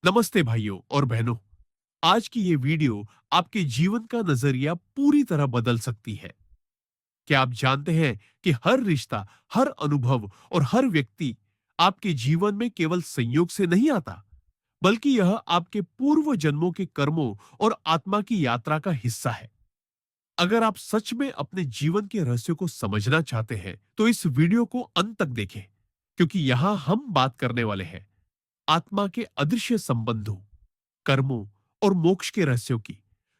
नमस्ते भाइयों और बहनों। आज की ये वीडियो आपके जीवन का नजरिया पूरी तरह बदल सकती है। क्या आप जानते हैं कि हर रिश्ता, हर अनुभव और हर व्यक्ति आपके जीवन में केवल संयोग से नहीं आता, बल्कि यह आपके पूर्व जन्मों के कर्मों और आत्मा की यात्रा का हिस्सा है। अगर आप सच में अपने जीवन के रहस्यों को समझना चाहते हैं, तो इस वीडियो को अंत तक देखें, क्योंकि यहां हम बात करने वाले हैं आत्मा के अदृश्य संबंधों, कर्मों और मोक्ष के रहस्यों की,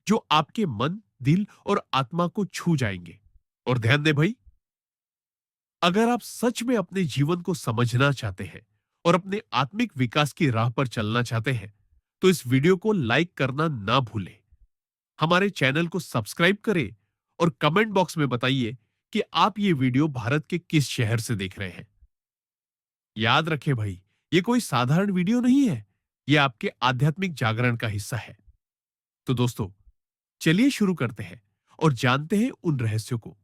जो आपके मन, दिल और आत्मा को छू जाएंगे। और ध्यान दें भाई, अगर आप सच में अपने जीवन को समझना चाहते हैं और अपने आत्मिक विकास की राह पर चलना चाहते हैं, तो इस वीडियो को लाइक करना ना भूलें। हमारे चैनल को सब्सक्राइब करें और कमेंट बॉक्स में बताइए कि आप ये वीडियो भारत के किस शहर से देख रहे हैं। याद रखें भाई, ये कोई साधारण वीडियो नहीं है, ये आपके आध्यात्मिक जागरण का हिस्सा है। तो दोस्तों, चलिए शुरू करते हैं और जानते हैं उन रहस्यों को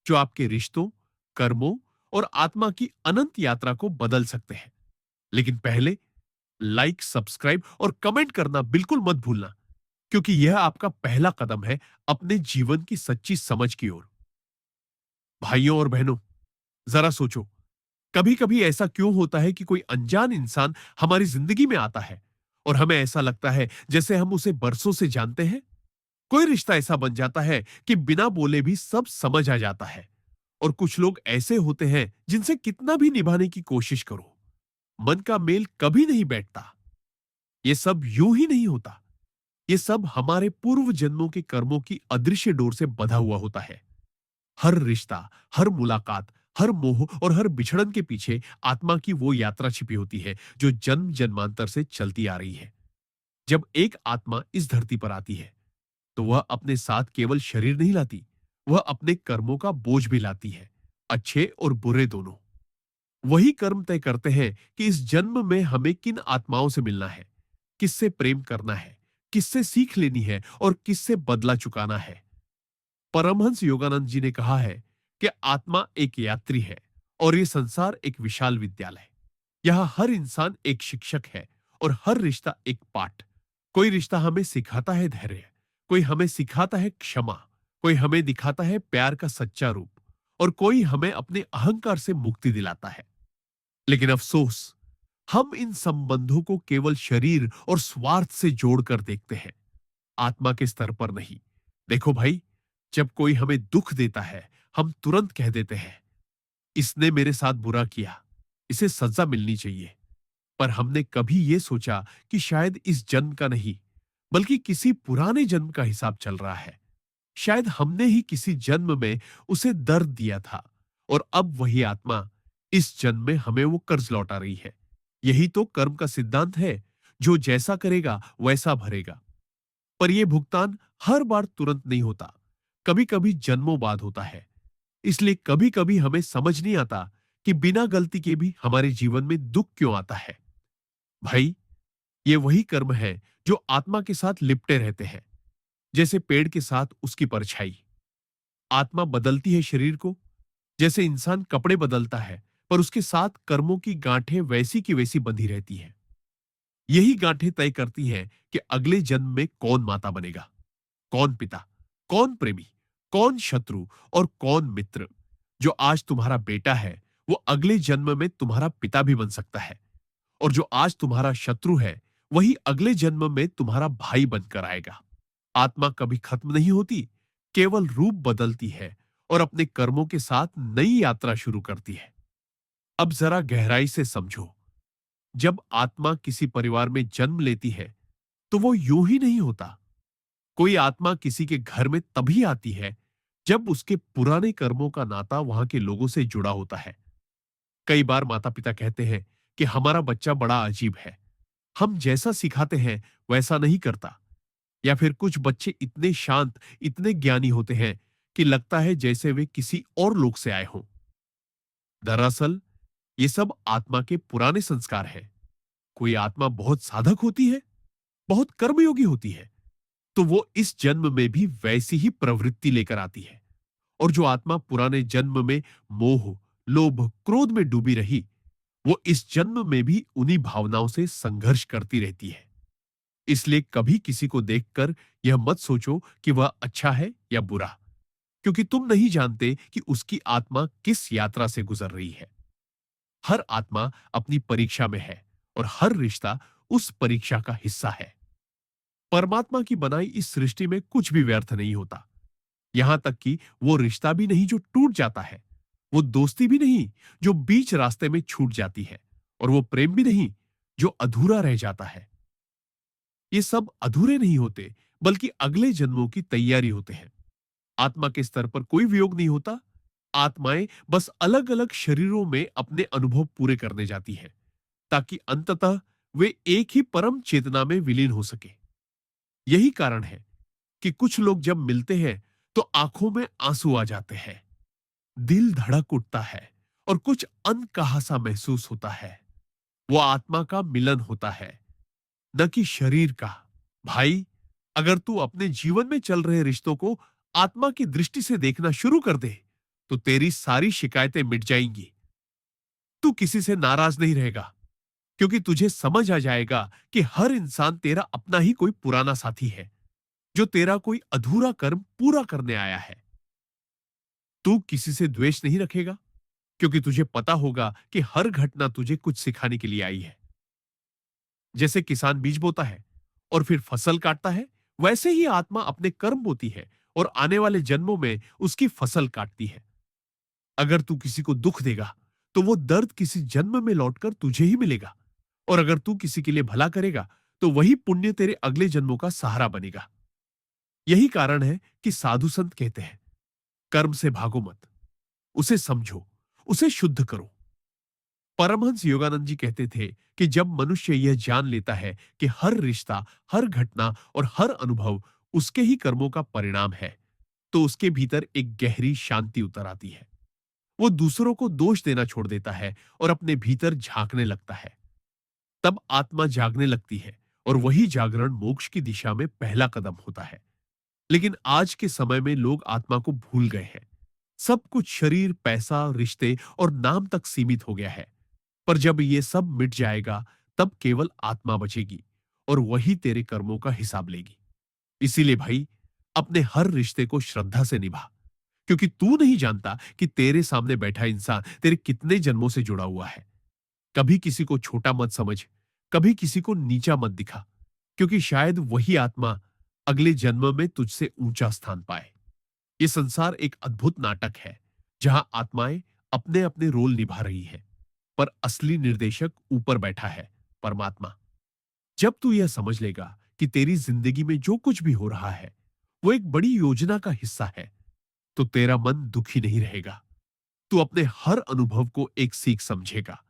जो आपके रिश्तों, कर्मों और आत्मा की अनंत यात्रा को बदल सकते हैं। लेकिन पहले लाइक, सब्सक्राइब और कमेंट करना बिल्कुल मत भूलना, क्योंकि यह आपका पहला कदम है अपने जीवन की सच्ची समझ की ओर। भाइयों और बहनों, जरा सोचो, कभी कभी ऐसा क्यों होता है कि कोई अनजान इंसान हमारी जिंदगी में आता है और हमें ऐसा लगता है जैसे हम उसे बरसों से जानते हैं। कोई रिश्ता ऐसा बन जाता है कि बिना बोले भी सब समझ आ जाता है। और कुछ लोग ऐसे होते हैं जिनसे कितना भी निभाने की कोशिश करो, मन का मेल कभी नहीं बैठता। ये सब यूं ही नहीं होता। ये सब हमारे पूर्व जन्मों के कर्मों की अदृश्य डोर से बंधा हुआ होता है। हर रिश्ता, हर मुलाकात, हर मोह और हर बिछड़न के पीछे आत्मा की वो यात्रा छिपी होती है जो जन्म जन्मांतर से चलती आ रही है। जब एक आत्मा इस धरती पर आती है, तो वह अपने साथ केवल शरीर नहीं लाती, वह अपने कर्मों का बोझ भी लाती है, अच्छे और बुरे दोनों। वही कर्म तय करते हैं कि इस जन्म में हमें किन आत्माओं से मिलना है, किससे प्रेम करना है, किससे सीख लेनी है और किससे बदला चुकाना है। परमहंस योगानंद जी ने कहा है कि आत्मा एक यात्री है और ये संसार एक विशाल विद्यालय। यहाँ हर इंसान एक शिक्षक है और हर रिश्ता एक पाठ। कोई रिश्ता हमें सिखाता है धैर्य, कोई हमें सिखाता है क्षमा, कोई हमें दिखाता है प्यार का सच्चा रूप और कोई हमें अपने अहंकार से मुक्ति दिलाता है। लेकिन अफसोस, हम इन संबंधों को केवल शरीर और स्वार्थ से जोड़कर देखते हैं, आत्मा के स्तर पर नहीं। देखो भाई, जब कोई हमें दुख देता है, हम तुरंत कह देते हैं, इसने मेरे साथ बुरा किया, इसे सजा मिलनी चाहिए। पर हमने कभी ये सोचा कि शायद इस जन्म का नहीं, बल्कि किसी पुराने जन्म का हिसाब चल रहा है। शायद हमने ही किसी जन्म में उसे दर्द दिया था और अब वही आत्मा इस जन्म में हमें वो कर्ज लौटा रही है। यही तो कर्म का सिद्धांत है, जो जैसा करेगा वैसा भरेगा। पर यह भुगतान हर बार तुरंत नहीं होता, कभी कभी जन्मों बाद होता है। इसलिए कभी कभी हमें समझ नहीं आता कि बिना गलती के भी हमारे जीवन में दुख क्यों आता है। भाई, ये वही कर्म है जो आत्मा के साथ लिपटे रहते हैं, जैसे पेड़ के साथ उसकी परछाई। आत्मा बदलती है शरीर को, जैसे इंसान कपड़े बदलता है, पर उसके साथ कर्मों की गांठें वैसी की वैसी बंधी रहती हैं। यही गांठें तय करती हैं कि अगले जन्म में कौन माता बनेगा, कौन पिता, कौन प्रेमी, कौन शत्रु और कौन मित्र। जो आज तुम्हारा बेटा है, वो अगले जन्म में तुम्हारा पिता भी बन सकता है। और जो आज तुम्हारा शत्रु है, वही अगले जन्म में तुम्हारा भाई बनकर आएगा। आत्मा कभी खत्म नहीं होती, केवल रूप बदलती है और अपने कर्मों के साथ नई यात्रा शुरू करती है। अब जरा गहराई से समझो, जब आत्मा किसी परिवार में जन्म लेती है, तो वो यूं ही नहीं होता। कोई आत्मा किसी के घर में तभी आती है जब उसके पुराने कर्मों का नाता वहां के लोगों से जुड़ा होता है। कई बार माता पिता कहते हैं कि हमारा बच्चा बड़ा अजीब है, हम जैसा सिखाते हैं वैसा नहीं करता। या फिर कुछ बच्चे इतने शांत, इतने ज्ञानी होते हैं कि लगता है जैसे वे किसी और लोक से आए हों। दरअसल ये सब आत्मा के पुराने संस्कार हैं। कोई आत्मा बहुत साधक होती है, बहुत कर्मयोगी होती है, तो वो इस जन्म में भी वैसी ही प्रवृत्ति लेकर आती है। और जो आत्मा पुराने जन्म में मोह, लोभ, क्रोध में डूबी रही, वो इस जन्म में भी उन्हीं भावनाओं से संघर्ष करती रहती है। इसलिए कभी किसी को देखकर यह मत सोचो कि वह अच्छा है या बुरा, क्योंकि तुम नहीं जानते कि उसकी आत्मा किस यात्रा से गुजर रही है। हर आत्मा अपनी परीक्षा में है और हर रिश्ता उस परीक्षा का हिस्सा है। परमात्मा की बनाई इस सृष्टि में कुछ भी व्यर्थ नहीं होता। यहां तक कि वो रिश्ता भी नहीं जो टूट जाता है, वो दोस्ती भी नहीं जो बीच रास्ते में छूट जाती है, और वो प्रेम भी नहीं जो अधूरा रह जाता है। ये सब अधूरे नहीं होते, बल्कि अगले जन्मों की तैयारी होते हैं। आत्मा के स्तर पर कोई वियोग नहीं होता। आत्माएं बस अलग अलग शरीरों में अपने अनुभव पूरे करने जाती हैं, ताकि अंततः वे एक ही परम चेतना में विलीन हो सके। यही कारण है कि कुछ लोग जब मिलते हैं तो आंखों में आंसू आ जाते हैं, दिल धड़क उठता है और कुछ अनकहा सा महसूस होता है। वो आत्मा का मिलन होता है, न कि शरीर का। भाई, अगर तू अपने जीवन में चल रहे रिश्तों को आत्मा की दृष्टि से देखना शुरू कर दे, तो तेरी सारी शिकायतें मिट जाएंगी। तू किसी से नाराज नहीं रहेगा, क्योंकि तुझे समझ आ जाएगा कि हर इंसान तेरा अपना ही कोई पुराना साथी है, जो तेरा कोई अधूरा कर्म पूरा करने आया है। तू किसी से द्वेष नहीं रखेगा, क्योंकि तुझे पता होगा कि हर घटना तुझे कुछ सिखाने के लिए आई है। जैसे किसान बीज बोता है और फिर फसल काटता है, वैसे ही आत्मा अपने कर्म बोती है और आने वाले जन्मों में उसकी फसल काटती है। अगर तू किसी को दुख देगा, तो वो दर्द किसी जन्म में लौटकर तुझे ही मिलेगा, और अगर तू किसी के लिए भला करेगा, तो वही पुण्य तेरे अगले जन्मों का सहारा बनेगा। यही कारण है कि साधु संत कहते हैं, कर्म से भागो मत, उसे समझो, उसे शुद्ध करो। परमहंस योगानंद जी कहते थे कि जब मनुष्य यह जान लेता है कि हर रिश्ता, हर घटना और हर अनुभव उसके ही कर्मों का परिणाम है, तो उसके भीतर एक गहरी शांति उतर आती है। वो दूसरों को दोष देना छोड़ देता है और अपने भीतर झांकने लगता है। तब आत्मा जागने लगती है, और वही जागरण मोक्ष की दिशा में पहला कदम होता है। लेकिन आज के समय में लोग आत्मा को भूल गए हैं। सब कुछ शरीर, पैसा, रिश्ते और नाम तक सीमित हो गया है। पर जब ये सब मिट जाएगा, तब केवल आत्मा बचेगी, और वही तेरे कर्मों का हिसाब लेगी। इसीलिए भाई, अपने हर रिश्ते को श्रद्धा से निभा, क्योंकि तू नहीं जानता कि तेरे सामने बैठा इंसान तेरे कितने जन्मों से जुड़ा हुआ है। कभी किसी को छोटा मत समझ, कभी किसी को नीचा मत दिखा, क्योंकि शायद वही आत्मा अगले जन्म में तुझसे ऊंचा स्थान पाए। ये संसार एक अद्भुत नाटक है, जहां आत्माएं अपने अपने रोल निभा रही है, पर असली निर्देशक ऊपर बैठा है, परमात्मा। जब तू यह समझ लेगा कि तेरी जिंदगी में जो कुछ भी हो रहा है, वो एक बड़ी योजना का हिस्सा है, तो तेरा मन दुखी नहीं रहेगा। तू अपने हर अनुभव को एक सीख समझेगा,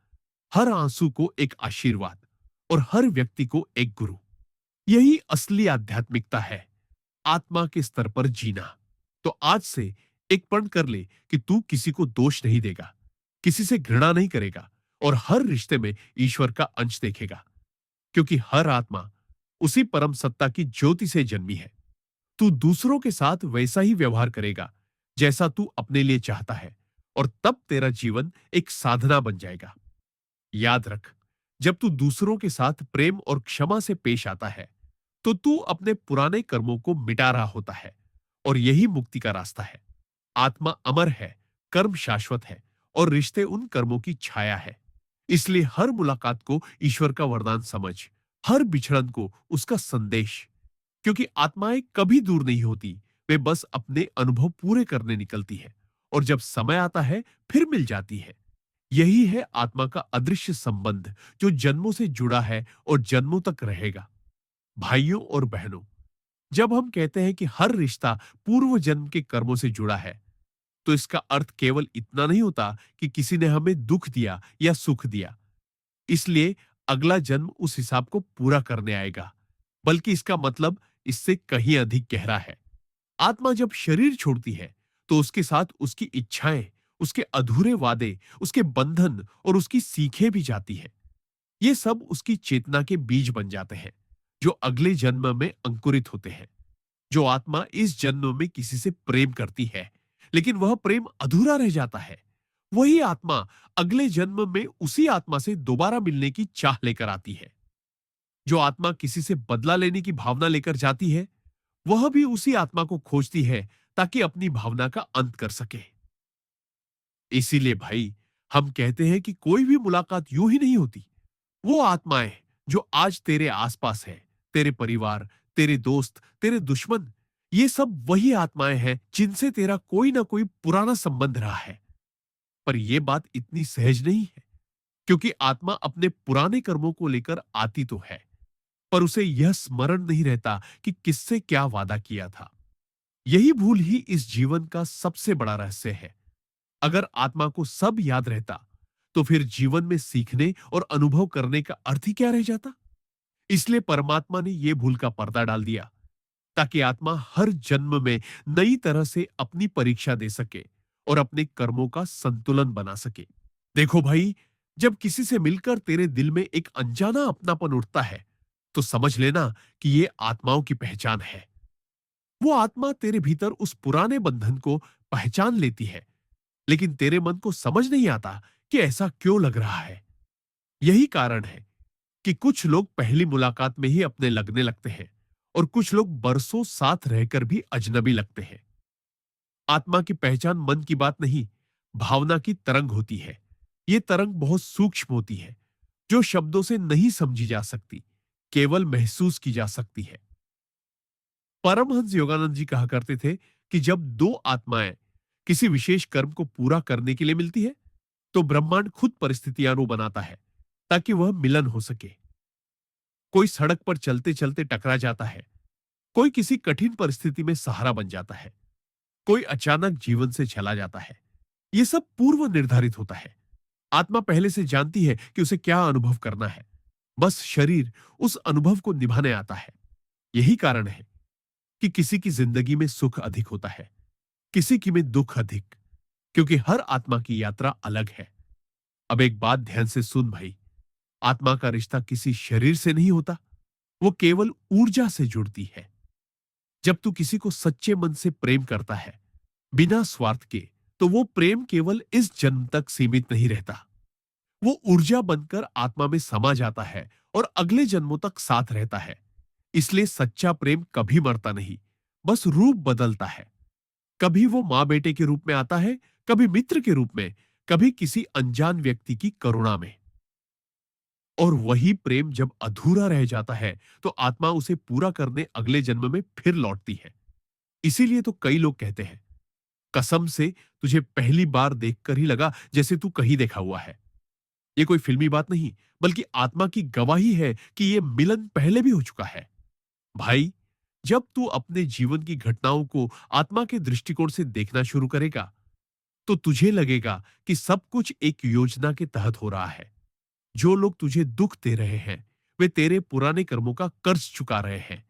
हर आंसू को एक आशीर्वाद, और हर व्यक्ति को एक गुरु। यही असली आध्यात्मिकता है, आत्मा के स्तर पर जीना। तो आज से एक प्रण कर ले कि तू किसी को दोष नहीं देगा, किसी से घृणा नहीं करेगा, और हर रिश्ते में ईश्वर का अंश देखेगा, क्योंकि हर आत्मा उसी परम सत्ता की ज्योति से जन्मी है। तू दूसरों के साथ वैसा ही व्यवहार करेगा जैसा तू अपने लिए चाहता है, और तब तेरा जीवन एक साधना बन जाएगा। याद रख, जब तू दूसरों के साथ प्रेम और क्षमा से पेश आता है, तो तू अपने पुराने कर्मों को मिटा रहा होता है, और यही मुक्ति का रास्ता है। आत्मा अमर है, कर्म शाश्वत है, और रिश्ते उन कर्मों की छाया है। इसलिए हर मुलाकात को ईश्वर का वरदान समझ, हर बिछड़न को उसका संदेश, क्योंकि आत्माएं कभी दूर नहीं होती, वे बस अपने अनुभव पूरे करने निकलती है, और जब समय आता है फिर मिल जाती है। यही है आत्मा का अदृश्य संबंध, जो जन्मों से जुड़ा है और जन्मों तक रहेगा। भाइयों और बहनों, जब हम कहते हैं कि हर रिश्ता पूर्व जन्म के कर्मों से जुड़ा है, तो इसका अर्थ केवल इतना नहीं होता कि किसी ने हमें दुख दिया या सुख दिया, इसलिए अगला जन्म उस हिसाब को पूरा करने आएगा, बल्कि इसका मतलब इससे कहीं अधिक गहरा है। आत्मा जब शरीर छोड़ती है, तो उसके साथ उसकी इच्छाएं, उसके अधूरे वादे, उसके बंधन और उसकी सीखें भी जाती हैं। ये सब उसकी चेतना के बीज बन जाते हैं, जो अगले जन्म में अंकुरित होते हैं। जो आत्मा इस जन्म में किसी से प्रेम करती है, लेकिन वह प्रेम अधूरा रह जाता है, वही आत्मा अगले जन्म में उसी आत्मा से दोबारा मिलने की चाह लेकर आती है। जो आत्मा किसी से बदला लेने की भावना लेकर जाती है, वह भी उसी आत्मा को खोजती है ताकि अपनी भावना का अंत कर सके। इसीलिए भाई, हम कहते हैं कि कोई भी मुलाकात यूं ही नहीं होती। वो आत्माएं जो आज तेरे आसपास है, तेरे परिवार, तेरे दोस्त, तेरे दुश्मन, ये सब वही आत्माएं हैं जिनसे तेरा कोई ना कोई पुराना संबंध रहा है। पर यह बात इतनी सहज नहीं है, क्योंकि आत्मा अपने पुराने कर्मों को लेकर आती तो है, पर उसे यह स्मरण नहीं रहता कि किससे क्या वादा किया था। यही भूल ही इस जीवन का सबसे बड़ा रहस्य है। अगर आत्मा को सब याद रहता, तो फिर जीवन में सीखने और अनुभव करने का अर्थ ही क्या रह जाता। इसलिए परमात्मा ने यह भूल का पर्दा डाल दिया, ताकि आत्मा हर जन्म में नई तरह से अपनी परीक्षा दे सके और अपने कर्मों का संतुलन बना सके। देखो भाई, जब किसी से मिलकर तेरे दिल में एक अनजाना अपनापन उठता है, तो समझ लेना कि यह आत्माओं की पहचान है। वो आत्मा तेरे भीतर उस पुराने बंधन को पहचान लेती है, लेकिन तेरे मन को समझ नहीं आता कि ऐसा क्यों लग रहा है। यही कारण है कि कुछ लोग पहली मुलाकात में ही अपने लगने लगते हैं और कुछ लोग बरसों साथ रहकर भी अजनबी लगते हैं। आत्मा की पहचान मन की बात नहीं, भावना की तरंग होती है। ये तरंग बहुत सूक्ष्म होती है, जो शब्दों से नहीं समझी जा सकती, केवल महसूस की जा सकती है। परमहंस योगानंद जी कहा करते थे कि जब दो आत्माएं किसी विशेष कर्म को पूरा करने के लिए मिलती है, तो ब्रह्मांड खुद परिस्थितियां बनाता है ताकि वह मिलन हो सके। कोई सड़क पर चलते चलते टकरा जाता है, कोई किसी कठिन परिस्थिति में सहारा बन जाता है, कोई अचानक जीवन से चला जाता है। यह सब पूर्व निर्धारित होता है। आत्मा पहले से जानती है कि उसे क्या अनुभव करना है, बस शरीर उस अनुभव को निभाने आता है। यही कारण है कि किसी की जिंदगी में सुख अधिक होता है, किसी की में दुख अधिक, क्योंकि हर आत्मा की यात्रा अलग है। अब एक बात ध्यान से सुन भाई, आत्मा का रिश्ता किसी शरीर से नहीं होता, वो केवल ऊर्जा से जुड़ती है। जब तू किसी को सच्चे मन से प्रेम करता है, बिना स्वार्थ के, तो वो प्रेम केवल इस जन्म तक सीमित नहीं रहता। वो ऊर्जा बनकर आत्मा में समा जाता है और अगले जन्मों तक साथ रहता है। इसलिए सच्चा प्रेम कभी मरता नहीं, बस रूप बदलता है। कभी वो मां बेटे के रूप में आता है, कभी मित्र के रूप में, कभी किसी अनजान व्यक्ति की करुणा में। और वही प्रेम जब अधूरा रह जाता है, तो आत्मा उसे पूरा करने अगले जन्म में फिर लौटती है। इसीलिए तो कई लोग कहते हैं, कसम से तुझे पहली बार देखकर ही लगा जैसे तू कहीं देखा हुआ है। ये कोई फिल्मी बात नहीं, बल्कि आत्मा की गवाही है कि यह मिलन पहले भी हो चुका है। भाई, जब तू अपने जीवन की घटनाओं को आत्मा के दृष्टिकोण से देखना शुरू करेगा, तो तुझे लगेगा कि सब कुछ एक योजना के तहत हो रहा है। जो लोग तुझे दुख दे रहे हैं, वे तेरे पुराने कर्मों का कर्ज चुका रहे हैं।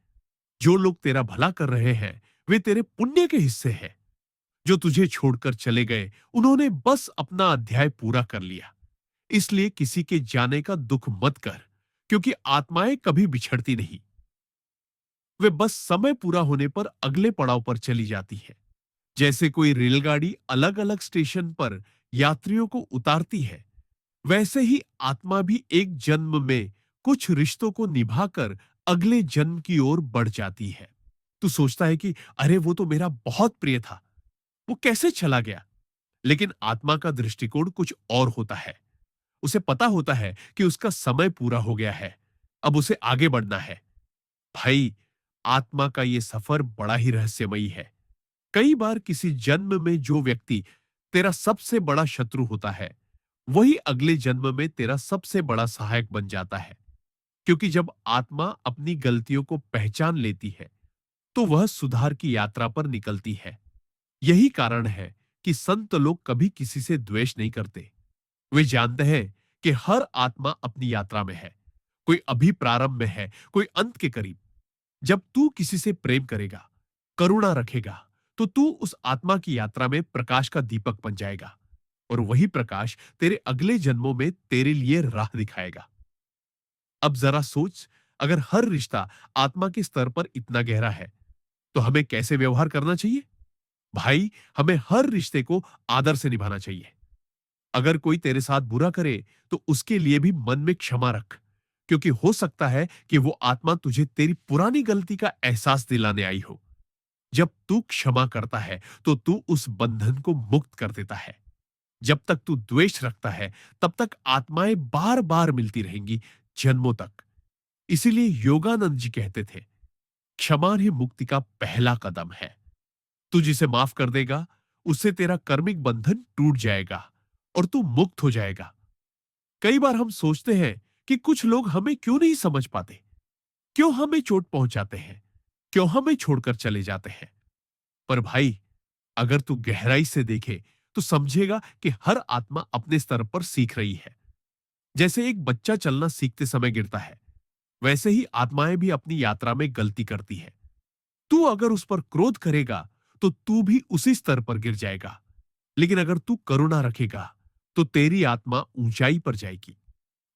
जो लोग तेरा भला कर रहे हैं, वे तेरे पुण्य के हिस्से हैं। जो तुझे छोड़कर चले गए, उन्होंने बस अपना अध्याय पूरा कर लिया। इसलिए किसी के जाने का दुख मत कर, क्योंकि आत्माएं कभी बिछड़ती नहीं। वे बस समय पूरा होने पर अगले पड़ाव पर चली जाती है। जैसे कोई रेलगाड़ी अलग अलग स्टेशन पर यात्रियों को उतारती है, वैसे ही आत्मा भी एक जन्म में कुछ रिश्तों को निभाकर अगले जन्म की ओर बढ़ जाती है। तू सोचता है कि अरे वो तो मेरा बहुत प्रिय था, वो कैसे चला गया। लेकिन आत्मा का दृष्टिकोण कुछ और होता है। उसे पता होता है कि उसका समय पूरा हो गया है, अब उसे आगे बढ़ना है। भाई, आत्मा का यह सफर बड़ा ही रहस्यमयी है। कई बार किसी जन्म में जो व्यक्ति तेरा सबसे बड़ा शत्रु होता है, वही अगले जन्म में तेरा सबसे बड़ा सहायक बन जाता है। क्योंकि जब आत्मा अपनी गलतियों को पहचान लेती है, तो वह सुधार की यात्रा पर निकलती है। यही कारण है कि संत लोग कभी किसी से द्वेष नहीं करते। वे जानते हैं कि हर आत्मा अपनी यात्रा में है। कोई अभी प्रारंभ में है, कोई अंत के करीब। जब तू किसी से प्रेम करेगा, करुणा रखेगा, तो तू उस आत्मा की यात्रा में प्रकाश का दीपक बन जाएगा, और वही प्रकाश तेरे अगले जन्मों में तेरे लिए राह दिखाएगा। अब जरा सोच, अगर हर रिश्ता आत्मा के स्तर पर इतना गहरा है, तो हमें कैसे व्यवहार करना चाहिए? भाई, हमें हर रिश्ते को आदर से निभाना चाहिए। अगर कोई तेरे साथ बुरा करे, तो उसके लिए भी मन में क्षमा रख, क्योंकि हो सकता है कि वो आत्मा तुझे तेरी पुरानी गलती का एहसास दिलाने आई हो। जब तू क्षमा करता है तो तू उस बंधन को मुक्त कर देता है। जब तक तू द्वेष रखता है तब तक आत्माएं बार बार मिलती रहेंगी, जन्मों तक। इसीलिए योगानंद जी कहते थे, क्षमा ही मुक्ति का पहला कदम है। तू जिसे माफ कर देगा उससे तेरा कर्मिक बंधन टूट जाएगा और तू मुक्त हो जाएगा। कई बार हम सोचते हैं कि कुछ लोग हमें क्यों नहीं समझ पाते, क्यों हमें चोट पहुंचाते हैं, क्यों हमें छोड़कर चले जाते हैं। पर भाई, अगर तू गहराई से देखे तो समझेगा कि हर आत्मा अपने स्तर पर सीख रही है। जैसे एक बच्चा चलना सीखते समय गिरता है, वैसे ही आत्माएं भी अपनी यात्रा में गलती करती है। तू अगर उस पर क्रोध करेगा तो तू भी उसी स्तर पर गिर जाएगा। लेकिन अगर तू करुणा रखेगा तो तेरी आत्मा ऊंचाई पर जाएगी।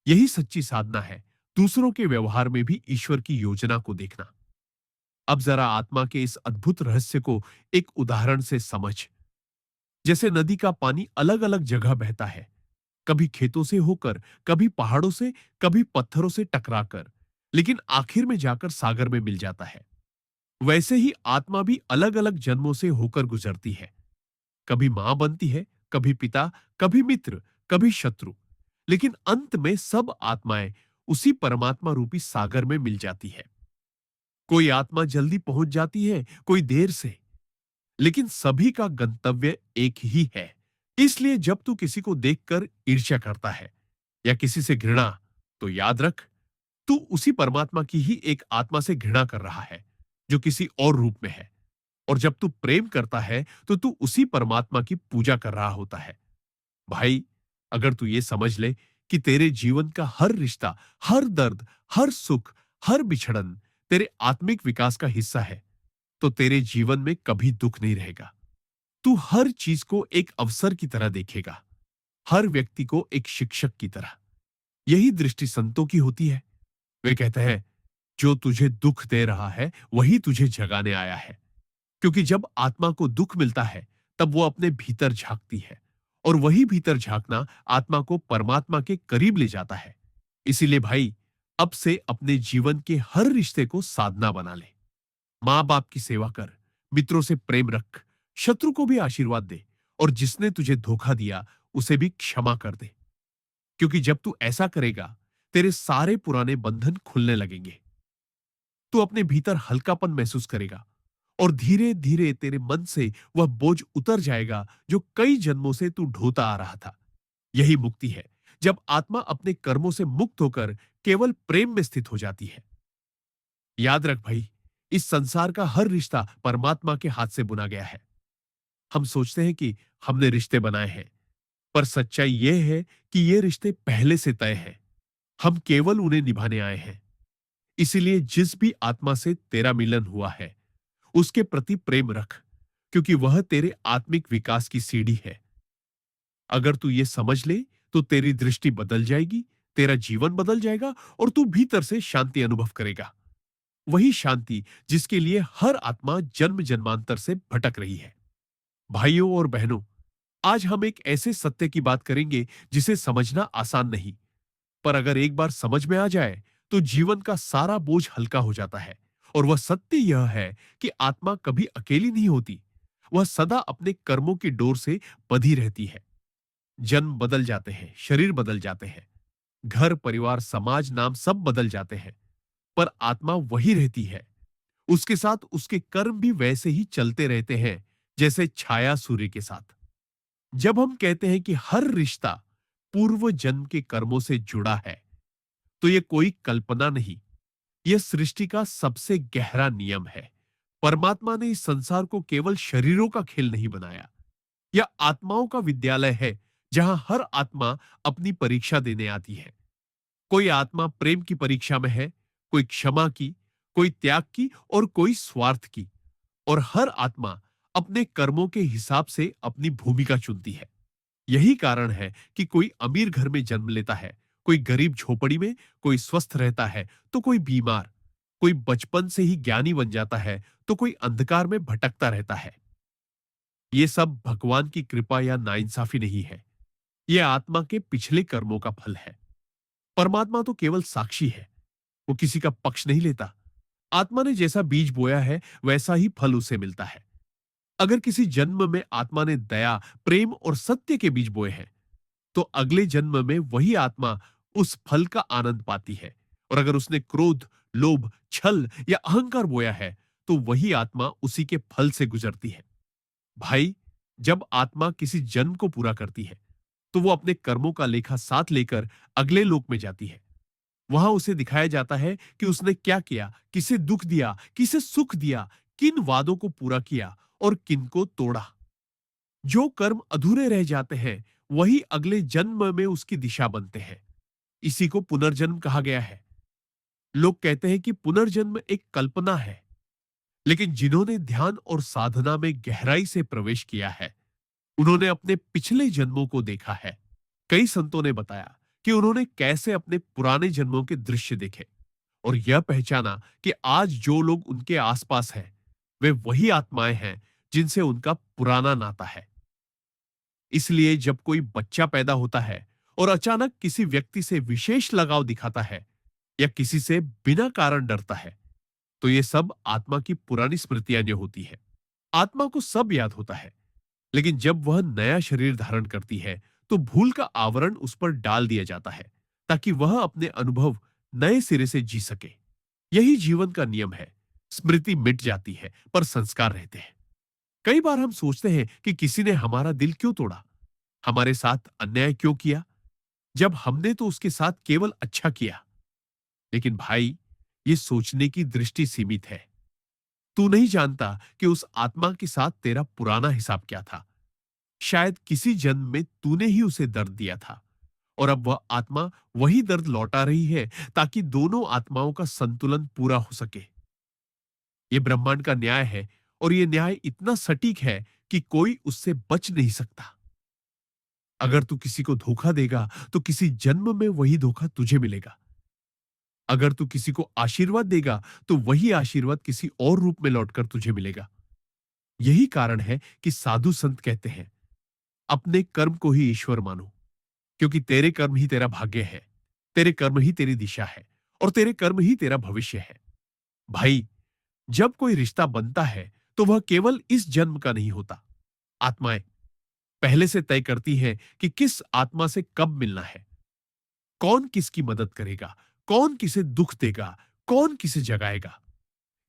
यही सच्ची साधना है, दूसरों के व्यवहार में भी ईश्वर की योजना को देखना। अब जरा आत्मा के इस अद्भुत रहस्य को एक उदाहरण से समझ। जैसे नदी का पानी अलग अलग जगह बहता है, कभी खेतों से होकर, कभी पहाड़ों से, कभी पत्थरों से टकराकर, लेकिन आखिर में जाकर सागर में मिल जाता है। वैसे ही आत्मा भी अलग अलग जन्मों से होकर गुजरती है। कभी मां बनती है, कभी पिता, कभी मित्र, कभी शत्रु, लेकिन अंत में सब आत्माएं उसी परमात्मा रूपी सागर में मिल जाती है। कोई आत्मा जल्दी पहुंच जाती है, कोई देर से, लेकिन सभी का गंतव्य एक ही है। इसलिए जब तू किसी को देखकर ईर्ष्या करता है या किसी से घृणा, तो याद रख, तू उसी परमात्मा की ही एक आत्मा से घृणा कर रहा है जो किसी और रूप में है। और जब तू प्रेम करता है तो तू उसी परमात्मा की पूजा कर रहा होता है। भाई, अगर तू ये समझ ले कि तेरे जीवन का हर रिश्ता, हर दर्द, हर सुख, हर बिछड़न तेरे आत्मिक विकास का हिस्सा है, तो तेरे जीवन में कभी दुख नहीं रहेगा। तू हर चीज को एक अवसर की तरह देखेगा, हर व्यक्ति को एक शिक्षक की तरह। यही दृष्टि संतों की होती है। वे कहते हैं, जो तुझे दुख दे रहा है वही तुझे जगाने आया है। क्योंकि जब आत्मा को दुख मिलता है तब वो अपने भीतर झांकती है, और वही भीतर झांकना आत्मा को परमात्मा के करीब ले जाता है। इसीलिए भाई, अब से अपने जीवन के हर रिश्ते को साधना बना ले। मां बाप की सेवा कर, मित्रों से प्रेम रख, शत्रु को भी आशीर्वाद दे, और जिसने तुझे धोखा दिया उसे भी क्षमा कर दे। क्योंकि जब तू ऐसा करेगा, तेरे सारे पुराने बंधन खुलने लगेंगे। तू अपने भीतर हल्कापन महसूस करेगा और धीरे धीरे तेरे मन से वह बोझ उतर जाएगा जो कई जन्मों से तू ढोता आ रहा था। यही मुक्ति है, जब आत्मा अपने कर्मों से मुक्त होकर केवल प्रेम में स्थित हो जाती है। याद रख भाई, इस संसार का हर रिश्ता परमात्मा के हाथ से बुना गया है। हम सोचते हैं कि हमने रिश्ते बनाए हैं, पर सच्चाई यह है कि ये रिश्ते पहले से तय हैं। हम केवल उन्हें निभाने आए हैं। इसीलिए जिस भी आत्मा से तेरा मिलन हुआ है, उसके प्रति प्रेम रख, क्योंकि वह तेरे आत्मिक विकास की सीढ़ी है। अगर तू ये समझ ले तो तेरी दृष्टि बदल जाएगी, तेरा जीवन बदल जाएगा और तू भीतर से शांति अनुभव करेगा। वही शांति जिसके लिए हर आत्मा जन्म जन्मांतर से भटक रही है। भाइयों और बहनों, आज हम एक ऐसे सत्य की बात करेंगे जिसे समझना आसान नहीं, पर अगर एक बार समझ में आ जाए तो जीवन का सारा बोझ हल्का हो जाता है। और वह सत्य यह है कि आत्मा कभी अकेली नहीं होती, वह सदा अपने कर्मों की डोर से बंधी रहती है। जन्म बदल जाते हैं, शरीर बदल जाते हैं, घर, परिवार, समाज, नाम सब बदल जाते हैं, पर आत्मा वही रहती है। उसके साथ उसके कर्म भी वैसे ही चलते रहते हैं जैसे छाया सूर्य के साथ। जब हम कहते हैं कि हर रिश्ता पूर्व जन्म के कर्मों से जुड़ा है, तो यह कोई कल्पना नहीं, यह सृष्टि का सबसे गहरा नियम है। परमात्मा ने इस संसार को केवल शरीरों का खेल नहीं बनाया। यह आत्माओं का विद्यालय है, जहां हर आत्मा अपनी परीक्षा देने आती है। कोई आत्मा प्रेम की परीक्षा में है, कोई क्षमा की, कोई त्याग की और कोई स्वार्थ की। और हर आत्मा अपने कर्मों के हिसाब से अपनी भूमिका चुनती है। यही कारण है कि कोई अमीर घर में जन्म लेता है, कोई गरीब झोपड़ी में, कोई स्वस्थ रहता है तो कोई बीमार, कोई बचपन से ही ज्ञानी बन जाता है तो कोई अंधकार में भटकता रहता है। ये सब भगवान की कृपा या नाइंसाफी नहीं है, यह आत्मा के पिछले कर्मों का फल है। परमात्मा तो केवल साक्षी है, वो किसी का पक्ष नहीं लेता। आत्मा ने जैसा बीज बोया है वैसा ही फल उसे मिलता है। अगर किसी जन्म में आत्मा ने दया, प्रेम और सत्य के बीज बोए हैं, तो अगले जन्म में वही आत्मा उस फल का आनंद पाती है। और अगर उसने क्रोध, लोभ, छल या अहंकार बोया है, तो वही आत्मा उसी के फल से गुजरती है। भाई, जब आत्मा किसी जन्म को पूरा करती है, तो वो अपने कर्मों का लेखा साथ लेकर अगले लोक में जाती है। वहां उसे दिखाया जाता है कि उसने क्या किया, किसे दुख दिया, किसे सुख दिया, किन वादों को पूरा किया और किन को तोड़ा। जो कर्म अधूरे रह जाते हैं, वही अगले जन्म में उसकी दिशा बनते हैं। इसी को पुनर्जन्म कहा गया है। लोग कहते हैं कि पुनर्जन्म एक कल्पना है, लेकिन जिन्होंने ध्यान और साधना में गहराई से प्रवेश किया है, उन्होंने अपने पिछले जन्मों को देखा है। कई संतों ने बताया कि उन्होंने कैसे अपने पुराने जन्मों के दृश्य देखे और यह पहचाना कि आज जो लोग उनके आसपास हैं, वे वही आत्माएं हैं जिनसे उनका पुराना नाता है। इसलिए जब कोई बच्चा पैदा होता है और अचानक किसी व्यक्ति से विशेष लगाव दिखाता है या किसी से बिना कारण डरता है, तो ये सब आत्मा की पुरानी स्मृतियां जो होती है। आत्मा को सब याद होता है, लेकिन जब वह नया शरीर धारण करती है, तो भूल का आवरण उस पर डाल दिया जाता है ताकि वह अपने अनुभव नए सिरे से जी सके। यही जीवन का नियम है। स्मृति मिट जाती है, पर संस्कार रहते हैं। कई बार हम सोचते हैं कि किसी ने हमारा दिल क्यों तोड़ा, हमारे साथ अन्याय क्यों किया, जब हमने तो उसके साथ केवल अच्छा किया। लेकिन भाई, ये सोचने की दृष्टि सीमित है। तू नहीं जानता कि उस आत्मा के साथ तेरा पुराना हिसाब क्या था। शायद किसी जन्म में तूने ही उसे दर्द दिया था और अब वह आत्मा वही दर्द लौटा रही है ताकि दोनों आत्माओं का संतुलन पूरा हो सके। यह ब्रह्मांड का न्याय है और यह न्याय इतना सटीक है कि कोई उससे बच नहीं सकता। अगर तू किसी को धोखा देगा, तो किसी जन्म में वही धोखा तुझे मिलेगा। अगर तू किसी को आशीर्वाद देगा, तो वही आशीर्वाद किसी और रूप में लौटकर तुझे मिलेगा। यही कारण है कि साधु संत कहते हैं, अपने कर्म को ही ईश्वर मानो, क्योंकि तेरे कर्म ही तेरा भाग्य है, तेरे कर्म ही तेरी दिशा है और तेरे कर्म ही तेरा भविष्य है। भाई, जब कोई रिश्ता बनता है, तो वह केवल इस जन्म का नहीं होता। आत्माएं पहले से तय करती हैं कि किस आत्मा से कब मिलना है, कौन किसकी मदद करेगा, कौन किसे दुख देगा, कौन किसे जगाएगा।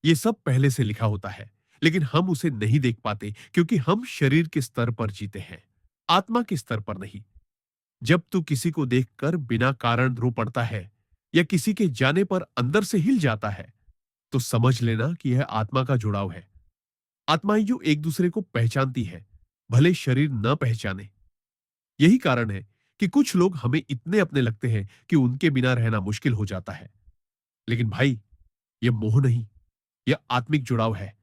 ये सब पहले से लिखा होता है, लेकिन हम उसे नहीं देख पाते क्योंकि हम शरीर के स्तर पर जीते हैं, आत्मा के स्तर पर नहीं। जब तू किसी को देखकर बिना कारण रो पड़ता है या किसी के जाने पर अंदर से हिल जाता है, तो समझ लेना कि यह आत्मा का जुड़ाव है। आत्माएं जो एक दूसरे को पहचानती है, भले शरीर न पहचाने। यही कारण है कि कुछ लोग हमें इतने अपने लगते हैं कि उनके बिना रहना मुश्किल हो जाता है। लेकिन भाई, यह मोह नहीं, यह आत्मिक जुड़ाव है।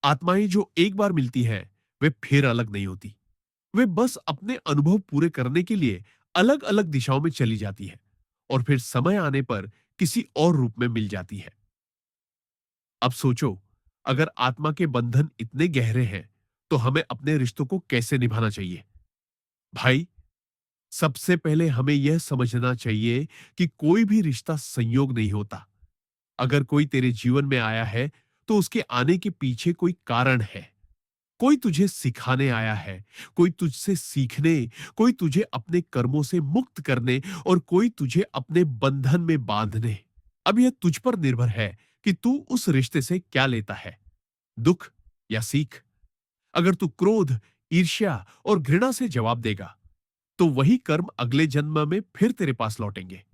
आत्माएं जो एक बार मिलती हैं, वे फिर अलग नहीं होती। वे बस अपने अनुभव पूरे करने के लिए अलग अलग दिशाओं में चली जाती है और फिर समय आने पर किसी और रूप में मिल जाती है। अब सोचो, अगर आत्मा के बंधन इतने गहरे हैं, तो हमें अपने रिश्तों को कैसे निभाना चाहिए। भाई, सबसे पहले हमें यह समझना चाहिए कि कोई भी रिश्ता संयोग नहीं होता। अगर कोई तेरे जीवन में आया है, तो उसके आने के पीछे कोई कारण है। कोई तुझे सिखाने आया है, कोई तुझसे सीखने, कोई तुझे अपने कर्मों से मुक्त करने और कोई तुझे अपने बंधन में बांधने। अब यह तुझ पर निर्भर है कि तू उस रिश्ते से क्या लेता है, दुख या सीख। अगर तू क्रोध, ईर्ष्या और घृणा से जवाब देगा, तो वही कर्म अगले जन्म में फिर तेरे पास लौटेंगे।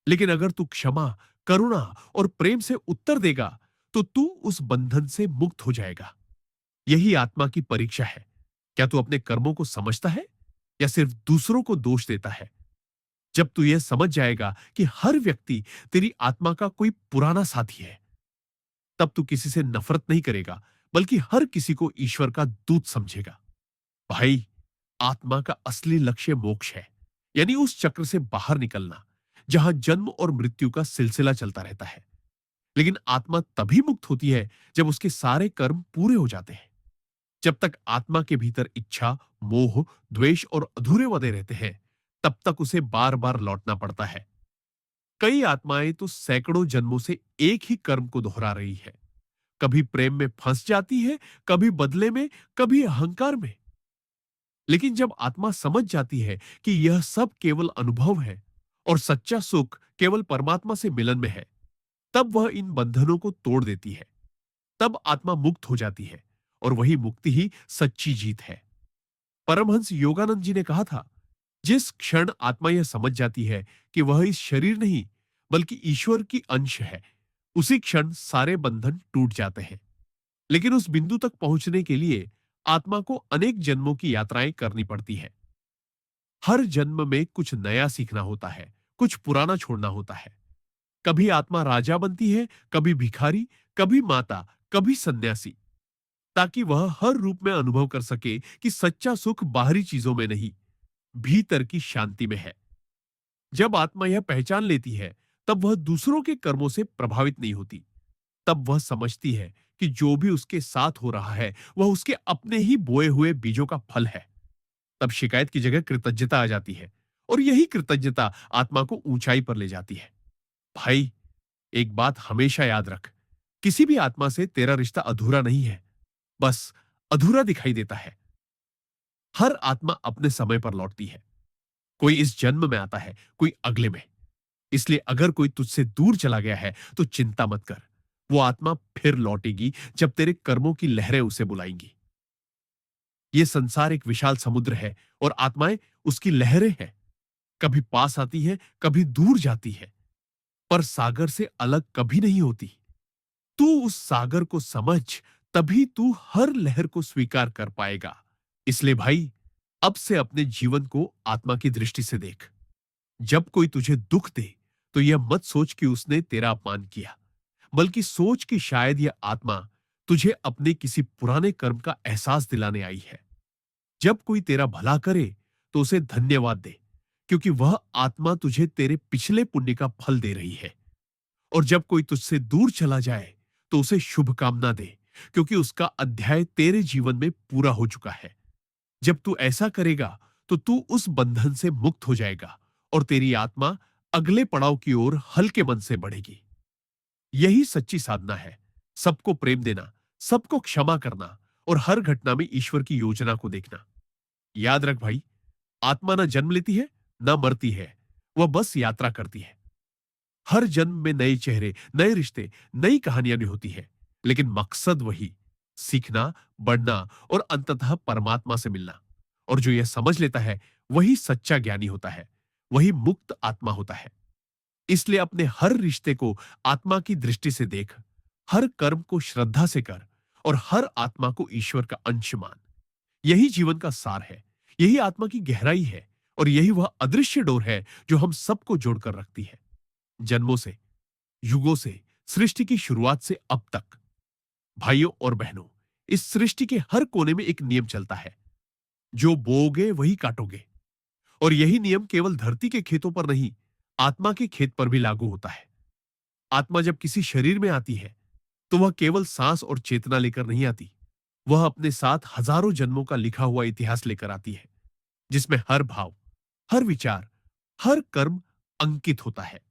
लेकिन अगर तू क्षमा, करुणा और प्रेम से उत्तर देगा, तो तू उस बंधन से मुक्त हो जाएगा। यही आत्मा की परीक्षा है। क्या तू अपने कर्मों को समझता है या सिर्फ दूसरों को दोष देता है? जब तू यह समझ जाएगा कि हर व्यक्ति तेरी आत्मा का कोई पुराना साथी है, तब तू किसी से नफरत नहीं करेगा, बल्कि हर किसी को ईश्वर का दूत समझेगा। भाई, आत्मा का असली लक्ष्य मोक्ष है, यानी उस चक्र से बाहर निकलना जहां जन्म और मृत्यु का सिलसिला चलता रहता है। लेकिन आत्मा तभी मुक्त होती है जब उसके सारे कर्म पूरे हो जाते हैं। जब तक आत्मा के भीतर इच्छा, मोह, द्वेष और अधूरे वादे रहते हैं, तब तक उसे बार बार लौटना पड़ता है। कई आत्माएं तो सैकड़ों जन्मों से एक ही कर्म को दोहरा रही है। कभी प्रेम में फंस जाती है, कभी बदले में, कभी अहंकार में। लेकिन जब आत्मा समझ जाती है कि यह सब केवल अनुभव है और सच्चा सुख केवल परमात्मा से मिलन में है, तब वह इन बंधनों को तोड़ देती है। तब आत्मा मुक्त हो जाती है और वही मुक्ति ही सच्ची जीत है। परमहंस योगानंद जी ने कहा था, जिस क्षण आत्मा यह समझ जाती है कि वह इस शरीर नहीं बल्कि ईश्वर की अंश है, उसी क्षण सारे बंधन टूट जाते हैं। लेकिन उस बिंदु तक पहुंचने के लिए आत्मा को अनेक जन्मों की यात्राएं करनी पड़ती है। हर जन्म में कुछ नया सीखना होता है, कुछ पुराना छोड़ना होता है। कभी आत्मा राजा बनती है, कभी भिखारी, कभी माता, कभी सन्यासी, ताकि वह हर रूप में अनुभव कर सके कि सच्चा सुख बाहरी चीजों में नहीं, भीतर की शांति में है। जब आत्मा यह पहचान लेती है, तब वह दूसरों के कर्मों से प्रभावित नहीं होती। तब वह समझती है कि जो भी उसके साथ हो रहा है, वह उसके अपने ही बोए हुए बीजों का फल है। तब शिकायत की जगह कृतज्ञता आ जाती है और यही कृतज्ञता आत्मा को ऊंचाई पर ले जाती है। भाई, एक बात हमेशा याद रख, किसी भी आत्मा से तेरा रिश्ता अधूरा नहीं है, बस अधूरा दिखाई देता है। हर आत्मा अपने समय पर लौटती है। कोई इस जन्म में आता है, कोई अगले में। इसलिए अगर कोई तुझसे दूर चला गया है तो चिंता मत कर। वो आत्मा फिर लौटेगी जब तेरे कर्मों की लहरें उसे बुलाएंगी। ये संसार एक विशाल समुद्र है और आत्माएं उसकी लहरें हैं। कभी पास आती है, कभी दूर जाती है, पर सागर से अलग कभी नहीं होती। तू उस सागर को समझ, तभी तू हर लहर को स्वीकार कर पाएगा। इसलिए भाई, अब से अपने जीवन को आत्मा की दृष्टि से देख। जब कोई तुझे दुख दे, तो यह मत सोच कि उसने तेरा अपमान किया, बल्कि सोच कि शायद यह आत्मा तुझे अपने किसी पुराने कर्म का एहसास दिलाने आई है। जब कोई तेरा भला करे, तो उसे धन्यवाद दे, क्योंकि वह आत्मा तुझे तेरे पिछले पुण्य का फल दे रही है। और जब कोई तुझसे दूर चला जाए, तो उसे शुभकामना दे, क्योंकि उसका अध्याय तेरे जीवन में पूरा हो चुका है। जब तू ऐसा करेगा, तो तू उस बंधन से मुक्त हो जाएगा और तेरी आत्मा अगले पड़ाव की ओर हल्के मन से बढ़ेगी। यही सच्ची साधना है, सबको प्रेम देना, सबको क्षमा करना और हर घटना में ईश्वर की योजना को देखना। याद रख भाई, आत्मा ना जन्म लेती है, ना मरती है, वह बस यात्रा करती है। हर जन्म में नए चेहरे, नए रिश्ते, नई कहानियां भी होती है, लेकिन मकसद वही, सीखना, बढ़ना और अंततः परमात्मा से मिलना। और जो यह समझ लेता है, वही सच्चा ज्ञानी होता है, वही मुक्त आत्मा होता है। इसलिए अपने हर रिश्ते को आत्मा की दृष्टि से देख, हर कर्म को श्रद्धा से कर और हर आत्मा को ईश्वर का अंश मान। यही जीवन का सार है, यही आत्मा की गहराई है और यही वह अदृश्य डोर है जो हम सबको जोड़कर रखती है। जन्मों से, युगों से, सृष्टि की शुरुआत से अब तक। भाइयों और बहनों, इस सृष्टि के हर कोने में एक नियम चलता है, जो बोओगे वही काटोगे। और यही नियम केवल धरती के खेतों पर नहीं, आत्मा के खेत पर भी लागू होता है। आत्मा जब किसी शरीर में आती है, तो वह केवल सांस और चेतना लेकर नहीं आती, वह अपने साथ हजारों जन्मों का लिखा हुआ इतिहास लेकर आती है, जिसमें हर भाव, हर विचार, हर कर्म अंकित होता है।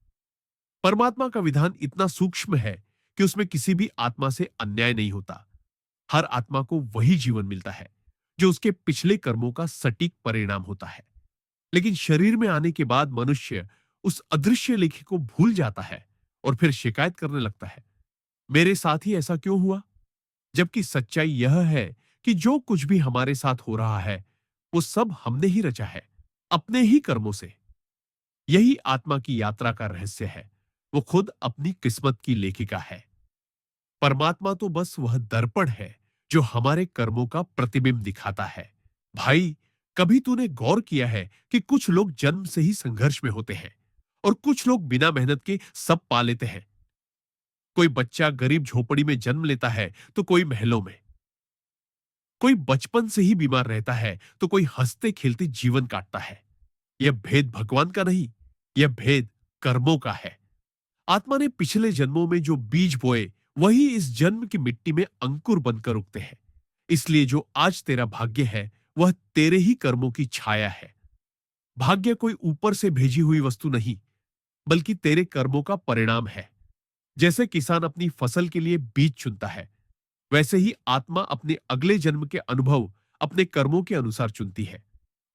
परमात्मा का विधान इतना सूक्ष्म है कि उसमें किसी भी आत्मा से अन्याय नहीं होता। हर आत्मा को वही जीवन मिलता है जो उसके पिछले कर्मों का सटीक परिणाम होता है। लेकिन शरीर में आने के बाद मनुष्य उस अदृश्य लेख को भूल जाता है और फिर शिकायत करने लगता है, मेरे साथ ही ऐसा क्यों हुआ? जबकि सच्चाई यह है कि जो कुछ भी हमारे साथ हो रहा है, वो सब हमने ही रचा है, अपने ही कर्मों से। यही आत्मा की यात्रा का रहस्य है। वो खुद अपनी किस्मत की लेखिका है। परमात्मा तो बस वह दर्पण है जो हमारे कर्मों का प्रतिबिंब दिखाता है। भाई, कभी तूने गौर किया है कि कुछ लोग जन्म से ही संघर्ष में होते हैं और कुछ लोग बिना मेहनत के सब पा लेते हैं। कोई बच्चा गरीब झोपड़ी में जन्म लेता है तो कोई महलों में। कोई बचपन से ही बीमार रहता है तो कोई हंसते खेलते जीवन काटता है। यह भेद भगवान का नहीं, यह भेद कर्मों का है। आत्मा ने पिछले जन्मों में जो बीज बोए, वही इस जन्म की मिट्टी में अंकुर बनकर उगते हैं। इसलिए जो आज तेरा भाग्य है, वह तेरे ही कर्मों की छाया है। भाग्य कोई ऊपर से भेजी हुई वस्तु नहीं, बल्कि तेरे कर्मों का परिणाम है। जैसे किसान अपनी फसल के लिए बीज चुनता है, वैसे ही आत्मा अपने अगले जन्म के अनुभव अपने कर्मों के अनुसार चुनती है।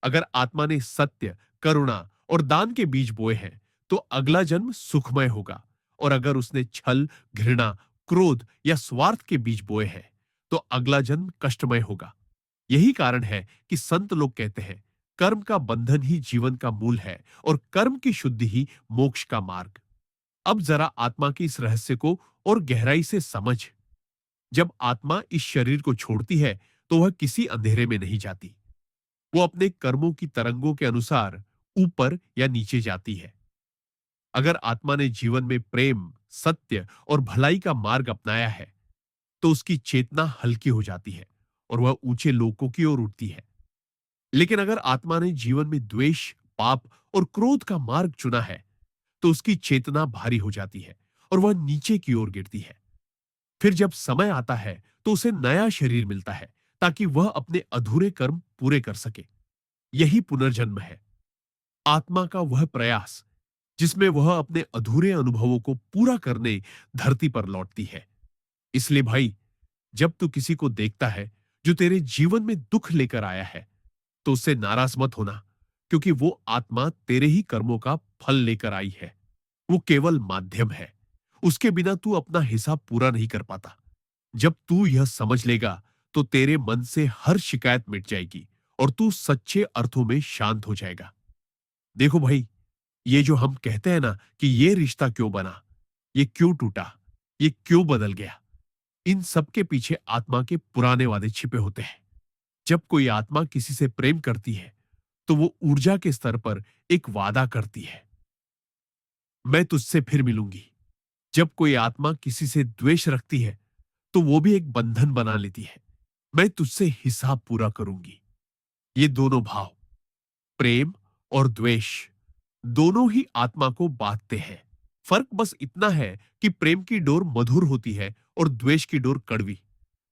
अगर आत्मा ने सत्य, करुणा और दान के बीज बोए हैं, तो अगला जन्म सुखमय होगा। और अगर उसने छल, घृणा, क्रोध या स्वार्थ के बीज बोए हैं, तो अगला जन्म कष्टमय होगा। यही कारण है कि संत लोग कहते हैं, कर्म का बंधन ही जीवन का मूल है और कर्म की शुद्धि ही मोक्ष का मार्ग। अब जरा आत्मा के इस रहस्य को और गहराई से समझ। जब आत्मा इस शरीर को छोड़ती है, तो वह किसी अंधेरे में नहीं जाती। वो अपने कर्मों की तरंगों के अनुसार ऊपर या नीचे जाती है। अगर आत्मा ने जीवन में प्रेम, सत्य और भलाई का मार्ग अपनाया है, तो उसकी चेतना हल्की हो जाती है और वह ऊंचे लोकों की ओर उठती है। लेकिन अगर आत्मा ने जीवन में द्वेष, पाप और क्रोध का मार्ग चुना है, तो उसकी चेतना भारी हो जाती है और वह नीचे की ओर गिरती है। फिर जब समय आता है, तो उसे नया शरीर मिलता है, ताकि वह अपने अधूरे कर्म पूरे कर सके। यही पुनर्जन्म है, आत्मा का वह प्रयास जिसमें वह अपने अधूरे अनुभवों को पूरा करने धरती पर लौटती है। इसलिए भाई, जब तू किसी को देखता है जो तेरे जीवन में दुख लेकर आया है, तो उससे नाराज मत होना, क्योंकि वो आत्मा तेरे ही कर्मों का फल लेकर आई है। वो केवल माध्यम है, उसके बिना तू अपना हिसाब पूरा नहीं कर पाता। जब तू यह समझ लेगा, तो तेरे मन से हर शिकायत मिट जाएगी और तू सच्चे अर्थों में शांत हो जाएगा। देखो भाई, ये जो हम कहते हैं ना कि ये रिश्ता क्यों बना, ये क्यों टूटा, ये क्यों बदल गया, इन सब के पीछे आत्मा के पुराने वादे छिपे होते हैं। जब कोई आत्मा किसी से प्रेम करती है, तो वो ऊर्जा के स्तर पर एक वादा करती है, मैं तुझसे फिर मिलूंगी। जब कोई आत्मा किसी से द्वेष रखती है, तो वो भी एक बंधन बना लेती है, मैं तुझसे हिसाब पूरा करूंगी। ये दोनों भाव, प्रेम और द्वेष, दोनों ही आत्मा को बांधते हैं। फर्क बस इतना है कि प्रेम की डोर मधुर होती है और द्वेष की डोर कड़वी,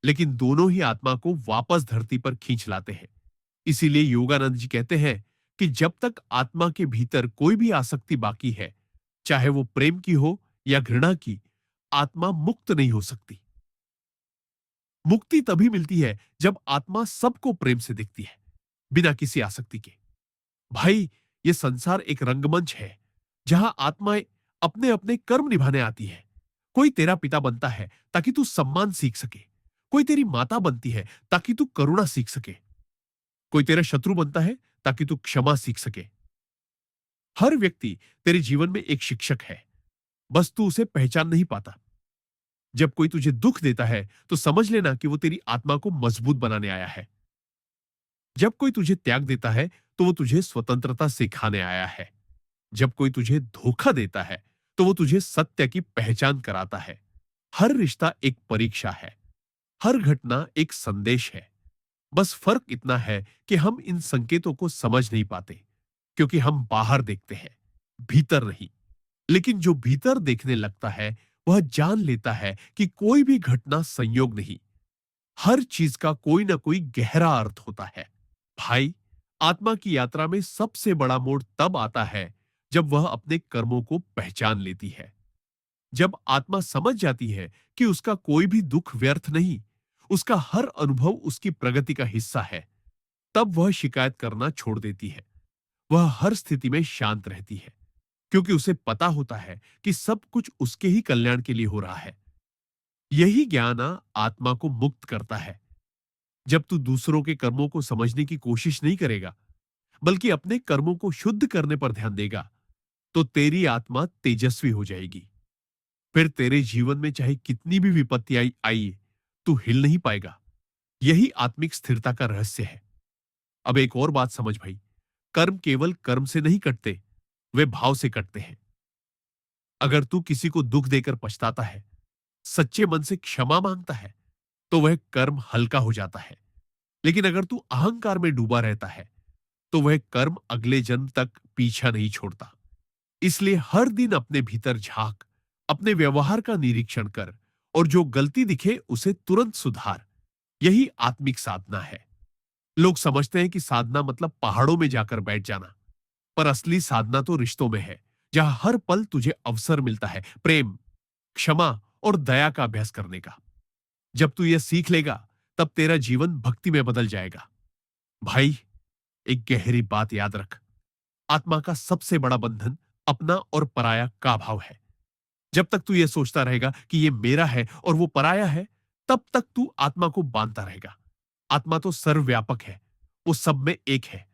लेकिन दोनों ही आत्मा को वापस धरती पर खींच लाते हैं। इसीलिए योगानंद जी कहते हैं कि जब तक आत्मा के भीतर कोई भी आसक्ति बाकी है, चाहे वो प्रेम की हो या घृणा की, आत्मा मुक्त नहीं हो सकती। मुक्ति तभी मिलती है जब आत्मा सबको प्रेम से देखती है, बिना किसी आसक्ति के। भाई, ये संसार एक रंगमंच है, जहां आत्माएं अपने अपने कर्म निभाने आती है। कोई तेरा पिता बनता है ताकि तू सम्मान सीख सके, कोई तेरी माता बनती है ताकि तू करुणा सीख सके, कोई तेरा शत्रु बनता है ताकि तू क्षमा सीख सके। हर व्यक्ति तेरे जीवन में एक शिक्षक है, बस तू उसे पहचान नहीं पाता। जब कोई तुझे दुख देता है, तो समझ लेना कि वो तेरी आत्मा को मजबूत बनाने आया है। जब कोई तुझे त्याग देता है, तो वो तुझे स्वतंत्रता सिखाने आया है। जब कोई तुझे धोखा देता है, तो वो तुझे सत्य की पहचान कराता है। हर रिश्ता एक परीक्षा है, हर घटना एक संदेश है। बस फर्क इतना है कि हम इन संकेतों को समझ नहीं पाते, क्योंकि हम बाहर देखते हैं, भीतर नहीं। लेकिन जो भीतर देखने लगता है, वह जान लेता है कि कोई भी घटना संयोग नहीं, हर चीज का कोई ना कोई गहरा अर्थ होता है। भाई, आत्मा की यात्रा में सबसे बड़ा मोड़ तब आता है जब वह अपने कर्मों को पहचान लेती है। जब आत्मा समझ जाती है कि उसका कोई भी दुख व्यर्थ नहीं, उसका हर अनुभव उसकी प्रगति का हिस्सा है, तब वह शिकायत करना छोड़ देती है। वह हर स्थिति में शांत रहती है, क्योंकि उसे पता होता है कि सब कुछ उसके ही कल्याण के लिए हो रहा है। यही ज्ञान आत्मा को मुक्त करता है। जब तू दूसरों के कर्मों को समझने की कोशिश नहीं करेगा, बल्कि अपने कर्मों को शुद्ध करने पर ध्यान देगा, तो तेरी आत्मा तेजस्वी हो जाएगी। फिर तेरे जीवन में चाहे कितनी भी विपत्ति आई, तू हिल नहीं पाएगा। यही आत्मिक स्थिरता का रहस्य है। अब एक और बात समझ भाई, कर्म केवल कर्म से नहीं कटते, वे भाव से कटते हैं। अगर तू किसी को दुख देकर पछताता है, सच्चे मन से क्षमा मांगता है, तो वह कर्म हल्का हो जाता है। लेकिन अगर तू अहंकार में डूबा रहता है, तो वह कर्म अगले जन्म तक पीछा नहीं छोड़ता। इसलिए हर दिन अपने भीतर झांक, अपने व्यवहार का निरीक्षण कर और जो गलती दिखे उसे तुरंत सुधार। यही आत्मिक साधना है। लोग समझते हैं कि साधना मतलब पहाड़ों में जाकर बैठ जाना, पर असली साधना तो रिश्तों में है, जहां हर पल तुझे अवसर मिलता है प्रेम, क्षमा और दया का अभ्यास करने का। जब तू यह सीख लेगा, तब तेरा जीवन भक्ति में बदल जाएगा। भाई, एक गहरी बात याद रख। आत्मा का सबसे बड़ा बंधन अपना और पराया का भाव है। जब तक तू यह सोचता रहेगा कि यह मेरा है और वो पराया है, तब तक तू आत्मा को बांधता रहेगा। आत्मा तो सर्वव्यापक है, वो सब में एक है।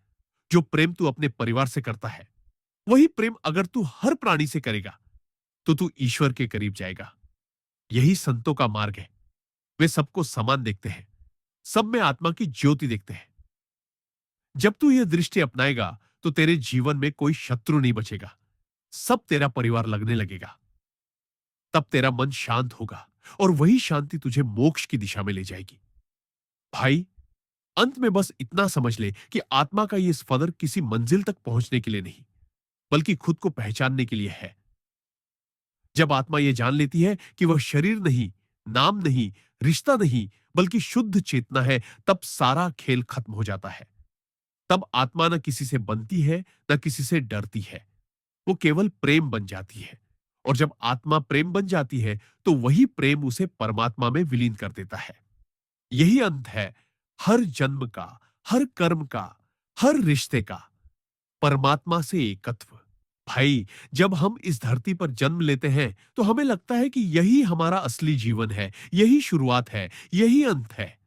जो प्रेम तू अपने परिवार से करता है, वही प्रेम अगर तू हर प्राणी से करेगा, तो तू ईश्वर के करीब जाएगा। यही संतों का मार्ग है। वे सबको समान देखते हैं, सब में आत्मा की ज्योति देखते हैं। जब तू यह दृष्टि अपनाएगा, तो तेरे जीवन में कोई शत्रु नहीं बचेगा, सब तेरा परिवार लगने लगेगा। तब तेरा मन शांत होगा और वही शांति तुझे मोक्ष की दिशा में ले जाएगी। भाई, अंत में बस इतना समझ ले कि आत्मा का यह सफर किसी मंजिल तक पहुंचने के लिए नहीं, बल्कि खुद को पहचानने के लिए है। जब आत्मा यह जान लेती है कि वह शरीर नहीं, नाम नहीं, रिश्ता नहीं, बल्कि शुद्ध चेतना है, तब सारा खेल खत्म हो जाता है। तब आत्मा न किसी से बनती है, न किसी से डरती है। वो केवल प्रेम बन जाती है। और जब आत्मा प्रेम बन जाती है, तो वही प्रेम उसे परमात्मा में विलीन कर देता है। यही अंत है हर जन्म का, हर कर्म का, हर रिश्ते का, परमात्मा से एकत्व। भाई, जब हम इस धरती पर जन्म लेते हैं, तो हमें लगता है कि यही हमारा असली जीवन है, यही शुरुआत है, यही अंत है।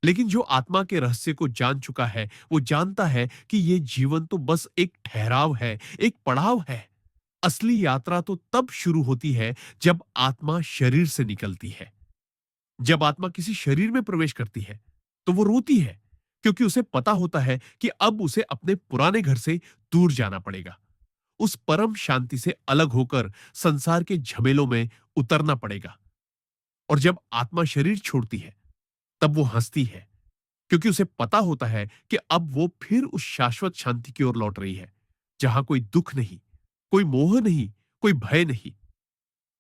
लेकिन जो आत्मा के रहस्य को जान चुका है, वो जानता है कि ये जीवन तो बस एक ठहराव है, एक पड़ाव है। असली यात्रा तो तब शुरू होती है जब आत्मा शरीर से निकलती है। जब आत्मा किसी शरीर में प्रवेश करती है, तो वो रोती है, क्योंकि उसे पता होता है कि अब उसे अपने पुराने घर से दूर जाना पड़ेगा। उस परम शांति से अलग होकर संसार के झमेलों में उतरना पड़ेगा। और जब आत्मा शरीर छोड़ती है, तब वो हंसती है, क्योंकि उसे पता होता है कि अब वो फिर उस शाश्वत शांति की ओर लौट रही है, जहां कोई दुख नहीं, कोई मोह नहीं, कोई भय नहीं।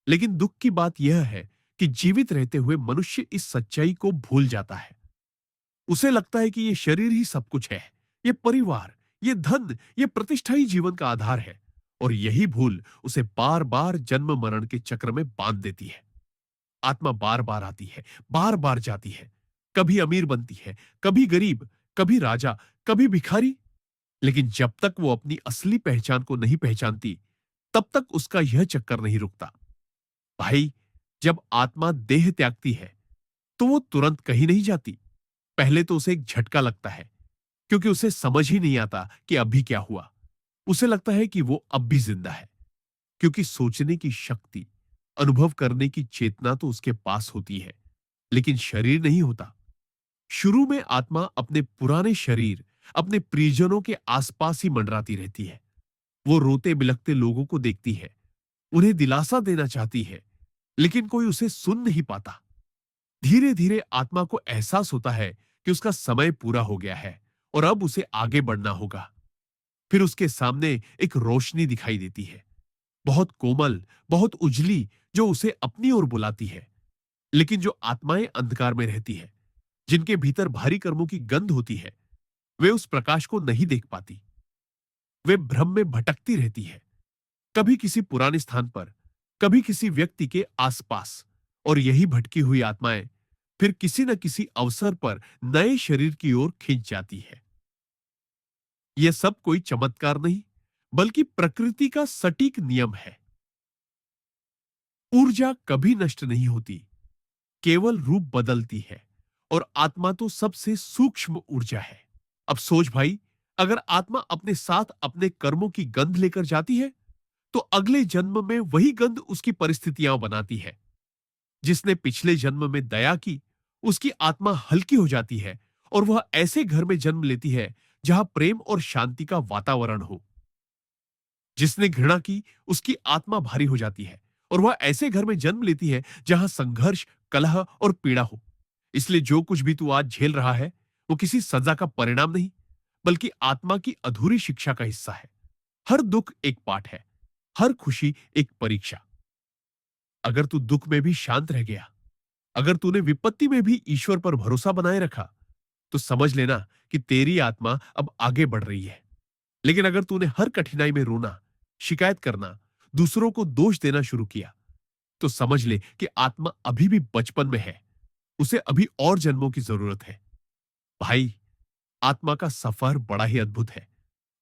लेकिन दुख की बात यह है कि जीवित रहते हुए मनुष्य इस सच्चाई को भूल जाता है। उसे लगता है कि ये शरीर ही सब कुछ है, ये परिवार, ये धन, ये प्रतिष्ठा ही जीवन का आधार है। और यही भूल उसे बार बार जन्म मरण के चक्र में बांध देती है। आत्मा बार बार आती है, बार बार जाती है। कभी अमीर बनती है, कभी गरीब, कभी राजा, कभी भिखारी। लेकिन जब तक वो अपनी असली पहचान को नहीं पहचानती, तब तक उसका यह चक्कर नहीं रुकता। भाई, जब आत्मा देह त्यागती है, तो वो तुरंत कहीं नहीं जाती। पहले तो उसे एक झटका लगता है, क्योंकि उसे समझ ही नहीं आता कि अभी क्या हुआ। उसे लगता है कि वो अब भी जिंदा है, क्योंकि सोचने की शक्ति, अनुभव करने की चेतना तो उसके पास होती है, लेकिन शरीर नहीं होता। शुरू में आत्मा अपने पुराने शरीर, अपने प्रियजनों के आसपास ही मंडराती रहती है। वो रोते बिलखते लोगों को देखती है, उन्हें दिलासा देना चाहती है, लेकिन कोई उसे सुन नहीं पाता। धीरे धीरे आत्मा को एहसास होता है कि उसका समय पूरा हो गया है और अब उसे आगे बढ़ना होगा। फिर उसके सामने एक रोशनी दिखाई देती है, बहुत कोमल, बहुत उजली, जो उसे अपनी ओर बुलाती है। लेकिन जो आत्माएं अंधकार में रहती है, जिनके भीतर भारी कर्मों की गंध होती है, वे उस प्रकाश को नहीं देख पाती। वे भ्रम में भटकती रहती है, कभी किसी पुराने स्थान पर, कभी किसी व्यक्ति के आसपास। और यही भटकी हुई आत्माएं फिर किसी न किसी अवसर पर नए शरीर की ओर खींच जाती है। यह सब कोई चमत्कार नहीं, बल्कि प्रकृति का सटीक नियम है। ऊर्जा कभी नष्ट नहीं होती, केवल रूप बदलती है। और आत्मा तो सबसे सूक्ष्म ऊर्जा है। अब सोच भाई, अगर आत्मा अपने साथ अपने कर्मों की गंध लेकर जाती है, तो अगले जन्म में वही गंध उसकी परिस्थितियां बनाती है। जिसने पिछले जन्म में दया की, उसकी आत्मा हल्की हो जाती है और वह ऐसे घर में जन्म लेती है जहां प्रेम और शांति का वातावरण हो। जिसने घृणा की, उसकी आत्मा भारी हो जाती है और वह ऐसे घर में जन्म लेती है जहां संघर्ष, कलह और पीड़ा हो। इसलिए जो कुछ भी तू आज झेल रहा है, वो किसी सजा का परिणाम नहीं, बल्कि आत्मा की अधूरी शिक्षा का हिस्सा है। हर दुख एक पाठ है, हर खुशी एक परीक्षा। अगर तू दुख में भी शांत रह गया, अगर तूने विपत्ति में भी ईश्वर पर भरोसा बनाए रखा, तो समझ लेना कि तेरी आत्मा अब आगे बढ़ रही है। लेकिन अगर तूने हर कठिनाई में रोना, शिकायत करना, दूसरों को दोष देना शुरू किया, तो समझ ले कि आत्मा अभी भी बचपन में है। उसे अभी और जन्मों की जरूरत है। भाई, आत्मा का सफर बड़ा ही अद्भुत है।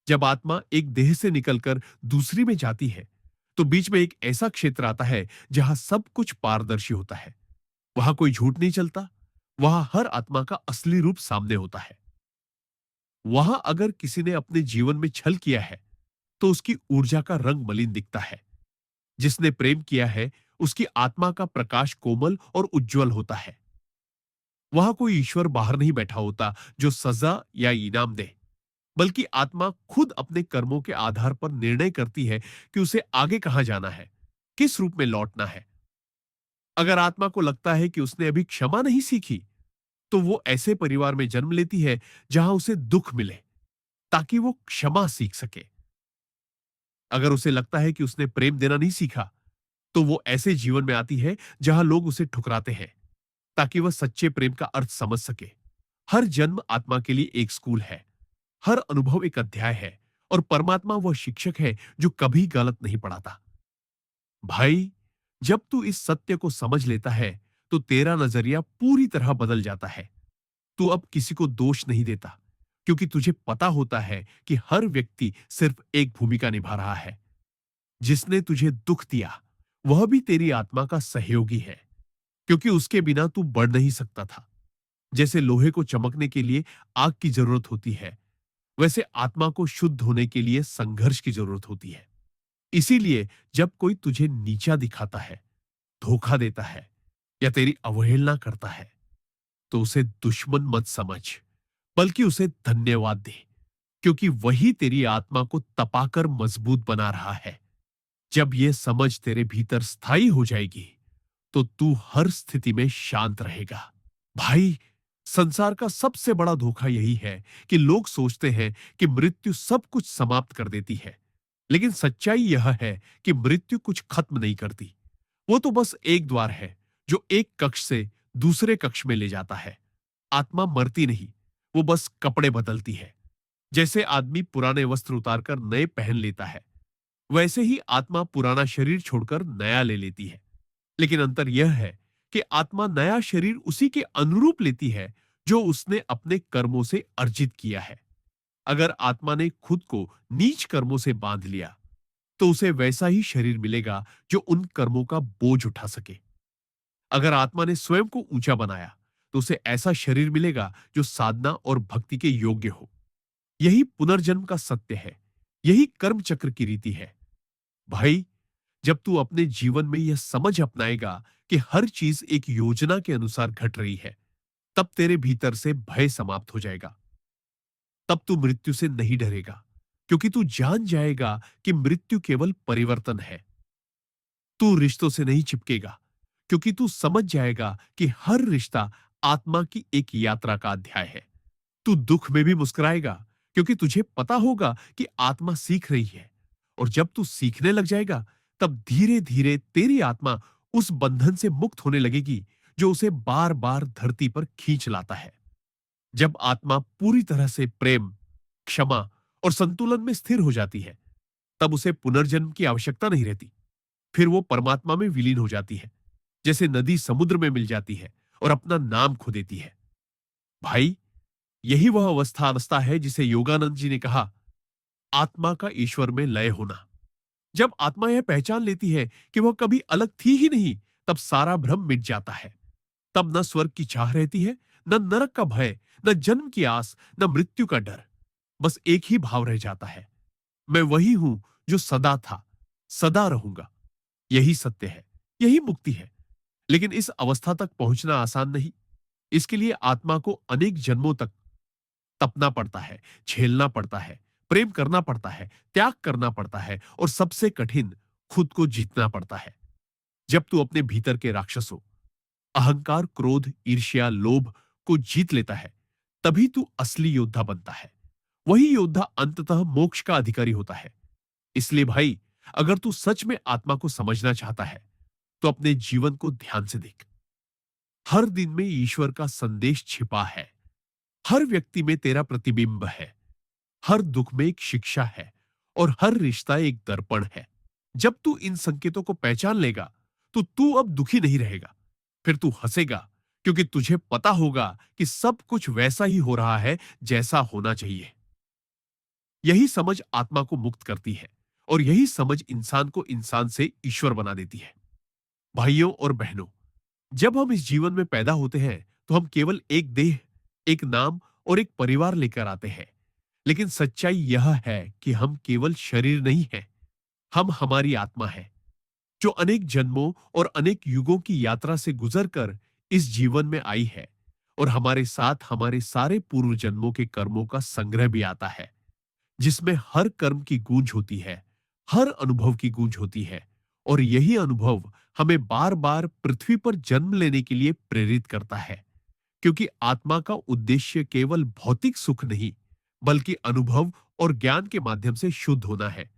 जब आत्मा एक देह से निकलकर दूसरी में जाती है, तो बीच में एक ऐसा क्षेत्र आता है जहां सब कुछ पारदर्शी होता है। वहां कोई झूठ नहीं चलता। वहां हर आत्मा का असली रूप सामने होता है। वहां अगर किसी ने अपने जीवन में छल किया है, तो उसकी ऊर्जा का रंग मलिन दिखता है। जिसने प्रेम किया है, उसकी आत्मा का प्रकाश कोमल और उज्जवल होता है। वहां कोई ईश्वर बाहर नहीं बैठा होता जो सजा या इनाम दे, बल्कि आत्मा खुद अपने कर्मों के आधार पर निर्णय करती है कि उसे आगे कहां जाना है, किस रूप में लौटना है। अगर आत्मा को लगता है कि उसने अभी क्षमा नहीं सीखी, तो वो ऐसे परिवार में जन्म लेती है जहां उसे दुख मिले, ताकि वो क्षमा सीख सके। अगर उसे लगता है कि उसने प्रेम देना नहीं सीखा, तो वो ऐसे जीवन में आती है जहां लोग उसे ठुकराते हैं, ताकि वह सच्चे प्रेम का अर्थ समझ सके। हर जन्म आत्मा के लिए एक स्कूल है। हर अनुभव एक अध्याय है, और परमात्मा वह शिक्षक है जो कभी गलत नहीं पढ़ाता। भाई, जब तू इस सत्य को समझ लेता है, तो तेरा नजरिया पूरी तरह बदल जाता है। तू अब किसी को दोष नहीं देता, क्योंकि तुझे पता होता है कि हर व्यक्ति सिर्फ एक भूमिका निभा रहा है। जिसने तुझे दुख दिया, वह भी तेरी आत्मा का सहयोगी है, क्योंकि उसके बिना तू बढ़ नहीं सकता था। जैसे लोहे को चमकने के लिए आग की जरूरत होती है, वैसे आत्मा को शुद्ध होने के लिए संघर्ष की जरूरत होती है। इसीलिए जब कोई तुझे नीचा दिखाता है, धोखा देता है या तेरी अवहेलना करता है, तो उसे दुश्मन मत समझ, बल्कि उसे धन्यवाद दे, क्योंकि वही तेरी आत्मा को तपाकर मजबूत बना रहा है। जब यह समझ तेरे भीतर स्थायी हो जाएगी, तो तू हर स्थिति में शांत रहेगा। भाई, संसार का सबसे बड़ा धोखा यही है कि लोग सोचते हैं कि मृत्यु सब कुछ समाप्त कर देती है। लेकिन सच्चाई यह है कि मृत्यु कुछ खत्म नहीं करती। वो तो बस एक द्वार है जो एक कक्ष से दूसरे कक्ष में ले जाता है। आत्मा मरती नहीं, वो बस कपड़े बदलती है। जैसे आदमी पुराने वस्त्र उतारकर नए पहन लेता है, वैसे ही आत्मा पुराना शरीर छोड़कर नया ले लेती है। लेकिन अंतर यह है कि आत्मा नया शरीर उसी के अनुरूप लेती है जो उसने अपने कर्मों से अर्जित किया है। अगर आत्मा ने खुद को नीच कर्मों से बांध लिया, तो उसे वैसा ही शरीर मिलेगा जो उन कर्मों का बोझ उठा सके। अगर आत्मा ने स्वयं को ऊंचा बनाया, तो उसे ऐसा शरीर मिलेगा जो साधना और भक्ति के योग्य हो। यही पुनर्जन्म का सत्य है। यही कर्म चक्र की रीति है। भाई, जब तू अपने जीवन में यह समझ अपनाएगा कि हर चीज एक योजना के अनुसार घट रही है, तब तेरे भीतर से भय समाप्त हो जाएगा। तब तू मृत्यु से नहीं डरेगा, क्योंकि तू जान जाएगा कि मृत्यु केवल परिवर्तन है। तू रिश्तों से नहीं चिपकेगा, क्योंकि तू समझ जाएगा कि हर रिश्ता आत्मा की एक यात्रा का अध्याय है। तू दुख में भी मुस्कुराएगा, क्योंकि तुझे पता होगा कि आत्मा सीख रही है। और जब तू सीखने लग जाएगा, तब धीरे धीरे तेरी आत्मा उस बंधन से मुक्त होने लगेगी जो उसे बार बार धरती पर खींच लाता है। जब आत्मा पूरी तरह से प्रेम, क्षमा और संतुलन में स्थिर हो जाती है, तब उसे पुनर्जन्म की आवश्यकता नहीं रहती। फिर वो परमात्मा में विलीन हो जाती है, जैसे नदी समुद्र में मिल जाती है और अपना नाम खो देती है। भाई, यही वह अवस्था है जिसे योगानंद जी ने कहा, आत्मा का ईश्वर में लय होना। जब आत्मा यह पहचान लेती है कि वह कभी अलग थी ही नहीं, तब सारा भ्रम मिट जाता है। तब न स्वर्ग की चाह रहती है, न नरक का भय, न जन्म की आस, न मृत्यु का डर। बस एक ही भाव रह जाता है, मैं वही हूं जो सदा था, सदा रहूंगा। यही सत्य है, यही मुक्ति है। लेकिन इस अवस्था तक पहुंचना आसान नहीं। इसके लिए आत्मा को अनेक जन्मों तक तपना पड़ता है, झेलना पड़ता है, प्रेम करना पड़ता है, त्याग करना पड़ता है, और सबसे कठिन, खुद को जीतना पड़ता है। जब तू अपने भीतर के राक्षसों, अहंकार, क्रोध, ईर्ष्या, लोभ को जीत लेता है, तभी तू असली योद्धा बनता है। वही योद्धा अंततः मोक्ष का अधिकारी होता है। इसलिए भाई, अगर तू सच में आत्मा को समझना चाहता है, तो अपने जीवन को ध्यान से देख। हर दिन में ईश्वर का संदेश छिपा है। हर व्यक्ति में तेरा प्रतिबिंब है। हर दुख में एक शिक्षा है, और हर रिश्ता एक दर्पण है। जब तू इन संकेतों को पहचान लेगा, तो तू अब दुखी नहीं रहेगा। फिर तू हंसेगा, क्योंकि तुझे पता होगा कि सब कुछ वैसा ही हो रहा है जैसा होना चाहिए। यही समझ आत्मा को मुक्त करती है और यही समझ इंसान को इंसान से ईश्वर बना देती है। भाइयों और बहनों, जब हम इस जीवन में पैदा होते हैं तो हम केवल एक देह, एक नाम और एक परिवार लेकर आते हैं। लेकिन सच्चाई यह है कि हम केवल शरीर नहीं हैं, हम हमारी आत्मा है, जो अनेक जन्मों और अनेक युगों की यात्रा से गुजरकर इस जीवन में आई है। और हमारे साथ हमारे सारे पूर्व जन्मों के कर्मों का संग्रह भी आता है, जिसमें हर कर्म की गूंज होती है, हर अनुभव की गूंज होती है। और यही अनुभव हमें बार बार पृथ्वी पर जन्म लेने के लिए प्रेरित करता है, क्योंकि आत्मा का उद्देश्य केवल भौतिक सुख नहीं, बल्कि अनुभव और ज्ञान के माध्यम से शुद्ध होना है।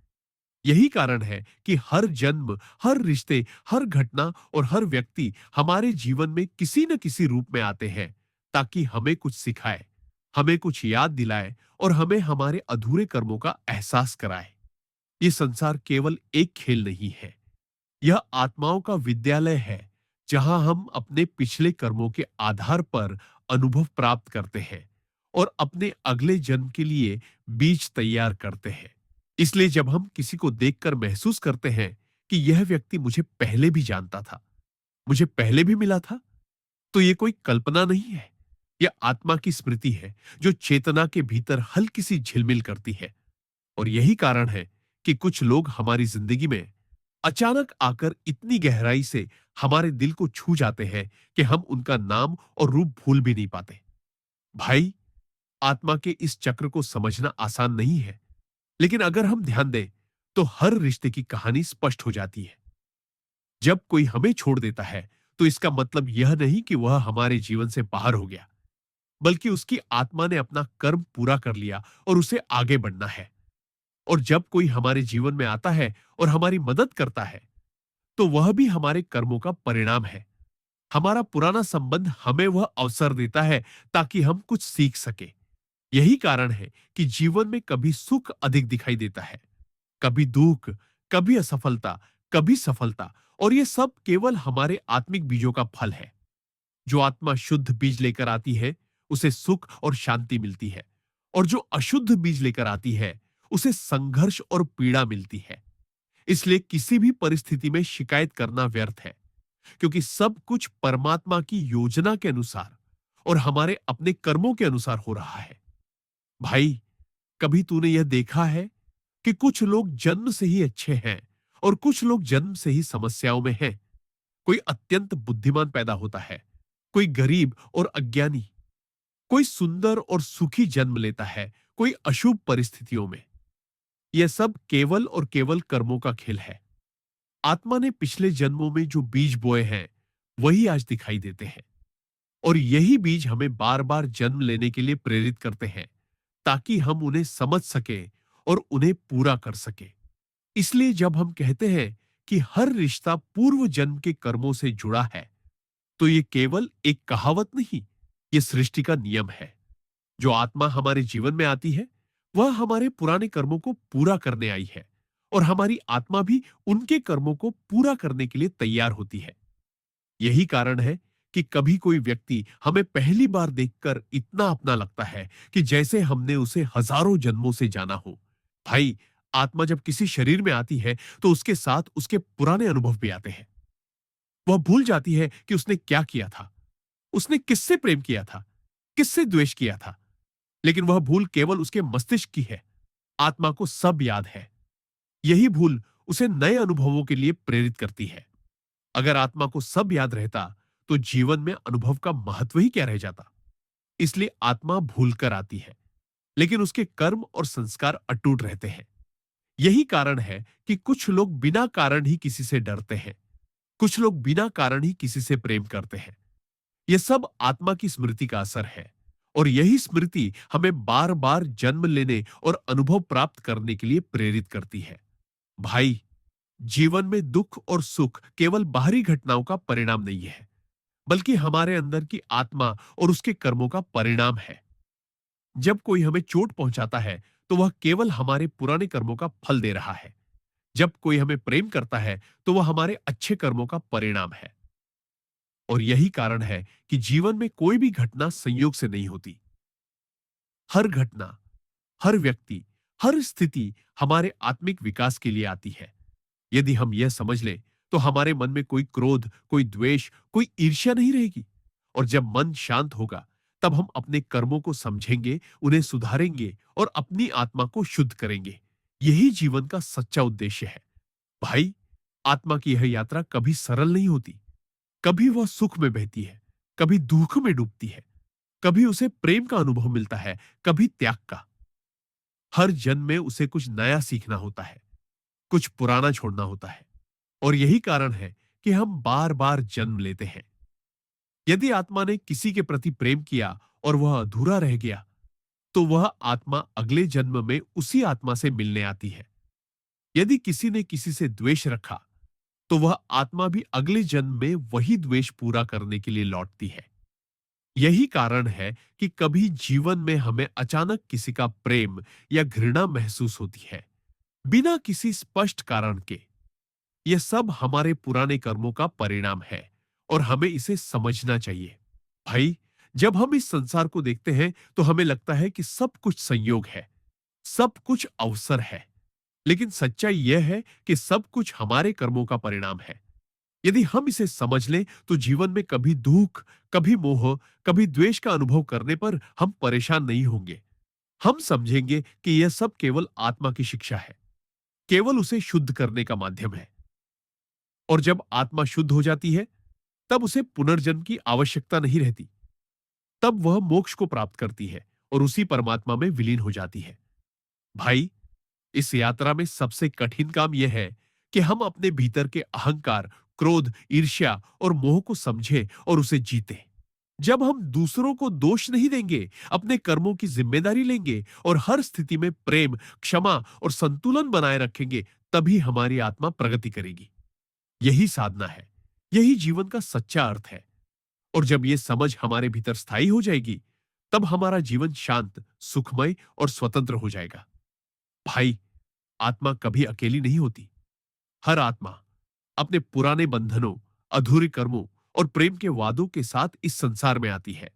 यही कारण है कि हर जन्म, हर रिश्ते, हर घटना और हर व्यक्ति हमारे जीवन में किसी न किसी रूप में आते हैं, ताकि हमें कुछ सिखाए, हमें कुछ याद दिलाए और हमें हमारे अधूरे कर्मों का एहसास कराए। ये संसार केवल एक खेल नहीं है, यह आत्माओं का विद्यालय है, जहां हम अपने पिछले कर्मों के आधार पर अनुभव प्राप्त करते हैं और अपने अगले जन्म के लिए बीज तैयार करते हैं। इसलिए जब हम किसी को देखकर महसूस करते हैं कि यह व्यक्ति मुझे पहले भी जानता था, मुझे पहले भी मिला था, तो ये कोई कल्पना नहीं है, यह आत्मा की स्मृति है, जो चेतना के भीतर हल्की सी झिलमिल करती है। और यही कारण है कि कुछ लोग हमारी जिंदगी में अचानक आकर इतनी गहराई से हमारे दिल को छू जाते हैं कि हम उनका नाम और रूप भूल भी नहीं पाते। भाई, आत्मा के इस चक्र को समझना आसान नहीं है, लेकिन अगर हम ध्यान दें तो हर रिश्ते की कहानी स्पष्ट हो जाती है। जब कोई हमें छोड़ देता है, तो इसका मतलब यह नहीं कि वह हमारे जीवन से बाहर हो गया, बल्कि उसकी आत्मा ने अपना कर्म पूरा कर लिया और उसे आगे बढ़ना है। और जब कोई हमारे जीवन में आता है और हमारी मदद करता है, तो वह भी हमारे कर्मों का परिणाम है। हमारा पुराना संबंध हमें वह अवसर देता है ताकि हम कुछ सीख सके। यही कारण है कि जीवन में कभी सुख अधिक दिखाई देता है, कभी दुख, कभी असफलता, कभी सफलता। और ये सब केवल हमारे आत्मिक बीजों का फल है। जो आत्मा शुद्ध बीज लेकर आती है, उसे सुख और शांति मिलती है, और जो अशुद्ध बीज लेकर आती है, उसे संघर्ष और पीड़ा मिलती है। इसलिए किसी भी परिस्थिति में शिकायत करना व्यर्थ है, क्योंकि सब कुछ परमात्मा की योजना के अनुसार और हमारे अपने कर्मों के अनुसार हो रहा है। भाई, कभी तूने यह देखा है कि कुछ लोग जन्म से ही अच्छे हैं और कुछ लोग जन्म से ही समस्याओं में हैं? कोई अत्यंत बुद्धिमान पैदा होता है, कोई गरीब और अज्ञानी, कोई सुंदर और सुखी जन्म लेता है, कोई अशुभ परिस्थितियों में। यह सब केवल और केवल कर्मों का खेल है। आत्मा ने पिछले जन्मों में जो बीज बोए हैं, वही आज दिखाई देते हैं। और यही बीज हमें बार बार जन्म लेने के लिए प्रेरित करते हैं, ताकि हम उन्हें समझ सके और उन्हें पूरा कर सके। इसलिए जब हम कहते हैं कि हर रिश्ता पूर्व जन्म के कर्मों से जुड़ा है, तो ये केवल एक कहावत नहीं, ये सृष्टि का नियम है। जो आत्मा हमारे जीवन में आती है, वह हमारे पुराने कर्मों को पूरा करने आई है, और हमारी आत्मा भी उनके कर्मों को पूरा करने के लिए तैयार होती है। यही कारण है कि कभी कोई व्यक्ति हमें पहली बार देखकर इतना अपना लगता है कि जैसे हमने उसे हजारों जन्मों से जाना हो। भाई, आत्मा जब किसी शरीर में आती है, तो उसके साथ उसके पुराने अनुभव भी आते हैं। वह भूल जाती है कि उसने क्या किया था, उसने किससे प्रेम किया था, किससे द्वेष किया था। लेकिन वह भूल केवल उसके मस्तिष्क की है, आत्मा को सब याद है। यही भूल उसे नए अनुभवों के लिए प्रेरित करती है। अगर आत्मा को सब याद रहता, तो जीवन में अनुभव का महत्व ही क्या रह जाता। इसलिए आत्मा भूल कर आती है, लेकिन उसके कर्म और संस्कार अटूट रहते हैं। यही कारण है कि कुछ लोग बिना कारण ही किसी से डरते हैं, कुछ लोग बिना कारण ही किसी से प्रेम करते हैं। यह सब आत्मा की स्मृति का असर है, और यही स्मृति हमें बार बार जन्म लेने और अनुभव प्राप्त करने के लिए प्रेरित करती है। भाई, जीवन में दुख और सुख केवल बाहरी घटनाओं का परिणाम नहीं है, बल्कि हमारे अंदर की आत्मा और उसके कर्मों का परिणाम है। जब कोई हमें चोट पहुंचाता है, तो वह केवल हमारे पुराने कर्मों का फल दे रहा है, जब कोई हमें प्रेम करता है तो वह हमारे अच्छे कर्मों का परिणाम है। और यही कारण है कि जीवन में कोई भी घटना संयोग से नहीं होती। हर घटना, हर व्यक्ति, हर स्थिति हमारे आत्मिक विकास के लिए आती है। यदि हम यह समझ लें तो हमारे मन में कोई क्रोध, कोई द्वेष, कोई ईर्ष्या नहीं रहेगी। और जब मन शांत होगा तब हम अपने कर्मों को समझेंगे, उन्हें सुधारेंगे और अपनी आत्मा को शुद्ध करेंगे। यही जीवन का सच्चा उद्देश्य है। भाई, आत्मा की यह यात्रा कभी सरल नहीं होती। कभी वह सुख में बहती है, कभी दुख में डूबती है, कभी उसे प्रेम का अनुभव मिलता है, कभी त्याग का। हर जन्म में उसे कुछ नया सीखना होता है, कुछ पुराना छोड़ना होता है। और यही कारण है कि हम बार बार जन्म लेते हैं। यदि आत्मा ने किसी के प्रति प्रेम किया और वह अधूरा रह गया, तो वह आत्मा अगले जन्म में उसी आत्मा से मिलने आती है। यदि किसी ने किसी से द्वेष रखा, तो वह आत्मा भी अगले जन्म में वही द्वेष पूरा करने के लिए लौटती है। यही कारण है कि कभी जीवन में हमें अचानक किसी का प्रेम या घृणा महसूस होती है, बिना किसी स्पष्ट कारण के। यह सब हमारे पुराने कर्मों का परिणाम है और हमें इसे समझना चाहिए। भाई, जब हम इस संसार को देखते हैं तो हमें लगता है कि सब कुछ संयोग है, सब कुछ अवसर है। लेकिन सच्चाई यह है कि सब कुछ हमारे कर्मों का परिणाम है। यदि हम इसे समझ लें तो जीवन में कभी दुख, कभी मोह, कभी द्वेष का अनुभव करने पर हम परेशान नहीं होंगे। हम समझेंगे कि यह सब केवल आत्मा की शिक्षा है, केवल उसे शुद्ध करने का माध्यम है। और जब आत्मा शुद्ध हो जाती है, तब उसे पुनर्जन्म की आवश्यकता नहीं रहती। तब वह मोक्ष को प्राप्त करती है और उसी परमात्मा में विलीन हो जाती है। भाई, इस यात्रा में सबसे कठिन काम यह है कि हम अपने भीतर के अहंकार, क्रोध, ईर्ष्या और मोह को समझें और उसे जीतें। जब हम दूसरों को दोष नहीं देंगे, अपने कर्मों की जिम्मेदारी लेंगे और हर स्थिति में प्रेम, क्षमा और संतुलन बनाए रखेंगे, तभी हमारी आत्मा प्रगति करेगी। यही साधना है, यही जीवन का सच्चा अर्थ है। और जब यह समझ हमारे भीतर स्थायी हो जाएगी, तब हमारा जीवन शांत, सुखमय और स्वतंत्र हो जाएगा। भाई, आत्मा कभी अकेली नहीं होती। हर आत्मा अपने पुराने बंधनों, अधूरे कर्मों और प्रेम के वादों के साथ इस संसार में आती है।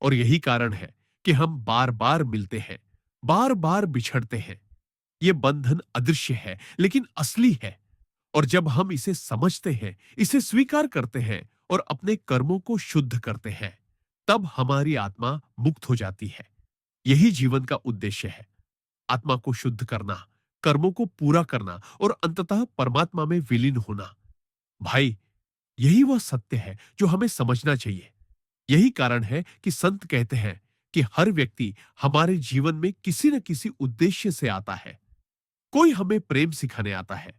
और यही कारण है कि हम बार बार मिलते हैं, बार बार बिछड़ते हैं। यह बंधन अदृश्य है लेकिन असली है। और जब हम इसे समझते हैं, इसे स्वीकार करते हैं और अपने कर्मों को शुद्ध करते हैं, तब हमारी आत्मा मुक्त हो जाती है। यही जीवन का उद्देश्य है, आत्मा को शुद्ध करना, कर्मों को पूरा करना और अंततः परमात्मा में विलीन होना। भाई, यही वह सत्य है जो हमें समझना चाहिए। यही कारण है कि संत कहते हैं कि हर व्यक्ति हमारे जीवन में किसी न किसी उद्देश्य से आता है। कोई हमें प्रेम सिखाने आता है,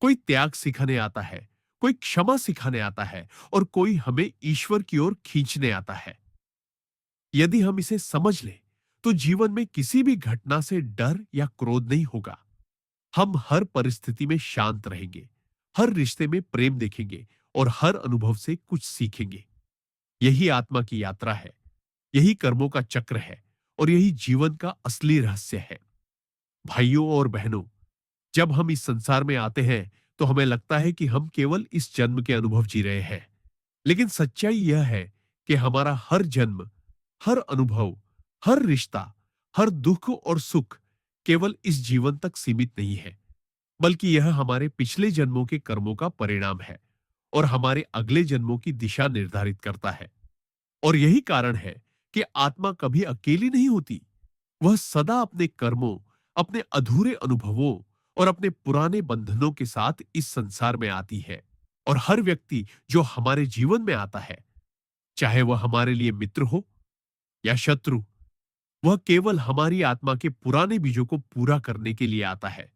कोई त्याग सिखाने आता है, कोई क्षमा सिखाने आता है और कोई हमें ईश्वर की ओर खींचने आता है। यदि हम इसे समझ लें तो जीवन में किसी भी घटना से डर या क्रोध नहीं होगा। हम हर परिस्थिति में शांत रहेंगे, हर रिश्ते में प्रेम देखेंगे और हर अनुभव से कुछ सीखेंगे। यही आत्मा की यात्रा है, यही कर्मों का चक्र है और यही जीवन का असली रहस्य है। भाइयों और बहनों, जब हम इस संसार में आते हैं तो हमें लगता है कि हम केवल इस जन्म के अनुभव जी रहे हैं। लेकिन सच्चाई यह है कि हमारा हर जन्म, हर अनुभव, हर रिश्ता, हर दुख और सुख केवल इस जीवन तक सीमित नहीं है, बल्कि यह हमारे पिछले जन्मों के कर्मों का परिणाम है और हमारे अगले जन्मों की दिशा निर्धारित करता है। और यही कारण है कि आत्मा कभी अकेली नहीं होती। वह सदा अपने कर्मों, अपने अधूरे अनुभवों और अपने पुराने बंधनों के साथ इस संसार में आती है। और हर व्यक्ति जो हमारे जीवन में आता है, चाहे वह हमारे लिए मित्र हो या शत्रु, वह केवल हमारी आत्मा के पुराने बीजों को पूरा करने के लिए आता है।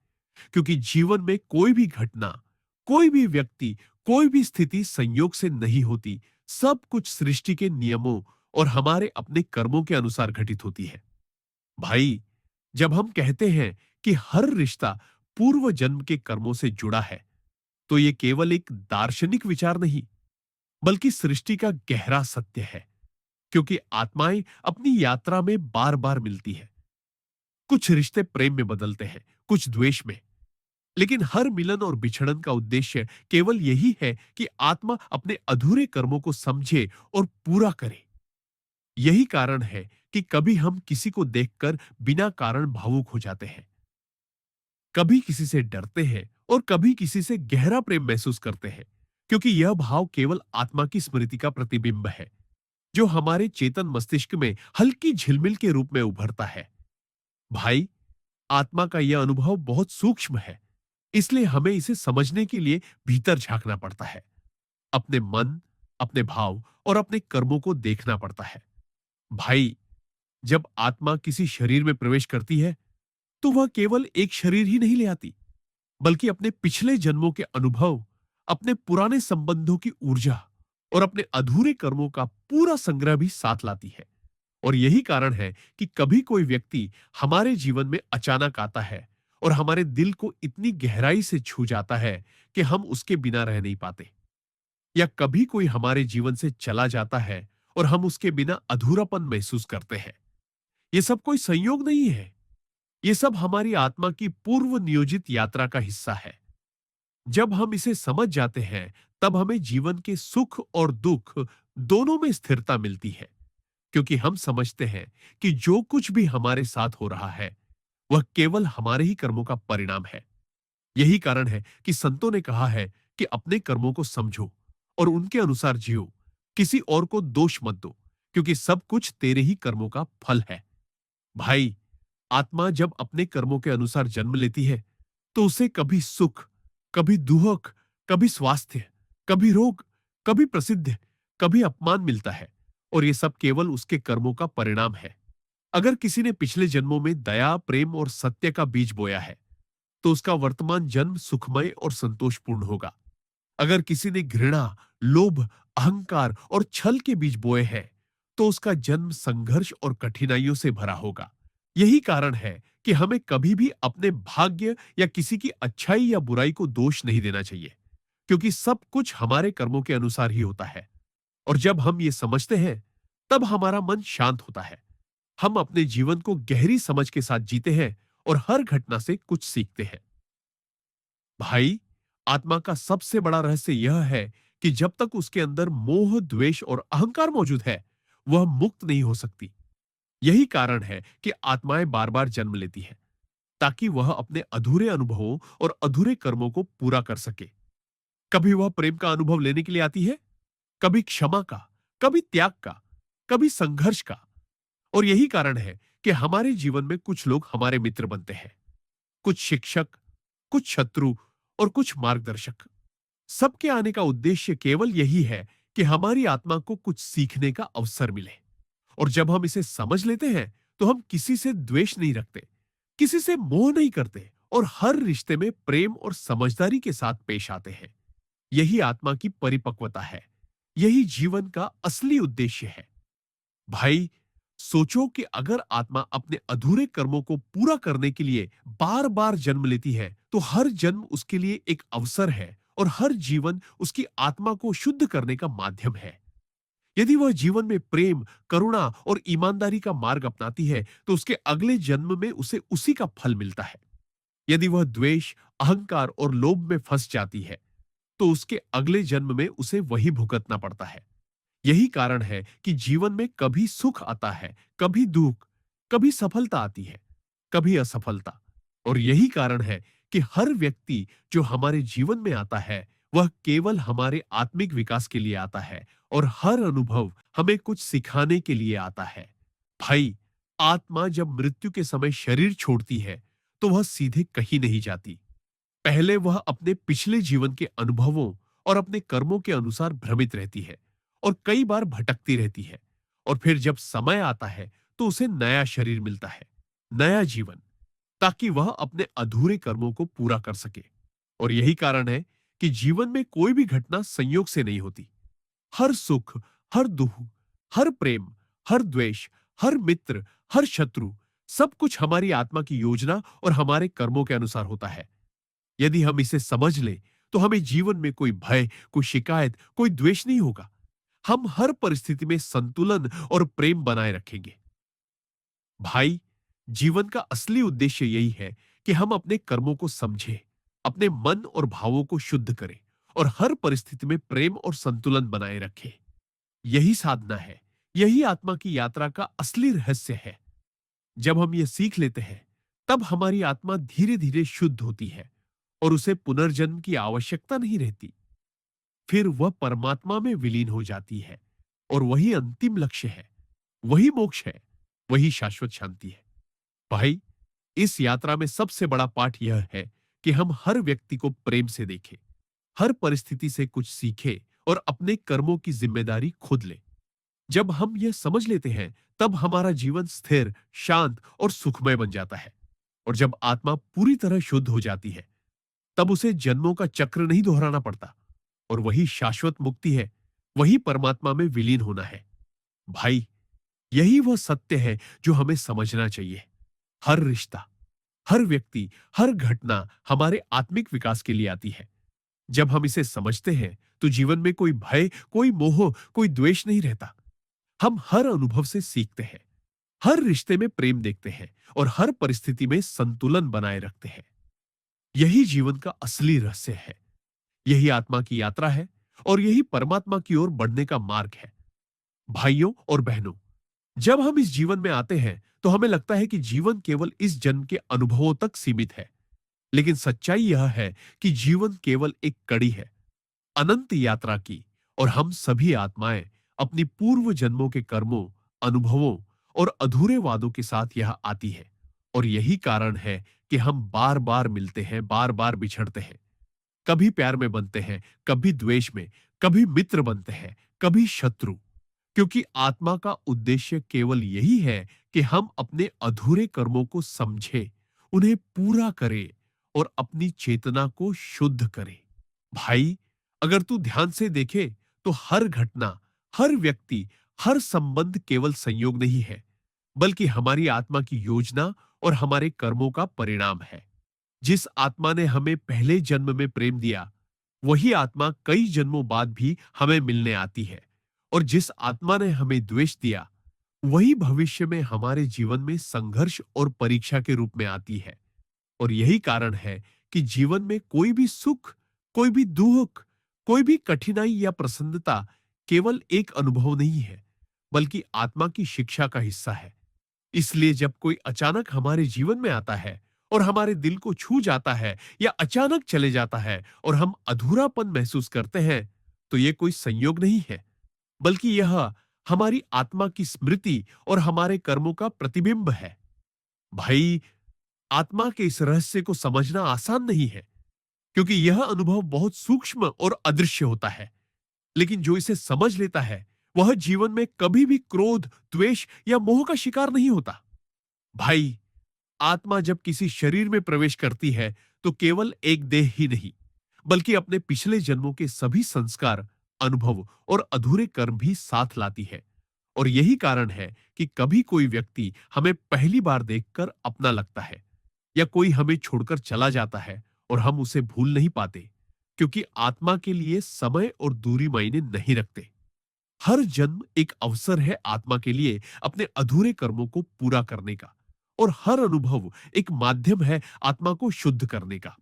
क्योंकि जीवन में कोई भी घटना, कोई भी व्यक्ति, कोई भी स्थिति संयोग से नहीं होती। सब कुछ सृष्टि के नियमों और हमारे अपने कर्मों के अनुसार घटित होती है। भाई, जब हम कहते हैं कि हर रिश्ता पूर्व जन्म के कर्मों से जुड़ा है, तो यह केवल एक दार्शनिक विचार नहीं, बल्कि सृष्टि का गहरा सत्य है। क्योंकि आत्माएं अपनी यात्रा में बार बार मिलती है। कुछ रिश्ते प्रेम में बदलते हैं, कुछ द्वेष में, लेकिन हर मिलन और बिछड़न का उद्देश्य केवल यही है कि आत्मा अपने अधूरे कर्मों को समझे और पूरा करे। यही कारण है कि कभी हम किसी को देखकर बिना कारण भावुक हो जाते हैं, कभी किसी से डरते हैं और कभी किसी से गहरा प्रेम महसूस करते हैं, क्योंकि यह भाव केवल आत्मा की स्मृति का प्रतिबिंब है, जो हमारे चेतन मस्तिष्क में हल्की झिलमिल के रूप में उभरता है। भाई, आत्मा का यह अनुभव बहुत सूक्ष्म है, इसलिए हमें इसे समझने के लिए भीतर झांकना पड़ता है, अपने मन, अपने भाव और अपने कर्मों को देखना पड़ता है। भाई, जब आत्मा किसी शरीर में प्रवेश करती है, तो वह केवल एक शरीर ही नहीं ले आती, बल्कि अपने पिछले जन्मों के अनुभव, अपने पुराने संबंधों की ऊर्जा और अपने अधूरे कर्मों का पूरा संग्रह भी साथ लाती है। और यही कारण है कि कभी कोई व्यक्ति हमारे जीवन में अचानक आता है और हमारे दिल को इतनी गहराई से छू जाता है कि हम उसके बिना रह नहीं पाते, या कभी कोई हमारे जीवन से चला जाता है और हम उसके बिना अधूरापन महसूस करते हैं। ये सब कोई संयोग नहीं है, ये सब हमारी आत्मा की पूर्व नियोजित यात्रा का हिस्सा है। जब हम इसे समझ जाते हैं, तब हमें जीवन के सुख और दुख दोनों में स्थिरता मिलती है, क्योंकि हम समझते हैं कि जो कुछ भी हमारे साथ हो रहा है, वह केवल हमारे ही कर्मों का परिणाम है। यही कारण है कि संतों ने कहा है कि अपने कर्मों को समझो और उनके अनुसार जियो, किसी और को दोष मत दो, क्योंकि सब कुछ तेरे ही कर्मों का फल है। भाई, आत्मा जब अपने कर्मों के अनुसार जन्म लेती है, तो उसे कभी सुख, कभी दुख, कभी स्वास्थ्य, कभी रोग, कभी प्रसिद्ध, कभी अपमान मिलता है, और ये सब केवल उसके कर्मों का परिणाम है। अगर किसी ने पिछले जन्मों में दया, प्रेम और सत्य का बीज बोया है, तो उसका वर्तमान जन्म सुखमय और संतोषपूर्ण होगा। अगर किसी ने घृणा, लोभ, अहंकार और छल के बीज बोए हैं, तो उसका जन्म संघर्ष और कठिनाइयों से भरा होगा। यही कारण है कि हमें कभी भी अपने भाग्य या किसी की अच्छाई या बुराई को दोष नहीं देना चाहिए, क्योंकि सब कुछ हमारे कर्मों के अनुसार ही होता है। और जब हम ये समझते हैं, तब हमारा मन शांत होता है। हम अपने जीवन को गहरी समझ के साथ जीते हैं और हर घटना से कुछ सीखते हैं। भाई, आत्मा का सबसे बड़ा रहस्य यह है कि जब तक उसके अंदर मोह, द्वेष और अहंकार मौजूद है, वह मुक्त नहीं हो सकती। यही कारण है कि आत्माएं बार बार जन्म लेती हैं, ताकि वह अपने अधूरे अनुभवों और अधूरे कर्मों को पूरा कर सके। कभी वह प्रेम का अनुभव लेने के लिए आती है, कभी क्षमा का, कभी त्याग का, कभी संघर्ष का। और यही कारण है कि हमारे जीवन में कुछ लोग हमारे मित्र बनते हैं, कुछ शिक्षक, कुछ शत्रु और कुछ मार्गदर्शक। सबके आने का उद्देश्य केवल यही है कि हमारी आत्मा को कुछ सीखने का अवसर मिले। और जब हम इसे समझ लेते हैं, तो हम किसी से द्वेष नहीं रखते, किसी से मोह नहीं करते और हर रिश्ते में प्रेम और समझदारी के साथ पेश आते हैं। यही आत्मा की परिपक्वता है, यही जीवन का असली उद्देश्य है। भाई, सोचो कि अगर आत्मा अपने अधूरे कर्मों को पूरा करने के लिए बार बार जन्म लेती है, तो हर जन्म उसके लिए एक अवसर है और हर जीवन उसकी आत्मा को शुद्ध करने का माध्यम है। यदि वह जीवन में प्रेम, करुणा और ईमानदारी का मार्ग अपनाती है, तो उसके अगले जन्म में उसे उसी का फल मिलता है। यदि वह द्वेष, अहंकार और लोभ में फंस जाती है, तो उसके अगले जन्म में उसे वही भुगतना पड़ता है। यही कारण है कि जीवन में कभी सुख आता है, कभी दुख, कभी सफलता आती है, कभी असफलता। और यही कारण है कि हर व्यक्ति जो हमारे जीवन में आता है, वह केवल हमारे आत्मिक विकास के लिए आता है, और हर अनुभव हमें कुछ सिखाने के लिए आता है। भाई, आत्मा जब मृत्यु के समय शरीर छोड़ती है, तो वह सीधे कहीं नहीं जाती। पहले वह अपने पिछले जीवन के अनुभवों और अपने कर्मों के अनुसार भ्रमित रहती है और कई बार भटकती रहती है। और फिर जब समय आता है, तो उसे नया शरीर मिलता है, नया जीवन, ताकि वह अपने अधूरे कर्मों को पूरा कर सके। और यही कारण है कि जीवन में कोई भी घटना संयोग से नहीं होती। हर सुख, हर दुख, हर प्रेम, हर द्वेष, हर मित्र, हर शत्रु, सब कुछ हमारी आत्मा की योजना और हमारे कर्मों के अनुसार होता है। यदि हम इसे समझ लें, तो हमें जीवन में कोई भय, कोई शिकायत, कोई द्वेष नहीं होगा। हम हर परिस्थिति में संतुलन और प्रेम बनाए रखेंगे। भाई, जीवन का असली उद्देश्य यही है कि हम अपने कर्मों को समझें, अपने मन और भावों को शुद्ध करे और हर परिस्थिति में प्रेम और संतुलन बनाए रखे। यही साधना है, यही आत्मा की यात्रा का असली रहस्य है। जब हम ये सीख लेते हैं, तब हमारी आत्मा धीरे धीरे शुद्ध होती है और उसे पुनर्जन्म की आवश्यकता नहीं रहती। फिर वह परमात्मा में विलीन हो जाती है और वही अंतिम लक्ष्य है, वही मोक्ष है, वही शाश्वत शांति है। भाई, इस यात्रा में सबसे बड़ा पाठ यह है कि हम हर व्यक्ति को प्रेम से देखें, हर परिस्थिति से कुछ सीखें और अपने कर्मों की जिम्मेदारी खुद लें। जब हम यह समझ लेते हैं, तब हमारा जीवन स्थिर, शांत और सुखमय बन जाता है। और जब आत्मा पूरी तरह शुद्ध हो जाती है, तब उसे जन्मों का चक्र नहीं दोहराना पड़ता और वही शाश्वत मुक्ति है, वही परमात्मा में विलीन होना है। भाई, यही वह सत्य है जो हमें समझना चाहिए। हर रिश्ता, हर व्यक्ति, हर घटना हमारे आत्मिक विकास के लिए आती है। जब हम इसे समझते हैं, तो जीवन में कोई भय, कोई मोह, कोई द्वेष नहीं रहता। हम हर अनुभव से सीखते हैं, हर रिश्ते में प्रेम देखते हैं और हर परिस्थिति में संतुलन बनाए रखते हैं। यही जीवन का असली रहस्य है, यही आत्मा की यात्रा है और यही परमात्मा की ओर बढ़ने का मार्ग है। भाइयों और बहनों, जब हम इस जीवन में आते हैं, तो हमें लगता है कि जीवन केवल इस जन्म के अनुभवों तक सीमित है। लेकिन सच्चाई यह है कि जीवन केवल एक कड़ी है अनंत यात्रा की, और हम सभी आत्माएं अपनी पूर्व जन्मों के कर्मों, अनुभवों और अधूरे वादों के साथ यह आती है। और यही कारण है कि हम बार बार मिलते हैं, बार बार बिछड़ते हैं। कभी प्यार में बनते हैं, कभी द्वेष में, कभी मित्र बनते हैं, कभी शत्रु। क्योंकि आत्मा का उद्देश्य केवल यही है कि हम अपने अधूरे कर्मों को समझें, उन्हें पूरा करें और अपनी चेतना को शुद्ध करें। भाई, अगर तू ध्यान से देखे, तो हर घटना, हर व्यक्ति, हर संबंध केवल संयोग नहीं है, बल्कि हमारी आत्मा की योजना और हमारे कर्मों का परिणाम है। जिस आत्मा ने हमें पहले जन्म में प्रेम दिया, वही आत्मा कई जन्मों बाद भी हमें मिलने आती है। और जिस आत्मा ने हमें द्वेष दिया, वही भविष्य में हमारे जीवन में संघर्ष और परीक्षा के रूप में आती है। और यही कारण है कि जीवन में कोई भी सुख, कोई भी दुख, कोई भी कठिनाई या प्रसन्नता केवल एक अनुभव नहीं है, बल्कि आत्मा की शिक्षा का हिस्सा है। इसलिए जब कोई अचानक हमारे जीवन में आता है और हमारे दिल को छू जाता है या अचानक चले जाता है और हम अधूरापन महसूस करते हैं, तो ये कोई संयोग नहीं है, बल्कि यह हमारी आत्मा की स्मृति और हमारे कर्मों का प्रतिबिंब है। भाई, आत्मा के इस रहस्य को समझना आसान नहीं है, क्योंकि यह अनुभव बहुत सूक्ष्म और अदृश्य होता है। लेकिन जो इसे समझ लेता है, वह जीवन में कभी भी क्रोध, द्वेष या मोह का शिकार नहीं होता। भाई, आत्मा जब किसी शरीर में प्रवेश करती है, तो केवल एक देह ही नहीं, बल्कि अपने पिछले जन्मों के सभी संस्कार, अनुभव और अधूरे कर्म भी साथ लाती है। और यही कारण है कि कभी कोई व्यक्ति हमें पहली बार देखकर अपना लगता है, या कोई हमें छोड़कर चला जाता है और हम उसे भूल नहीं पाते, क्योंकि आत्मा के लिए समय और दूरी मायने नहीं रखते। हर जन्म एक अवसर है आत्मा के लिए अपने अधूरे कर्मों को पूरा करने का, और हर अनुभव एक माध्यम है आत्मा को शुद्ध करने का।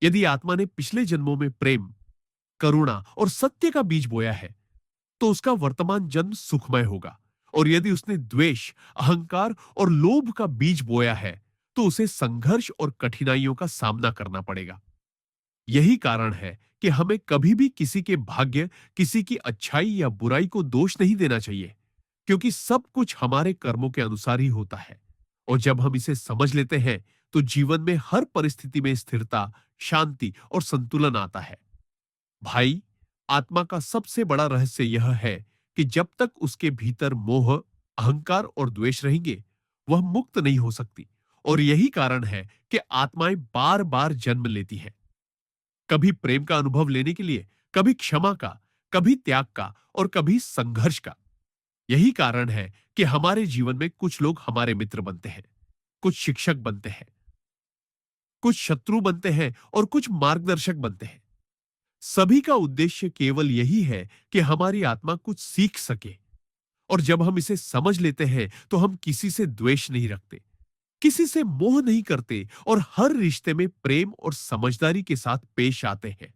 यदि आत्मा ने पिछले जन्मों में प्रेम, करुणा और सत्य का बीज बोया है, तो उसका वर्तमान जन्म सुखमय होगा। और यदि उसने द्वेष, अहंकार और लोभ का बीज बोया है, तो उसे संघर्ष और कठिनाइयों का सामना करना पड़ेगा। यही कारण है कि हमें कभी भी किसी के भाग्य, किसी की अच्छाई या बुराई को दोष नहीं देना चाहिए, क्योंकि सब कुछ हमारे कर्मों के अनुसार ही होता है। और जब हम इसे समझ लेते हैं, तो जीवन में हर परिस्थिति में स्थिरता, शांति और संतुलन आता है। भाई, आत्मा का सबसे बड़ा रहस्य यह है कि जब तक उसके भीतर मोह, अहंकार और द्वेष रहेंगे, वह मुक्त नहीं हो सकती। और यही कारण है कि आत्माएं बार बार जन्म लेती हैं, कभी प्रेम का अनुभव लेने के लिए, कभी क्षमा का, कभी त्याग का और कभी संघर्ष का। यही कारण है कि हमारे जीवन में कुछ लोग हमारे मित्र बनते हैं, कुछ शिक्षक बनते हैं, कुछ शत्रु बनते हैं और कुछ मार्गदर्शक बनते हैं। सभी का उद्देश्य केवल यही है कि हमारी आत्मा कुछ सीख सके। और जब हम इसे समझ लेते हैं, तो हम किसी से द्वेष नहीं रखते, किसी से मोह नहीं करते और हर रिश्ते में प्रेम और समझदारी के साथ पेश आते हैं।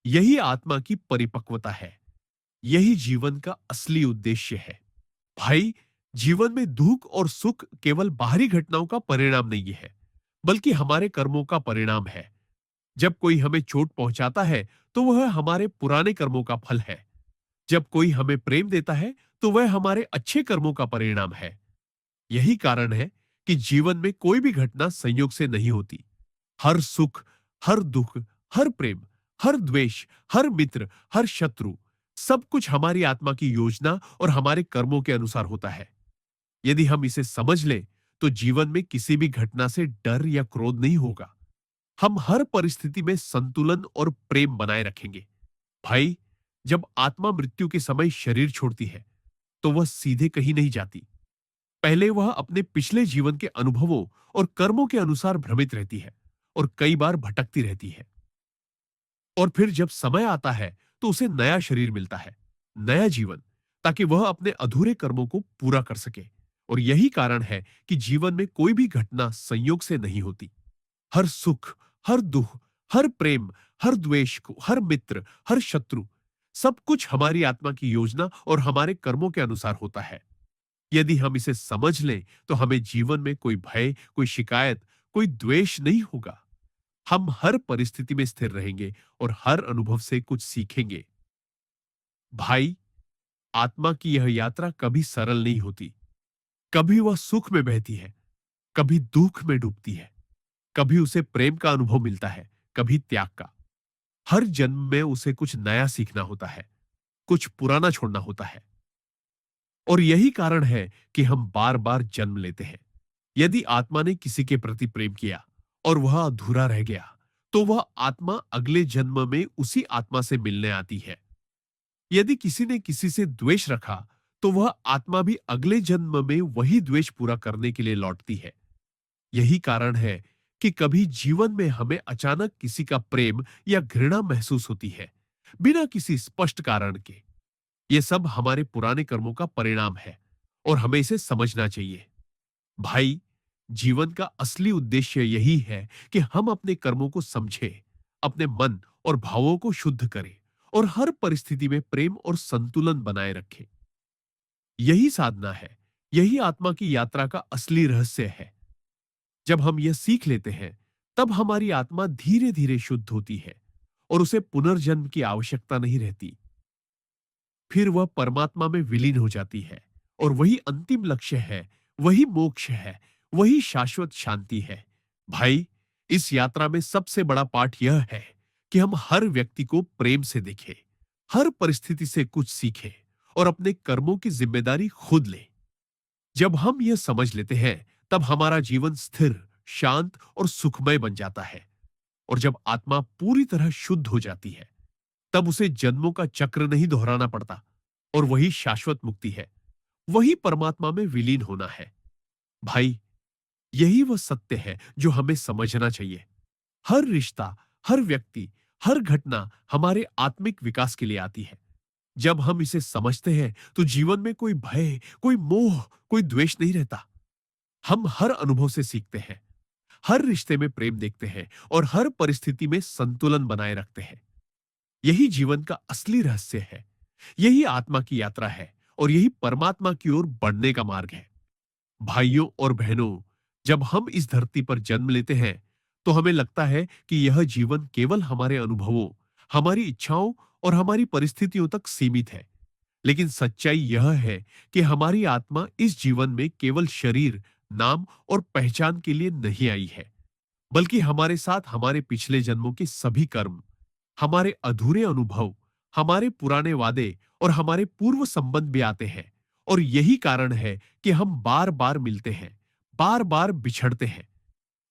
यही आत्मा की परिपक्वता है। यही जीवन का असली उद्देश्य है। भाई, जीवन में दुख और सुख केवल बाहरी घटनाओं का परिणाम नहीं है, बल्कि हमारे कर्मों का परिणाम है। जब कोई हमें चोट पहुंचाता है, तो वह हमारे पुराने कर्मों का फल है। जब कोई हमें प्रेम देता है, तो वह हमारे अच्छे कर्मों का परिणाम है। यही कारण है कि जीवन में कोई भी घटना संयोग से नहीं होती। हर सुख, हर दुख, हर प्रेम, हर द्वेष, हर मित्र, हर शत्रु, सब कुछ हमारी आत्मा की योजना और हमारे कर्मों के अनुसार होता है। यदि हम इसे समझ लें, तो जीवन में किसी भी घटना से डर या क्रोध नहीं होगा। हम हर परिस्थिति में संतुलन और प्रेम बनाए रखेंगे। भाई, जब आत्मा मृत्यु के समय शरीर छोड़ती है, तो वह सीधे कहीं नहीं जाती। पहले वह अपने पिछले जीवन के अनुभवों और कर्मों के अनुसार भ्रमित रहती है और कई बार भटकती रहती है। और फिर जब समय आता है, तो उसे नया शरीर मिलता है, नया जीवन, ताकि वह अपने अधूरे कर्मों को पूरा कर सके। और यही कारण है कि जीवन में कोई भी घटना संयोग से नहीं होती। हर सुख, हर दुख, हर प्रेम, हर द्वेष, हर मित्र, हर शत्रु, सब कुछ हमारी आत्मा की योजना और हमारे कर्मों के अनुसार होता है। यदि हम इसे समझ लें, तो हमें जीवन में कोई भय, कोई शिकायत, कोई द्वेष नहीं होगा। हम हर परिस्थिति में स्थिर रहेंगे और हर अनुभव से कुछ सीखेंगे। भाई, आत्मा की यह यात्रा कभी सरल नहीं होती। कभी वह सुख में बहती है, कभी दुख में डूबती है, कभी उसे प्रेम का अनुभव मिलता है, कभी त्याग का। हर जन्म में उसे कुछ नया सीखना होता है, कुछ पुराना छोड़ना होता है। और यही कारण है कि हम बार बार जन्म लेते हैं। यदि आत्मा ने किसी के प्रति प्रेम किया और वह अधूरा रह गया, तो वह आत्मा अगले जन्म में उसी आत्मा से मिलने आती है। यदि किसी ने किसी से द्वेष रखा, तो वह आत्मा भी अगले जन्म में वही द्वेष पूरा करने के लिए लौटती है। यही कारण है कि कभी जीवन में हमें अचानक किसी का प्रेम या घृणा महसूस होती है, बिना किसी स्पष्ट कारण के। यह सब हमारे पुराने कर्मों का परिणाम है और हमें इसे समझना चाहिए। भाई, जीवन का असली उद्देश्य यही है कि हम अपने कर्मों को समझें, अपने मन और भावों को शुद्ध करें और हर परिस्थिति में प्रेम और संतुलन बनाए रखें। यही साधना है, यही आत्मा की यात्रा का असली रहस्य है। जब हम यह सीख लेते हैं, तब हमारी आत्मा धीरे धीरे शुद्ध होती है और उसे पुनर्जन्म की आवश्यकता नहीं रहती। फिर वह परमात्मा में विलीन हो जाती है और वही अंतिम लक्ष्य है, वही मोक्ष है, वही शाश्वत शांति है। भाई, इस यात्रा में सबसे बड़ा पाठ यह है कि हम हर व्यक्ति को प्रेम से देखें, हर परिस्थिति से कुछ सीखें और अपने कर्मों की जिम्मेदारी खुद लें। जब हम यह समझ लेते हैं, तब हमारा जीवन स्थिर, शांत और सुखमय बन जाता है। और जब आत्मा पूरी तरह शुद्ध हो जाती है, तब उसे जन्मों का चक्र नहीं दोहराना पड़ता और वही शाश्वत मुक्ति है, वही परमात्मा में विलीन होना है। भाई, यही वह सत्य है जो हमें समझना चाहिए। हर रिश्ता, हर व्यक्ति, हर घटना हमारे आत्मिक विकास के लिए आती है। जब हम इसे समझते हैं, तो जीवन में कोई भय, कोई मोह, कोई द्वेष नहीं रहता। हम हर अनुभव से सीखते हैं, हर रिश्ते में प्रेम देखते हैं और हर परिस्थिति में संतुलन बनाए रखते हैं। यही जीवन का असली रहस्य है, यही आत्मा की यात्रा है और यही परमात्मा की ओर बढ़ने का मार्ग है। भाइयों और बहनों, जब हम इस धरती पर जन्म लेते हैं, तो हमें लगता है कि यह जीवन केवल हमारे अनुभवों, हमारी इच्छाओं और हमारी परिस्थितियों तक सीमित है। लेकिन सच्चाई यह है कि हमारी आत्मा इस जीवन में केवल शरीर, नाम और पहचान के लिए नहीं आई है, बल्कि हमारे साथ हमारे पिछले जन्मों के सभी कर्म, हमारे अधूरे अनुभव, हमारे पुराने वादे और हमारे पूर्व संबंध भी आते हैं। और यही कारण है कि हम बार बार मिलते हैं, बार बार बिछड़ते हैं,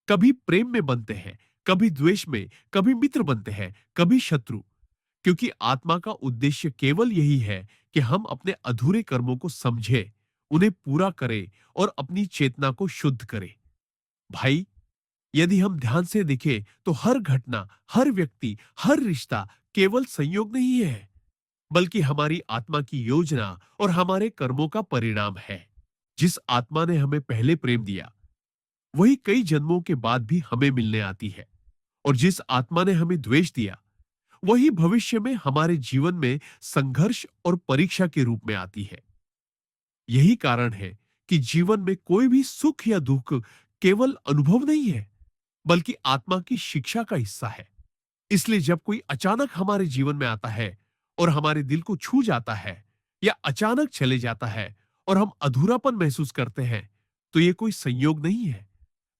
कभी प्रेम में बनते हैं, कभी द्वेष में, कभी मित्र बनते हैं, कभी शत्रु। क्योंकि आत्मा का उद्देश्य केवल यही है कि हम अपने अधूरे कर्मों को समझें, उन्हें पूरा करें और अपनी चेतना को शुद्ध करें। भाई, यदि हम ध्यान से देखें, तो हर घटना, हर व्यक्ति, हर रिश्ता केवल संयोग नहीं है, बल्कि हमारी आत्मा की योजना और हमारे कर्मों का परिणाम है। जिस आत्मा ने हमें पहले प्रेम दिया, वही कई जन्मों के बाद भी हमें मिलने आती है। और जिस आत्मा ने हमें द्वेष दिया, वही भविष्य में हमारे जीवन में संघर्ष और परीक्षा के रूप में आती है। यही कारण है कि जीवन में कोई भी सुख या दुख केवल अनुभव नहीं है, बल्कि आत्मा की शिक्षा का हिस्सा है। इसलिए जब कोई अचानक हमारे जीवन में आता है और हमारे दिल को छू जाता है, या अचानक चले जाता है और हम अधूरापन महसूस करते हैं, तो ये कोई संयोग नहीं है,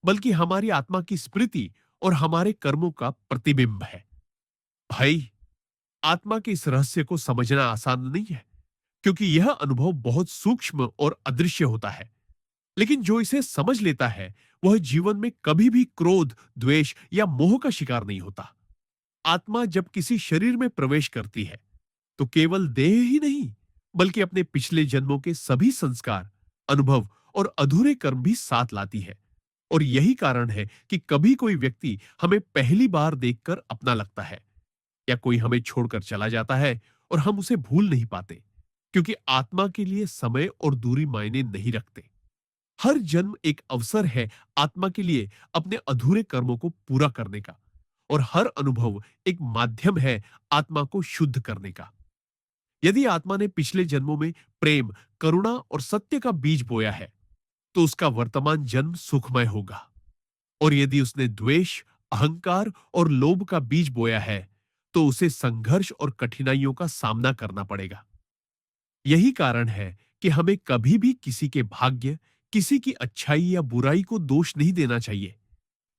बल्कि हमारी आत्मा की स्मृति और हमारे कर्मों का प्रतिबिंब है। भाई, आत्मा के इस रहस्य को समझना आसान नहीं है, क्योंकि यह अनुभव बहुत सूक्ष्म और अदृश्य होता है। लेकिन जो इसे समझ लेता है, वह जीवन में कभी भी क्रोध, द्वेष या मोह का शिकार नहीं होता। आत्मा जब किसी शरीर में प्रवेश करती है, तो केवल देह ही नहीं, बल्कि अपने पिछले जन्मों के सभी संस्कार, अनुभव और अधूरे कर्म भी साथ लाती है। और यही कारण है कि कभी कोई व्यक्ति हमें पहली बार देखकर अपना लगता है, या कोई हमें छोड़कर चला जाता है और हम उसे भूल नहीं पाते, क्योंकि आत्मा के लिए समय और दूरी मायने नहीं रखते। हर जन्म एक अवसर है आत्मा के लिए अपने अधूरे कर्मों को पूरा करने का, और हर अनुभव एक माध्यम है आत्मा को शुद्ध करने का। यदि आत्मा ने पिछले जन्मों में प्रेम, करुणा और सत्य का बीज बोया है, तो उसका वर्तमान जन्म सुखमय होगा। और यदि उसने द्वेष, अहंकार और लोभ का बीज बोया है, तो उसे संघर्ष और कठिनाइयों का सामना करना पड़ेगा। यही कारण है कि हमें कभी भी किसी के भाग्य, किसी की अच्छाई या बुराई को दोष नहीं देना चाहिए,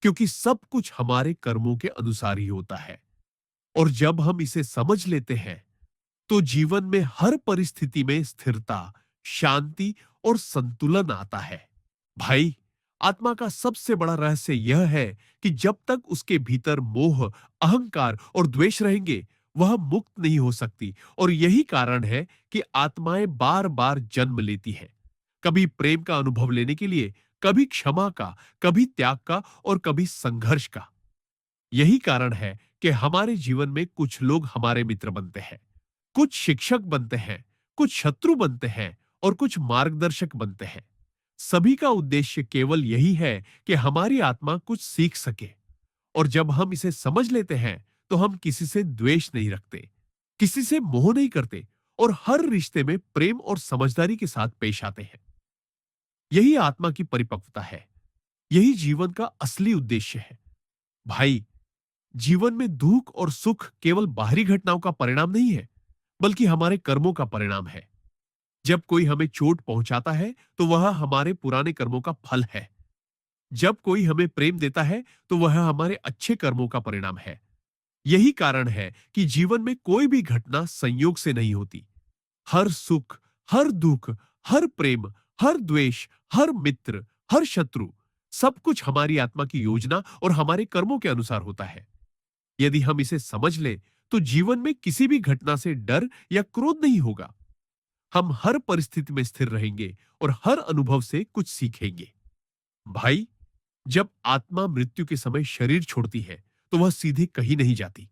क्योंकि सब कुछ हमारे कर्मों के अनुसार ही होता है। और जब हम इसे समझ लेते हैं, तो जीवन में हर परिस्थिति में स्थिरता, शांति और संतुलन आता है। भाई, आत्मा का सबसे बड़ा रहस्य यह है कि जब तक उसके भीतर मोह, अहंकार और द्वेष रहेंगे, वह मुक्त नहीं हो सकती। और यही कारण है कि आत्माएं बार-बार जन्म लेती हैं। कभी प्रेम का अनुभव लेने के लिए, कभी क्षमा का, कभी त्याग का और कभी संघर्ष का। यही कारण है कि हमारे जीवन में कुछ लोग हमारे मित्र बनते हैं, कुछ शिक्षक बनते हैं, कुछ शत्रु बनते हैं और कुछ मार्गदर्शक बनते हैं। सभी का उद्देश्य केवल यही है कि हमारी आत्मा कुछ सीख सके। और जब हम इसे समझ लेते हैं, तो हम किसी से द्वेष नहीं रखते, किसी से मोह नहीं करते और हर रिश्ते में प्रेम और समझदारी के साथ पेश आते हैं। यही आत्मा की परिपक्वता है, यही जीवन का असली उद्देश्य है। भाई, जीवन में दुख और सुख केवल बाहरी घटनाओं का परिणाम नहीं है, बल्कि हमारे कर्मों का परिणाम है। जब कोई हमें चोट पहुंचाता है, तो वह हमारे पुराने कर्मों का फल है। जब कोई हमें प्रेम देता है, तो वह हमारे अच्छे कर्मों का परिणाम है। यही कारण है कि जीवन में कोई भी घटना संयोग से नहीं होती। हर सुख, हर दुख, हर प्रेम, हर द्वेष, हर मित्र, हर शत्रु, सब कुछ हमारी आत्मा की योजना और हमारे कर्मों के अनुसार होता है। यदि हम इसे समझ ले, तो जीवन में किसी भी घटना से डर या क्रोध नहीं होगा। हम हर परिस्थिति में स्थिर रहेंगे और हर अनुभव से कुछ सीखेंगे। भाई, जब आत्मा मृत्यु के समय शरीर छोड़ती है, तो वह सीधे कहीं नहीं जाती।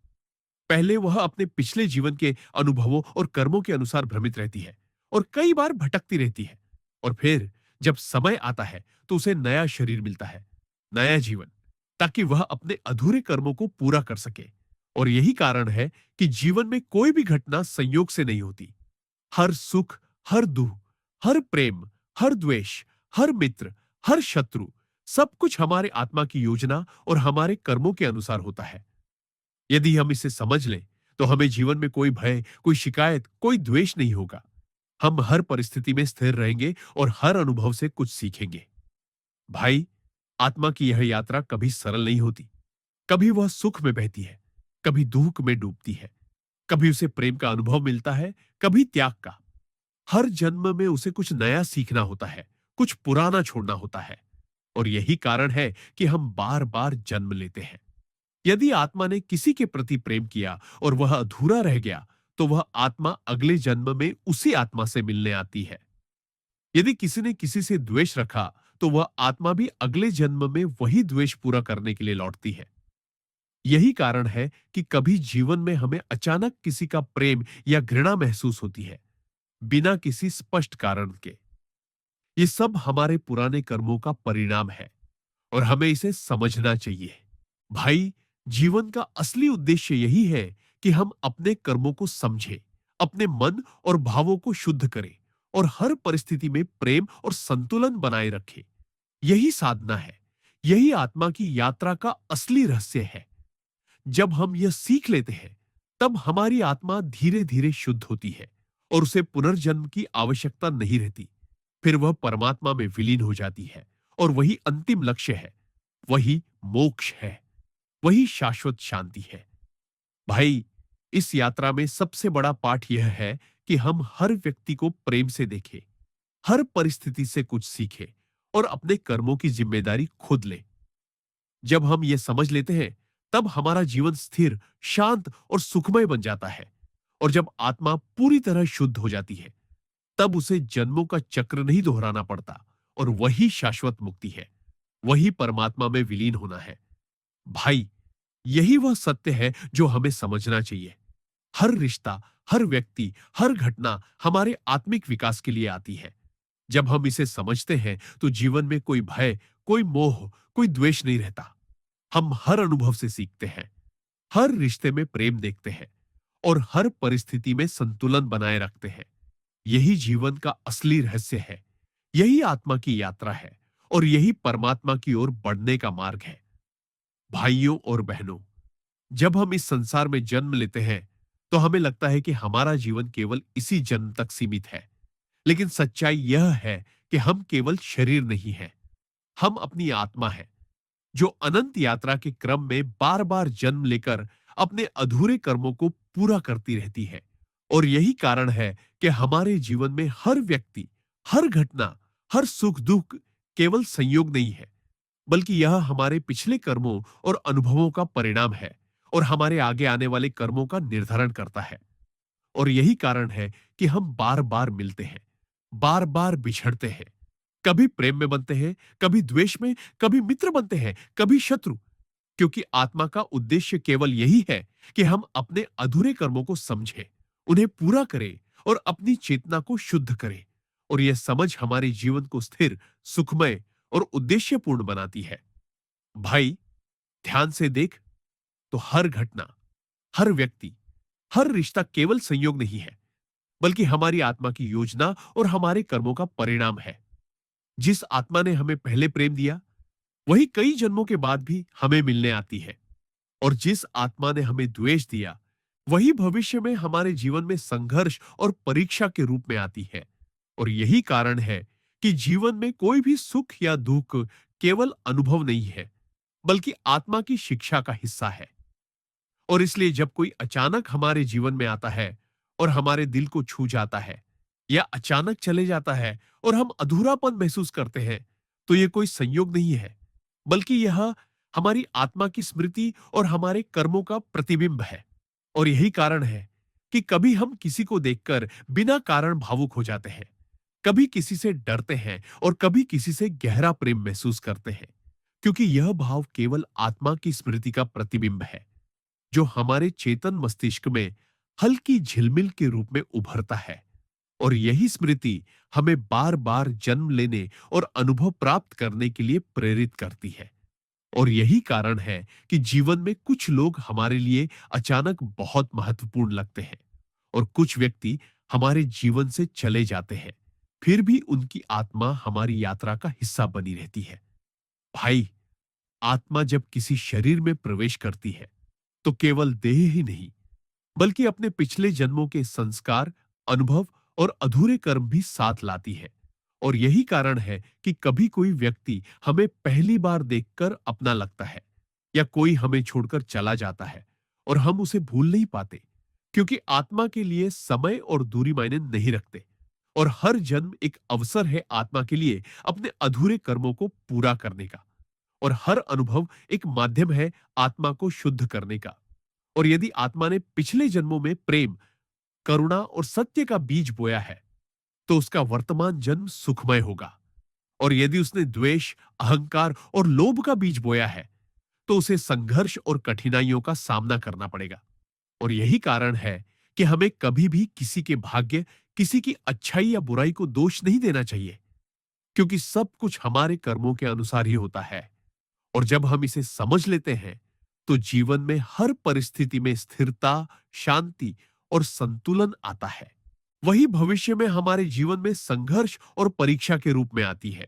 पहले वह अपने पिछले जीवन के अनुभवों और कर्मों के अनुसार भ्रमित रहती है और कई बार भटकती रहती है। और फिर जब समय आता है, तो उसे नया शरीर मिलता है, नया जीवन, ताकि वह अपने अधूरे कर्मों को पूरा कर सके। और यही कारण है कि जीवन में कोई भी घटना संयोग से नहीं होती। हर सुख, हर दुख, हर प्रेम, हर द्वेष, हर मित्र, हर शत्रु, सब कुछ हमारे आत्मा की योजना और हमारे कर्मों के अनुसार होता है। यदि हम इसे समझ लें, तो हमें जीवन में कोई भय, कोई शिकायत, कोई द्वेष नहीं होगा। हम हर परिस्थिति में स्थिर रहेंगे और हर अनुभव से कुछ सीखेंगे। भाई, आत्मा की यह यात्रा कभी सरल नहीं होती। कभी वह सुख में बहती है, कभी दुख में डूबती है, कभी उसे प्रेम का अनुभव मिलता है, कभी त्याग का। हर जन्म में उसे कुछ नया सीखना होता है, कुछ पुराना छोड़ना होता है। और यही कारण है कि हम बार बार जन्म लेते हैं। यदि आत्मा ने किसी के प्रति प्रेम किया और वह अधूरा रह गया, तो वह आत्मा अगले जन्म में उसी आत्मा से मिलने आती है। यदि किसी ने किसी से द्वेष रखा, तो वह आत्मा भी अगले जन्म में वही द्वेष पूरा करने के लिए लौटती है। यही कारण है कि कभी जीवन में हमें अचानक किसी का प्रेम या घृणा महसूस होती है, बिना किसी स्पष्ट कारण के। ये सब हमारे पुराने कर्मों का परिणाम है। और हमें इसे समझना चाहिए। भाई, जीवन का असली उद्देश्य यही है कि हम अपने कर्मों को समझें, अपने मन और भावों को शुद्ध करें और हर परिस्थिति में प्रेम और संतुलन बनाए रखें। यही साधना है। यही आत्मा की यात्रा का असली रहस्य है। जब हम यह सीख लेते हैं, तब हमारी आत्मा धीरे-धीरे शुद्ध होती है और उसे पुनर्जन्म की आवश्यकता नहीं रहती। फिर वह परमात्मा में विलीन हो जाती है और वही अंतिम लक्ष्य है, वही मोक्ष है, वही शाश्वत शांति है। भाई, इस यात्रा में सबसे बड़ा पाठ यह है कि हम हर व्यक्ति को प्रेम से देखें, हर परिस्थिति से कुछ सीखें और अपने कर्मों की जिम्मेदारी खुद लें। जब हम ये समझ लेते हैं, तब हमारा जीवन स्थिर, शांत और सुखमय बन जाता है। और जब आत्मा पूरी तरह शुद्ध हो जाती है, तब उसे जन्मों का चक्र नहीं दोहराना पड़ता और वही शाश्वत मुक्ति है, वही परमात्मा में विलीन होना है। भाई, यही वह सत्य है जो हमें समझना चाहिए। हर रिश्ता, हर व्यक्ति, हर घटना हमारे आत्मिक विकास के लिए आती है। जब हम इसे समझते हैं, तो जीवन में कोई भय, कोई मोह, कोई द्वेष नहीं रहता। हम हर अनुभव से सीखते हैं, हर रिश्ते में प्रेम देखते हैं और हर परिस्थिति में संतुलन बनाए रखते हैं। यही जीवन का असली रहस्य है, यही आत्मा की यात्रा है और यही परमात्मा की ओर बढ़ने का मार्ग है। भाइयों और बहनों, जब हम इस संसार में जन्म लेते हैं, तो हमें लगता है कि हमारा जीवन केवल इसी जन्म तक सीमित है। लेकिन सच्चाई यह है कि हम केवल शरीर नहीं हैं, हम अपनी आत्मा है, जो अनंत यात्रा के क्रम में बार-बार जन्म लेकर अपने अधूरे कर्मों को पूरा करती रहती है। और यही कारण है कि हमारे जीवन में हर व्यक्ति, हर घटना, हर सुख-दुख केवल संयोग नहीं है, बल्कि यह हमारे पिछले कर्मों और अनुभवों का परिणाम है और हमारे आगे आने वाले कर्मों का निर्धारण करता है। और यही कारण है कि हम बार-बार मिलते हैं, बार-बार बिछड़ते हैं, कभी प्रेम में बनते हैं, कभी द्वेष में, कभी मित्र बनते हैं, कभी शत्रु। क्योंकि आत्मा का उद्देश्य केवल यही है कि हम अपने अधूरे कर्मों को समझें, उन्हें पूरा करें और अपनी चेतना को शुद्ध करें। और यह समझ हमारे जीवन को स्थिर, सुखमय और उद्देश्यपूर्ण बनाती है। भाई, ध्यान से देख, तो हर घटना, हर व्यक्ति, हर रिश्ता केवल संयोग नहीं है, बल्कि हमारी आत्मा की योजना और हमारे कर्मों का परिणाम है। जिस आत्मा ने हमें पहले प्रेम दिया, वही कई जन्मों के बाद भी हमें मिलने आती है। और जिस आत्मा ने हमें द्वेष दिया, वही भविष्य में हमारे जीवन में संघर्ष और परीक्षा के रूप में आती है। और यही कारण है कि जीवन में कोई भी सुख या दुख केवल अनुभव नहीं है, बल्कि आत्मा की शिक्षा का हिस्सा है। और इसलिए जब कोई अचानक हमारे जीवन में आता है और हमारे दिल को छू जाता है, या अचानक चले जाता है और हम अधूरापन महसूस करते हैं, तो यह कोई संयोग नहीं है, बल्कि यह हमारी आत्मा की स्मृति और हमारे कर्मों का प्रतिबिंब है। और यही कारण है कि कभी हम किसी को देखकर बिना कारण भावुक हो जाते हैं, कभी किसी से डरते हैं और कभी किसी से गहरा प्रेम महसूस करते हैं, क्योंकि यह भाव केवल आत्मा की स्मृति का प्रतिबिंब है, जो हमारे चेतन मस्तिष्क में हल्की झिलमिल के रूप में उभरता है। और यही स्मृति हमें बार-बार जन्म लेने और अनुभव प्राप्त करने के लिए प्रेरित करती है। और यही कारण है कि जीवन में कुछ लोग हमारे लिए अचानक बहुत महत्वपूर्ण लगते हैं और कुछ व्यक्ति हमारे जीवन से चले जाते हैं, फिर भी उनकी आत्मा हमारी यात्रा का हिस्सा बनी रहती है। भाई, आत्मा जब किसी शरीर में प्रवेश करती है, तो केवल देह ही नहीं, बल्कि अपने पिछले जन्मों के संस्कार, अनुभव और अधूरे कर्म भी साथ लाती है। और यही कारण है कि कभी कोई व्यक्ति हमें पहली बार देखकर अपना लगता है, या कोई हमें छोड़कर चला जाता है और हम उसे भूल नहीं पाते, क्योंकि आत्मा के लिए समय और दूरी मायने नहीं रखते। और हर जन्म एक अवसर है आत्मा के लिए अपने अधूरे कर्मों को पूरा करने का। और हर अनुभव एक माध्यम है आत्मा को शुद्ध करने का। और यदि आत्मा ने पिछले जन्मों में प्रेम, करुणा और सत्य का बीज बोया है, तो उसका वर्तमान जन्म सुखमय होगा। और यदि उसने द्वेष, अहंकार और लोभ का बीज बोया है, तो उसे संघर्ष और कठिनाइयों का सामना करना पड़ेगा। और यही कारण है कि हमें कभी भी किसी के भाग्य, किसी की अच्छाई या बुराई को दोष नहीं देना चाहिए, क्योंकि सब कुछ हमारे कर्मों के अनुसार ही होता है। और जब हम इसे समझ लेते हैं, तो जीवन में हर परिस्थिति में स्थिरता, शांति और संतुलन आता है। वही भविष्य में हमारे जीवन में संघर्ष और परीक्षा के रूप में आती है।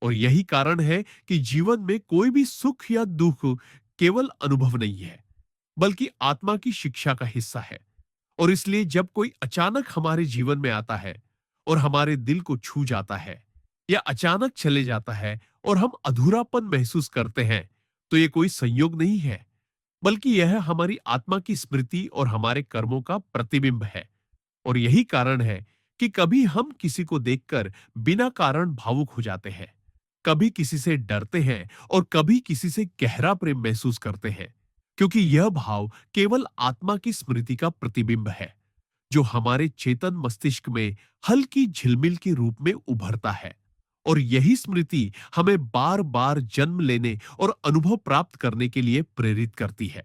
और यही कारण है कि जीवन में कोई भी सुख या दुख केवल अनुभव नहीं है, बल्कि आत्मा की शिक्षा का हिस्सा है। और इसलिए जब कोई अचानक हमारे जीवन में आता है और हमारे दिल को छू जाता है, या अचानक चले जाता है और हम अधूरापन महसूस करते हैं, तो ये कोई संयोग नहीं है, बल्कि यह हमारी आत्मा की स्मृति और हमारे कर्मों का प्रतिबिंब है। और यही कारण है कि कभी हम किसी को देखकर बिना कारण भावुक हो जाते हैं, कभी किसी से डरते हैं और कभी किसी से गहरा प्रेम महसूस करते हैं, क्योंकि यह भाव केवल आत्मा की स्मृति का प्रतिबिंब है, जो हमारे चेतन मस्तिष्क में हल्की झिलमिल के रूप में उभरता है। और यही स्मृति हमें बार बार जन्म लेने और अनुभव प्राप्त करने के लिए प्रेरित करती है।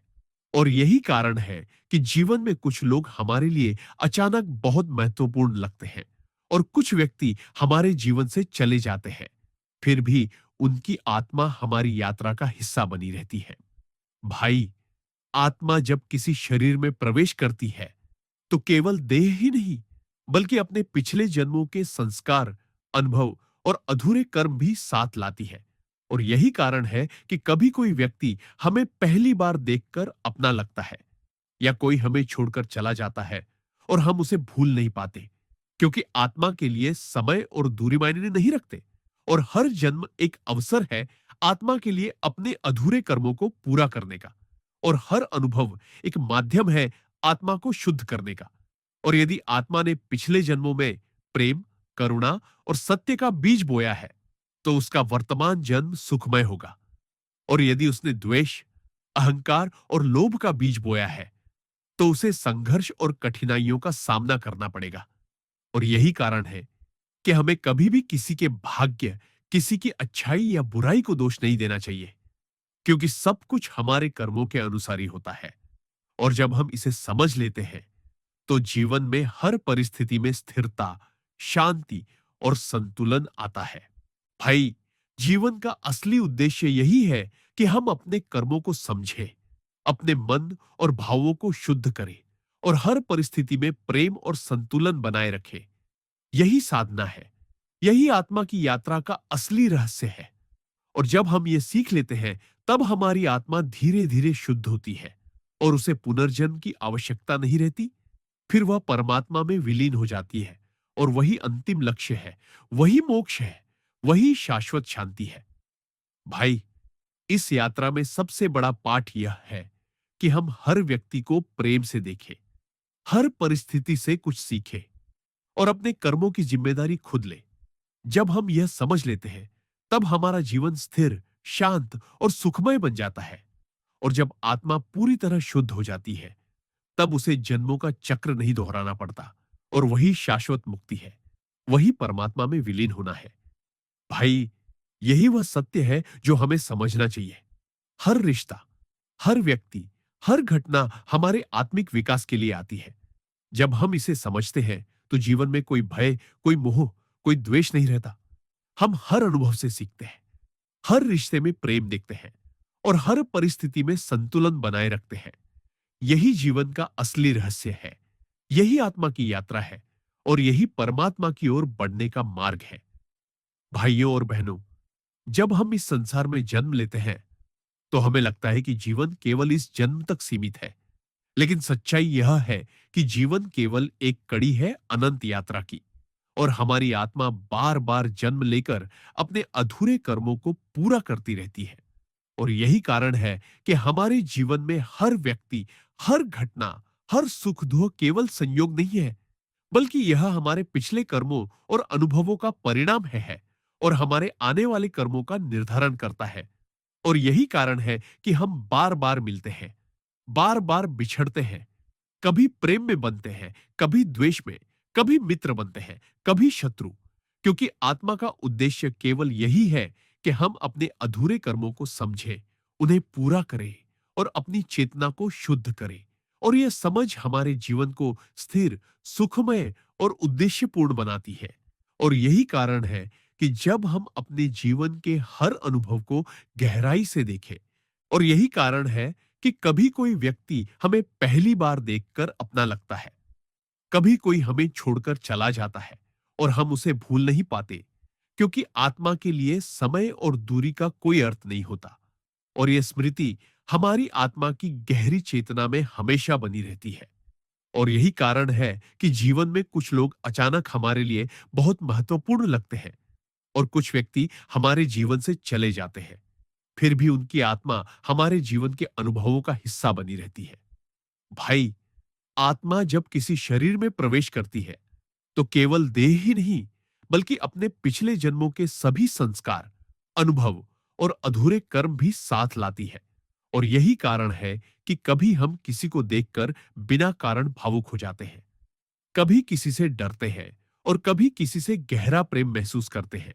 और यही कारण है कि जीवन में कुछ लोग हमारे लिए अचानक बहुत महत्वपूर्ण लगते हैं और कुछ व्यक्ति हमारे जीवन से चले जाते हैं, फिर भी उनकी आत्मा हमारी यात्रा का हिस्सा बनी रहती है। भाई, आत्मा जब किसी शरीर में प्रवेश करती है, तो केवल देह ही नहीं, बल्कि अपने पिछले जन्मों के संस्कार, अनुभव और अधूरे कर्म भी साथ लाती है। और यही कारण है कि कभी कोई व्यक्ति हमें पहली बार देखकर अपना लगता है, या कोई हमें छोड़कर चला जाता है और हम उसे भूल नहीं पाते, क्योंकि आत्मा के लिए समय और दूरी मायने नहीं रखते। और हर जन्म एक अवसर है आत्मा के लिए अपने अधूरे कर्मों को पूरा करने का, और हर अनुभव एक माध्यम है आत्मा को शुद्ध करने का। और यदि आत्मा ने पिछले जन्मों में प्रेम, करुणा और सत्य का बीज बोया है, तो उसका वर्तमान जन्म सुखमय होगा। और यदि उसने द्वेष, अहंकार और लोभ का बीज बोया है, तो उसे संघर्ष और कठिनाइयों का सामना करना पड़ेगा। और यही कारण है कि हमें कभी भी किसी के भाग्य, किसी की अच्छाई या बुराई को दोष नहीं देना चाहिए, क्योंकि सब कुछ हमारे कर्मों के अनुसार ही होता है। और जब हम इसे समझ लेते हैं, तो जीवन में हर परिस्थिति में स्थिरता, शांति और संतुलन आता है। भाई, जीवन का असली उद्देश्य यही है कि हम अपने कर्मों को समझें, अपने मन और भावों को शुद्ध करें और हर परिस्थिति में प्रेम और संतुलन बनाए रखें। यही साधना है, यही आत्मा की यात्रा का असली रहस्य है। और जब हम ये सीख लेते हैं, तब हमारी आत्मा धीरे धीरे शुद्ध होती है और उसे पुनर्जन्म की आवश्यकता नहीं रहती। फिर वह परमात्मा में विलीन हो जाती है, और वही अंतिम लक्ष्य है, वही मोक्ष है, वही शाश्वत शांति है। भाई, इस यात्रा में सबसे बड़ा पाठ यह है कि हम हर व्यक्ति को प्रेम से देखें, हर परिस्थिति से कुछ सीखें और अपने कर्मों की जिम्मेदारी खुद लें। जब हम यह समझ लेते हैं, तब हमारा जीवन स्थिर, शांत और सुखमय बन जाता है। और जब आत्मा पूरी तरह शुद्ध हो जाती है, तब उसे जन्मों का चक्र नहीं दोहराना पड़ता, और वही शाश्वत मुक्ति है, वही परमात्मा में विलीन होना है। भाई, यही वह सत्य है जो हमें समझना चाहिए। हर रिश्ता, हर व्यक्ति, हर घटना हमारे आत्मिक विकास के लिए आती है। जब हम इसे समझते हैं, तो जीवन में कोई भय, कोई मोह, कोई द्वेष नहीं रहता। हम हर अनुभव से सीखते हैं, हर रिश्ते में प्रेम देखते हैं और हर परिस्थिति में संतुलन बनाए रखते हैं। यही जीवन का असली रहस्य है, यही आत्मा की यात्रा है, और यही परमात्मा की ओर बढ़ने का मार्ग है। भाइयों और बहनों, जब हम इस संसार में जन्म लेते हैं, तो हमें लगता है कि जीवन केवल इस जन्म तक सीमित है। लेकिन सच्चाई यह है कि जीवन केवल एक कड़ी है अनंत यात्रा की, और हमारी आत्मा बार बार जन्म लेकर अपने अधूरे कर्मों को पूरा करती रहती है। और यही कारण है कि हमारे जीवन में हर व्यक्ति, हर घटना, हर सुख दुख केवल संयोग नहीं है, बल्कि यह हमारे पिछले कर्मों और अनुभवों का परिणाम है और हमारे आने वाले कर्मों का निर्धारण करता है। और यही कारण है कि हम बार बार मिलते हैं, बार बार बिछड़ते हैं, कभी प्रेम में बनते हैं, कभी द्वेष में, कभी मित्र बनते हैं, कभी शत्रु, क्योंकि आत्मा का उद्देश्य केवल यही है कि हम अपने अधूरे कर्मों को समझें, उन्हें पूरा करें और अपनी चेतना को शुद्ध करें। और यह समझ हमारे जीवन को स्थिर, सुखमय और उद्देश्यपूर्ण बनाती है। और यही कारण है कि जब हम अपने जीवन के हर अनुभव को गहराई से देखें। और यही कारण है कि कभी कोई व्यक्ति हमें पहली बार देखकर अपना लगता है, कभी कोई हमें छोड़कर चला जाता है और हम उसे भूल नहीं पाते, क्योंकि आत्मा के लिए समय और दूरी का कोई अर्थ नहीं होता। और यह स्मृति हमारी आत्मा की गहरी चेतना में हमेशा बनी रहती है। और यही कारण है कि जीवन में कुछ लोग अचानक हमारे लिए बहुत महत्वपूर्ण लगते हैं और कुछ व्यक्ति हमारे जीवन से चले जाते हैं, फिर भी उनकी आत्मा हमारे जीवन के अनुभवों का हिस्सा बनी रहती है। भाई, आत्मा जब किसी शरीर में प्रवेश करती है तो केवल देह ही नहीं, बल्कि अपने पिछले जन्मों के सभी संस्कार, अनुभव और अधूरे कर्म भी साथ लाती है। और यही कारण है कि कभी हम किसी को देखकर बिना कारण भावुक हो जाते हैं, कभी किसी से डरते हैं और कभी किसी से गहरा प्रेम महसूस करते हैं,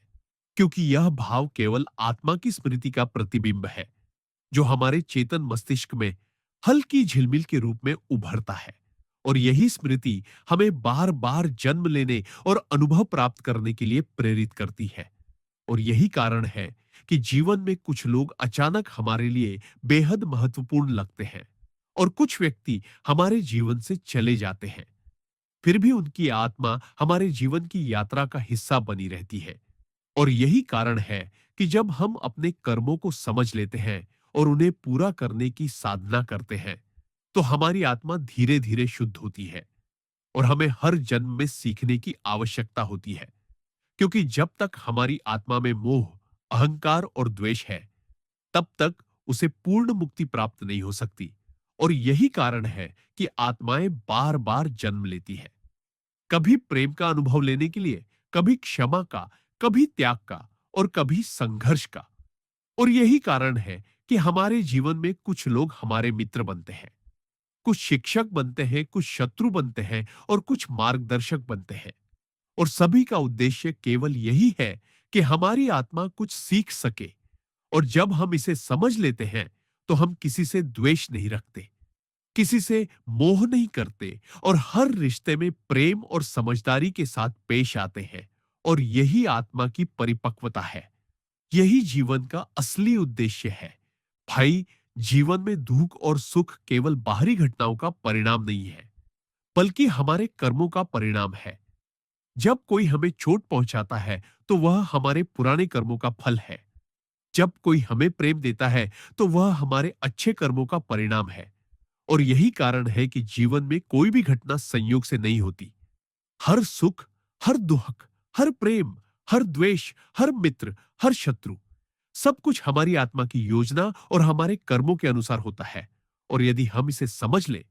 क्योंकि यह भाव केवल आत्मा की स्मृति का प्रतिबिंब है, जो हमारे चेतन मस्तिष्क में हल्की झिलमिल के रूप में उभरता है। और यही स्मृति हमें बार बार जन्म लेने और अनुभव प्राप्त करने के लिए प्रेरित करती है। और यही कारण है कि जीवन में कुछ लोग अचानक हमारे लिए बेहद महत्वपूर्ण लगते हैं और कुछ व्यक्ति हमारे जीवन से चले जाते हैं, फिर भी उनकी आत्मा हमारे जीवन की यात्रा का हिस्सा बनी रहती है। और यही कारण है कि जब हम अपने कर्मों को समझ लेते हैं और उन्हें पूरा करने की साधना करते हैं, तो हमारी आत्मा धीरे धीरे शुद्ध होती है और हमें हर जन्म में सीखने की आवश्यकता होती है, क्योंकि जब तक हमारी आत्मा में मोह, अहंकार और द्वेष है, तब तक उसे पूर्ण मुक्ति प्राप्त नहीं हो सकती। और यही कारण है कि आत्माएं बार बार जन्म लेती है, कभी प्रेम का अनुभव लेने के लिए, कभी क्षमा का, कभी त्याग का और कभी संघर्ष का। और यही कारण है कि हमारे जीवन में कुछ लोग हमारे मित्र बनते हैं, कुछ शिक्षक बनते हैं, कुछ शत्रु बनते हैं और कुछ मार्गदर्शक बनते हैं। और सभी का उद्देश्य केवल यही है कि हमारी आत्मा कुछ सीख सके। और जब हम इसे समझ लेते हैं, तो हम किसी से द्वेष नहीं रखते, किसी से मोह नहीं करते और हर रिश्ते में प्रेम और समझदारी के साथ पेश आते हैं। और यही आत्मा की परिपक्वता है, यही जीवन का असली उद्देश्य है। भाई, जीवन में दुख और सुख केवल बाहरी घटनाओं का परिणाम नहीं है, बल्कि हमारे कर्मों का परिणाम है। जब कोई हमें चोट पहुंचाता है, तो वह हमारे पुराने कर्मों का फल है। जब कोई हमें प्रेम देता है, तो वह हमारे अच्छे कर्मों का परिणाम है। और यही कारण है कि जीवन में कोई भी घटना संयोग से नहीं होती। हर सुख, हर दुख, हर प्रेम, हर द्वेष, हर मित्र, हर शत्रु, सब कुछ हमारी आत्मा की योजना और हमारे कर्मों के अनुसार होता है। और यदि हम इसे समझ ले,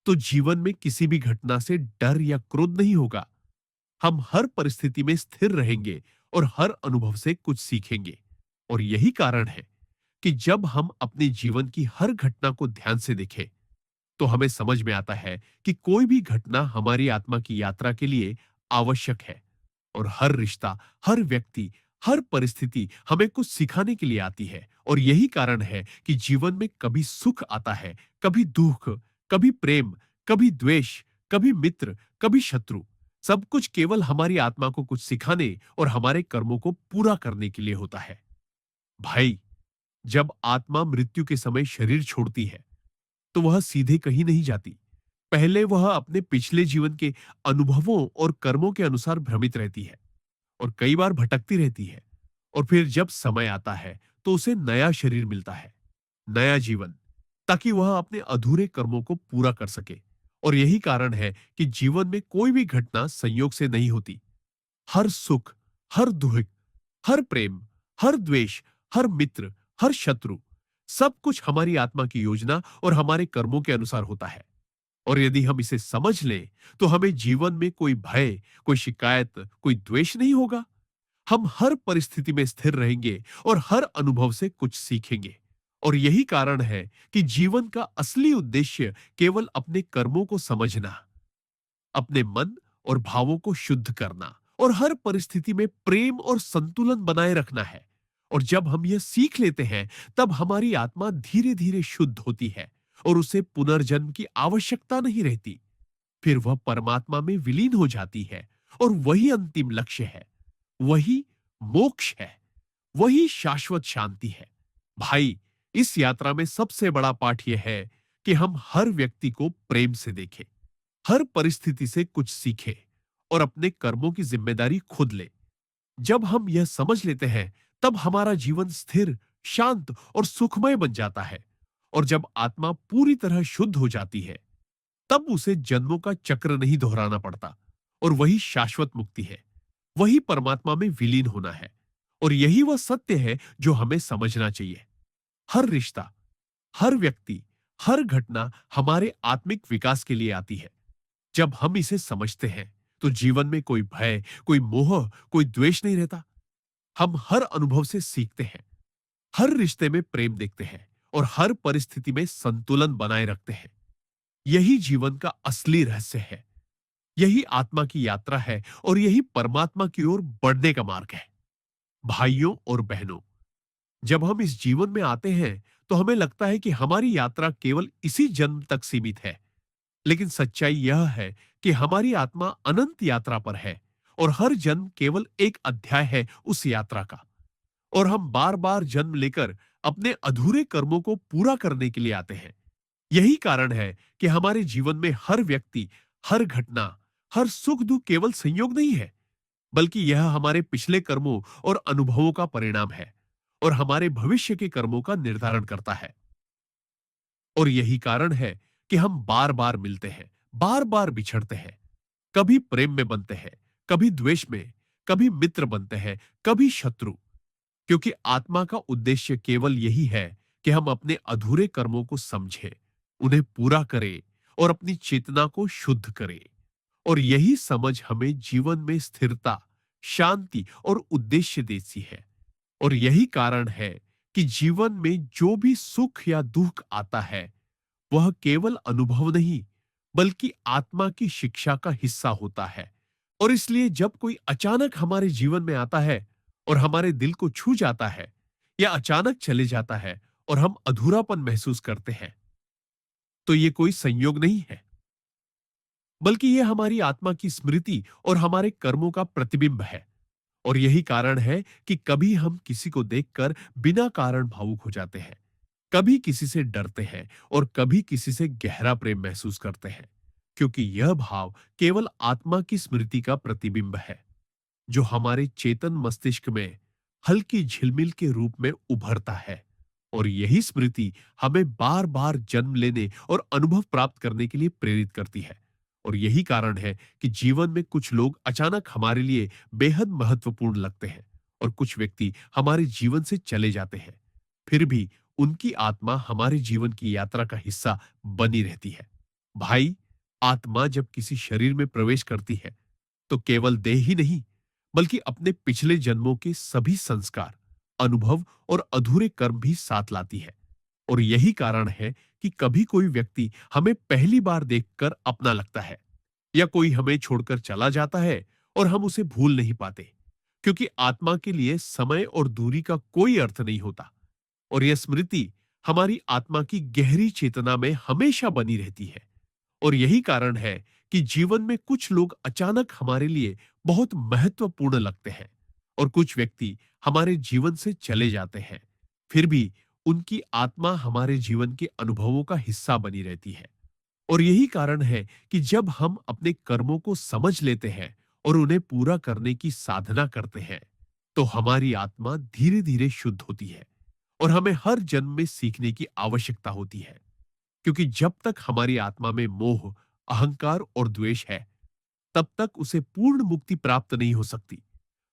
तो जीवन में किसी भी घटना से डर या क्रोध नहीं होगा। हम हर परिस्थिति में स्थिर रहेंगे और हर अनुभव से कुछ सीखेंगे। और यही कारण है कि जब हम अपने जीवन की हर घटना को ध्यान से देखें, तो हमें समझ में आता है कि कोई भी घटना हमारी आत्मा की यात्रा के लिए आवश्यक है। और हर रिश्ता, हर व्यक्ति, हर परिस्थिति हमें कुछ सिखाने के लिए आती है। और यही कारण है कि जीवन में कभी सुख आता है, कभी दुख, कभी प्रेम, कभी द्वेष, कभी मित्र, कभी शत्रु। सब कुछ केवल हमारी आत्मा को कुछ सिखाने और हमारे कर्मों को पूरा करने के लिए होता है। भाई, जब आत्मा मृत्यु के समय शरीर छोड़ती है, तो वह सीधे कहीं नहीं जाती। पहले वह अपने पिछले जीवन के अनुभवों और कर्मों के अनुसार भ्रमित रहती है और कई बार भटकती रहती है। और फिर जब समय आता है, तो उसे नया शरीर मिलता है, नया जीवन, ताकि वह अपने अधूरे कर्मों को पूरा कर सके। और यही कारण है कि जीवन में कोई भी घटना संयोग से नहीं होती। हर सुख, हर दुख, हर प्रेम, हर द्वेष, हर मित्र, हर शत्रु, सब कुछ हमारी आत्मा की योजना और हमारे कर्मों के अनुसार होता है। और यदि हम इसे समझ लें, तो हमें जीवन में कोई भय, कोई शिकायत, कोई द्वेष नहीं होगा। हम हर परिस्थिति में स्थिर रहेंगे और हर अनुभव से कुछ सीखेंगे। और यही कारण है कि जीवन का असली उद्देश्य केवल अपने कर्मों को समझना, अपने मन और भावों को शुद्ध करना और हर परिस्थिति में प्रेम और संतुलन बनाए रखना है। और जब हम यह सीख लेते हैं, तब हमारी आत्मा धीरे धीरे शुद्ध होती है और उसे पुनर्जन्म की आवश्यकता नहीं रहती। फिर वह परमात्मा में विलीन हो जाती है और वही अंतिम लक्ष्य है, वही मोक्ष है, वही शाश्वत शांति है। भाई, इस यात्रा में सबसे बड़ा पाठ यह है कि हम हर व्यक्ति को प्रेम से देखें, हर परिस्थिति से कुछ सीखें और अपने कर्मों की जिम्मेदारी खुद लें। जब हम यह समझ लेते हैं, तब हमारा जीवन स्थिर, शांत और सुखमय बन जाता है। और जब आत्मा पूरी तरह शुद्ध हो जाती है, तब उसे जन्मों का चक्र नहीं दोहराना पड़ता। और वही शाश्वत मुक्ति है, वही परमात्मा में विलीन होना है। और यही वह सत्य है जो हमें समझना चाहिए। हर रिश्ता, हर व्यक्ति, हर घटना हमारे आत्मिक विकास के लिए आती है। जब हम इसे समझते हैं, तो जीवन में कोई भय, कोई मोह, कोई द्वेष नहीं रहता। हम हर अनुभव से सीखते हैं, हर रिश्ते में प्रेम देखते हैं और हर परिस्थिति में संतुलन बनाए रखते हैं। यही जीवन का असली रहस्य है, यही आत्मा की यात्रा है और यही परमात्मा की ओर बढ़ने का मार्ग है। भाइयों और बहनों, जब हम इस जीवन में आते हैं, तो हमें लगता है कि हमारी यात्रा केवल इसी जन्म तक सीमित है। लेकिन सच्चाई यह है कि हमारी आत्मा अनंत यात्रा पर है और हर जन्म केवल एक अध्याय है उस यात्रा का। और हम बार बार जन्म लेकर अपने अधूरे कर्मों को पूरा करने के लिए आते हैं। यही कारण है कि हमारे जीवन में हर व्यक्ति, हर घटना, हर सुख दुख केवल संयोग नहीं है, बल्कि यह हमारे पिछले कर्मों और अनुभवों का परिणाम है और हमारे भविष्य के कर्मों का निर्धारण करता है। और यही कारण है कि हम बार बार मिलते हैं, बार बार बिछड़ते हैं, कभी प्रेम में बनते हैं, कभी द्वेष में, कभी मित्र बनते हैं, कभी शत्रु। क्योंकि आत्मा का उद्देश्य केवल यही है कि हम अपने अधूरे कर्मों को समझें, उन्हें पूरा करें और अपनी चेतना को शुद्ध करें। और यही समझ हमें जीवन में स्थिरता, शांति और उद्देश्य देती है। और यही कारण है कि जीवन में जो भी सुख या दुख आता है, वह केवल अनुभव नहीं, बल्कि आत्मा की शिक्षा का हिस्सा होता है। और इसलिए जब कोई अचानक हमारे जीवन में आता है और हमारे दिल को छू जाता है, या अचानक चले जाता है और हम अधूरापन महसूस करते हैं, तो ये कोई संयोग नहीं है, बल्कि ये हमारी आत्मा की स्मृति और हमारे कर्मों का प्रतिबिंब है। और यही कारण है कि कभी हम किसी को देखकर बिना कारण भावुक हो जाते हैं, कभी किसी से डरते हैं और कभी किसी से गहरा प्रेम महसूस करते हैं, क्योंकि यह भाव केवल आत्मा की स्मृति का प्रतिबिंब है, जो हमारे चेतन मस्तिष्क में हल्की झिलमिल के रूप में उभरता है। और यही स्मृति हमें बार बार जन्म लेने और अनुभव प्राप्त करने के लिए प्रेरित करती है। और यही कारण है कि जीवन में कुछ लोग अचानक हमारे लिए बेहद महत्वपूर्ण लगते हैं और कुछ व्यक्ति हमारे जीवन से चले जाते हैं, फिर भी उनकी आत्मा हमारे जीवन की यात्रा का हिस्सा बनी रहती है। भाई, आत्मा जब किसी शरीर में प्रवेश करती है, तो केवल देह ही नहीं, बल्कि अपने पिछले जन्मों के सभी संस्कार, अनुभव और अधूरे कर्म भी साथ लाती है। और यही कारण है कि कभी कोई व्यक्ति हमें पहली बार देखकर अपना लगता है, या कोई हमें छोड़कर चला जाता है और हम उसे भूल नहीं पाते, क्योंकि आत्मा के लिए समय और दूरी का कोई अर्थ नहीं होता। और यह स्मृति हमारी आत्मा की गहरी चेतना में हमेशा बनी रहती है। और यही कारण है कि जीवन में कुछ लोग अचानक हमारे लिए बहुत महत्वपूर्ण लगते हैं और कुछ व्यक्ति हमारे जीवन से चले जाते हैं, फिर भी उनकी आत्मा हमारे जीवन के अनुभवों का हिस्सा बनी रहती है। और यही कारण है कि जब हम अपने कर्मों को समझ लेते हैं और उन्हें पूरा करने की साधना करते हैं, तो हमारी आत्मा धीरे धीरे शुद्ध होती है और हमें हर जन्म में सीखने की आवश्यकता होती है। क्योंकि जब तक हमारी आत्मा में मोह, अहंकार और द्वेष है, तब तक उसे पूर्ण मुक्ति प्राप्त नहीं हो सकती।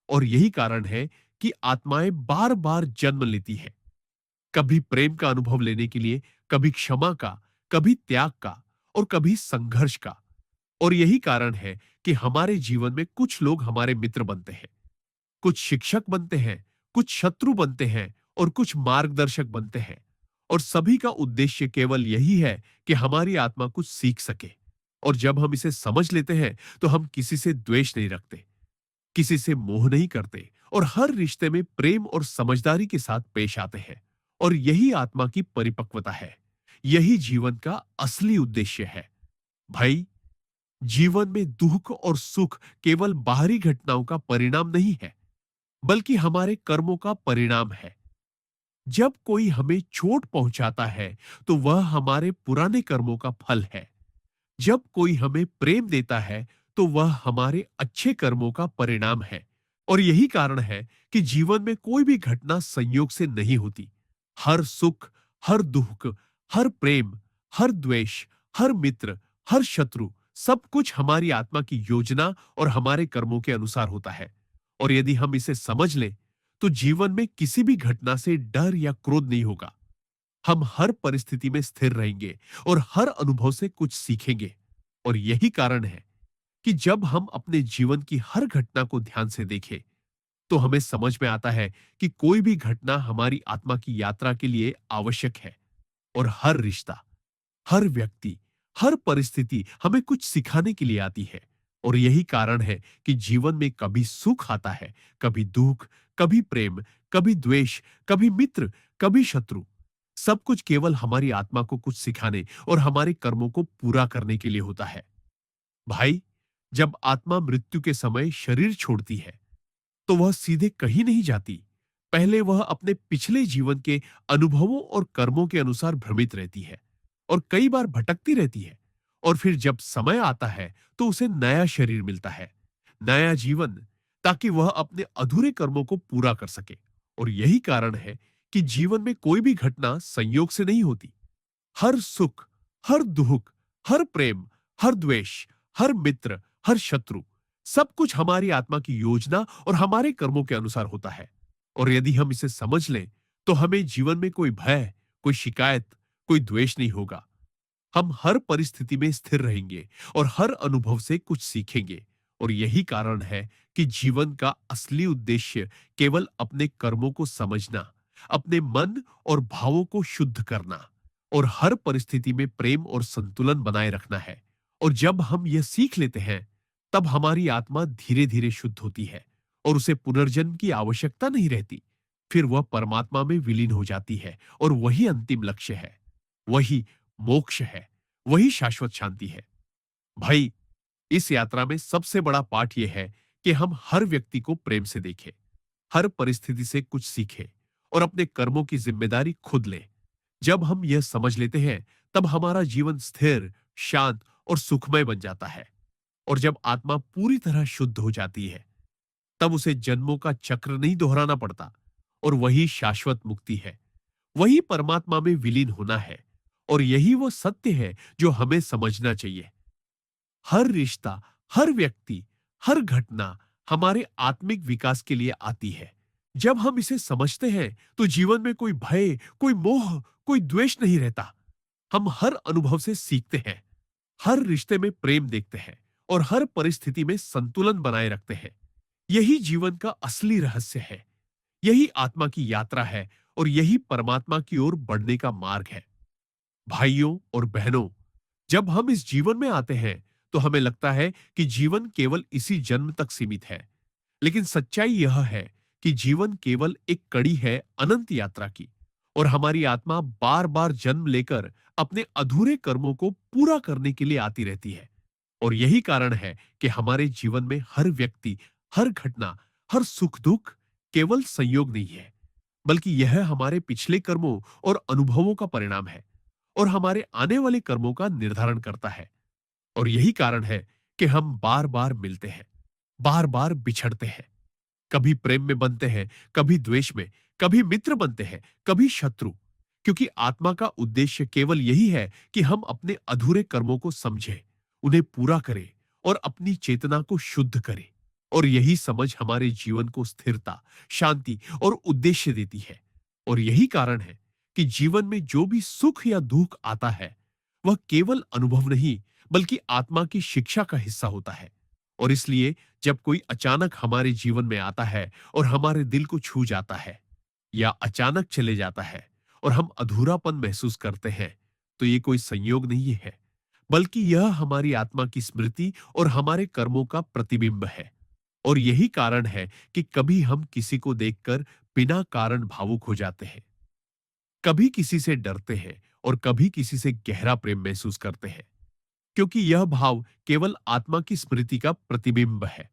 और यही कारण है कि आत्माएं बार बार जन्म लेती हैं, कभी प्रेम का अनुभव लेने के लिए, कभी क्षमा का, कभी त्याग का और कभी संघर्ष का। और यही कारण है कि हमारे जीवन में कुछ लोग हमारे मित्र बनते हैं, कुछ शिक्षक बनते हैं, कुछ शत्रु बनते हैं और कुछ मार्गदर्शक बनते हैं। और सभी का उद्देश्य केवल यही है कि हमारी आत्मा कुछ सीख सके। और जब हम इसे समझ लेते हैं, तो हम किसी से द्वेष नहीं रखते, किसी से मोह नहीं करते और हर रिश्ते में प्रेम और समझदारी के साथ पेश आते हैं। और यही आत्मा की परिपक्वता है, यही जीवन का असली उद्देश्य है। भाई, जीवन में दुख और सुख केवल बाहरी घटनाओं का परिणाम नहीं है, बल्कि हमारे कर्मों का परिणाम है। जब कोई हमें चोट पहुंचाता है, तो वह हमारे पुराने कर्मों का फल है। जब कोई हमें प्रेम देता है, तो वह हमारे अच्छे कर्मों का परिणाम है। और यही कारण है कि जीवन में कोई भी घटना संयोग से नहीं होती। हर सुख, हर दुख, हर प्रेम, हर द्वेष, हर मित्र, हर शत्रु, सब कुछ हमारी आत्मा की योजना और हमारे कर्मों के अनुसार होता है। और यदि हम इसे समझ लें, तो जीवन में किसी भी घटना से डर या क्रोध नहीं होगा। हम हर परिस्थिति में स्थिर रहेंगे और हर अनुभव से कुछ सीखेंगे। और यही कारण है कि जब हम अपने जीवन की हर घटना को ध्यान से देखें, तो हमें समझ में आता है कि कोई भी घटना हमारी आत्मा की यात्रा के लिए आवश्यक है। और हर रिश्ता, हर व्यक्ति, हर परिस्थिति हमें कुछ सिखाने के लिए आती है। और यही कारण है कि जीवन में कभी सुख आता है, कभी दुख, कभी प्रेम, कभी द्वेष, कभी मित्र, कभी शत्रु। सब कुछ केवल हमारी आत्मा को कुछ सिखाने और हमारे कर्मों को पूरा करने के लिए होता है। भाई, जब आत्मा मृत्यु के समय शरीर छोड़ती है, तो वह सीधे कहीं नहीं जाती। पहले वह अपने पिछले जीवन के अनुभवों और कर्मों के अनुसार भ्रमित रहती है और कई बार भटकती रहती है। और फिर जब समय आता है, तो उसे नया शरीर मिलता है, नया जीवन, ताकि वह अपने अधूरे कर्मों को पूरा कर सके। और यही कारण है कि जीवन में कोई भी घटना संयोग से नहीं होती। हर सुख, हर दुख, हर प्रेम, हर द्वेष, हर मित्र, हर शत्रु, सब कुछ हमारी आत्मा की योजना और हमारे कर्मों के अनुसार होता है। और यदि हम इसे समझ लें, तो हमें जीवन में कोई भय, कोई शिकायत, कोई द्वेष नहीं होगा। हम हर परिस्थिति में स्थिर रहेंगे और हर अनुभव से कुछ सीखेंगे। और यही कारण है कि जीवन का असली उद्देश्य केवल अपने कर्मों को समझना, अपने मन और भावों को शुद्ध करना और हर परिस्थिति में प्रेम और संतुलन बनाए रखना है। और जब हम यह सीख लेते हैं, तब हमारी आत्मा धीरे धीरे शुद्ध होती है और उसे पुनर्जन्म की आवश्यकता नहीं रहती। फिर वह परमात्मा में विलीन हो जाती है और वही अंतिम लक्ष्य है, वही मोक्ष है, वही शाश्वत शांति है। भाई, इस यात्रा में सबसे बड़ा पाठ यह है कि हम हर व्यक्ति को प्रेम से देखें, हर परिस्थिति से कुछ सीखें और अपने कर्मों की जिम्मेदारी खुद लें। जब हम यह समझ लेते हैं, तब हमारा जीवन स्थिर, शांत और सुखमय बन जाता है। और जब आत्मा पूरी तरह शुद्ध हो जाती है, तब उसे जन्मों का चक्र नहीं दोहराना पड़ता। और वही शाश्वत मुक्ति है, वही परमात्मा में विलीन होना है। और यही वो सत्य है जो हमें समझना चाहिए। हर रिश्ता, हर व्यक्ति, हर घटना हमारे आत्मिक विकास के लिए आती है। जब हम इसे समझते हैं, तो जीवन में कोई भय, कोई मोह, कोई द्वेष नहीं रहता। हम हर अनुभव से सीखते हैं, हर रिश्ते में प्रेम देखते हैं और हर परिस्थिति में संतुलन बनाए रखते हैं। यही जीवन का असली रहस्य है, यही आत्मा की यात्रा है और यही परमात्मा की ओर बढ़ने का मार्ग है। भाइयों और बहनों, जब हम इस जीवन में आते हैं, तो हमें लगता है कि जीवन केवल इसी जन्म तक सीमित है। लेकिन सच्चाई यह है कि जीवन केवल एक कड़ी है अनंत यात्रा की। और हमारी आत्मा बार बार जन्म लेकर अपने अधूरे कर्मों को पूरा करने के लिए आती रहती है। और यही कारण है कि हमारे जीवन में हर व्यक्ति, हर घटना, हर सुख दुख केवल संयोग नहीं है, बल्कि यह हमारे पिछले कर्मों और अनुभवों का परिणाम है और हमारे आने वाले कर्मों का निर्धारण करता है। और यही कारण है कि हम बार बार मिलते हैं, बार बार बिछड़ते हैं, कभी प्रेम में बनते हैं, कभी द्वेष में, कभी मित्र बनते हैं, कभी शत्रु। क्योंकि आत्मा का उद्देश्य केवल यही है कि हम अपने अधूरे कर्मों को समझें, उन्हें पूरा करें और अपनी चेतना को शुद्ध करें। और यही समझ हमारे जीवन को स्थिरता, शांति और उद्देश्य देती है। और यही कारण है कि जीवन में जो भी सुख या दुख आता है, वह केवल अनुभव नहीं, बल्कि आत्मा की शिक्षा का हिस्सा होता है। और इसलिए जब कोई अचानक हमारे जीवन में आता है और हमारे दिल को छू जाता है, या अचानक चले जाता है और हम अधूरापन महसूस करते हैं, तो ये कोई संयोग नहीं है, बल्कि यह हमारी आत्मा की स्मृति और हमारे कर्मों का प्रतिबिंब है। और यही कारण है कि कभी हम किसी को देखकर बिना कारण भावुक हो जाते हैं, कभी किसी से डरते हैं और कभी किसी से गहरा प्रेम महसूस करते हैं। क्योंकि यह भाव केवल आत्मा की स्मृति का प्रतिबिंब है,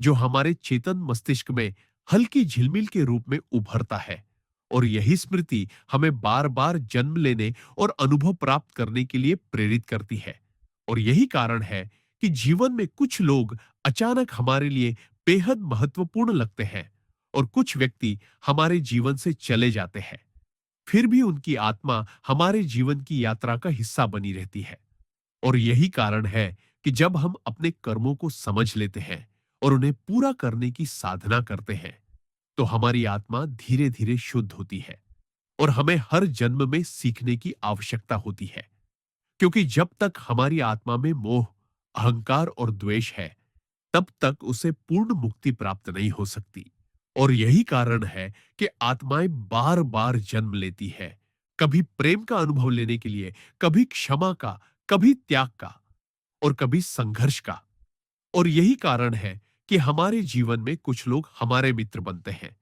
जो हमारे चेतन मस्तिष्क में हल्की झिलमिल के रूप में उभरता है। और यही स्मृति हमें बार बार जन्म लेने और अनुभव प्राप्त करने के लिए प्रेरित करती है। और यही कारण है कि जीवन में कुछ लोग अचानक हमारे लिए बेहद महत्वपूर्ण लगते हैं और कुछ व्यक्ति हमारे जीवन से चले जाते हैं, फिर भी उनकी आत्मा हमारे जीवन की यात्रा का हिस्सा बनी रहती है। और यही कारण है कि जब हम अपने कर्मों को समझ लेते हैं और उन्हें पूरा करने की साधना करते हैं, तो हमारी आत्मा धीरे धीरे शुद्ध होती है और हमें हर जन्म में सीखने की आवश्यकता होती है। क्योंकि जब तक हमारी आत्मा में मोह, अहंकार और द्वेष है, तब तक उसे पूर्ण मुक्ति प्राप्त नहीं हो सकती। और यही कारण है कि आत्माएं बार बार जन्म लेती है, कभी प्रेम का अनुभव लेने के लिए, कभी क्षमा का, कभी त्याग का और कभी संघर्ष का। और यही कारण है कि हमारे जीवन में कुछ लोग हमारे मित्र बनते हैं,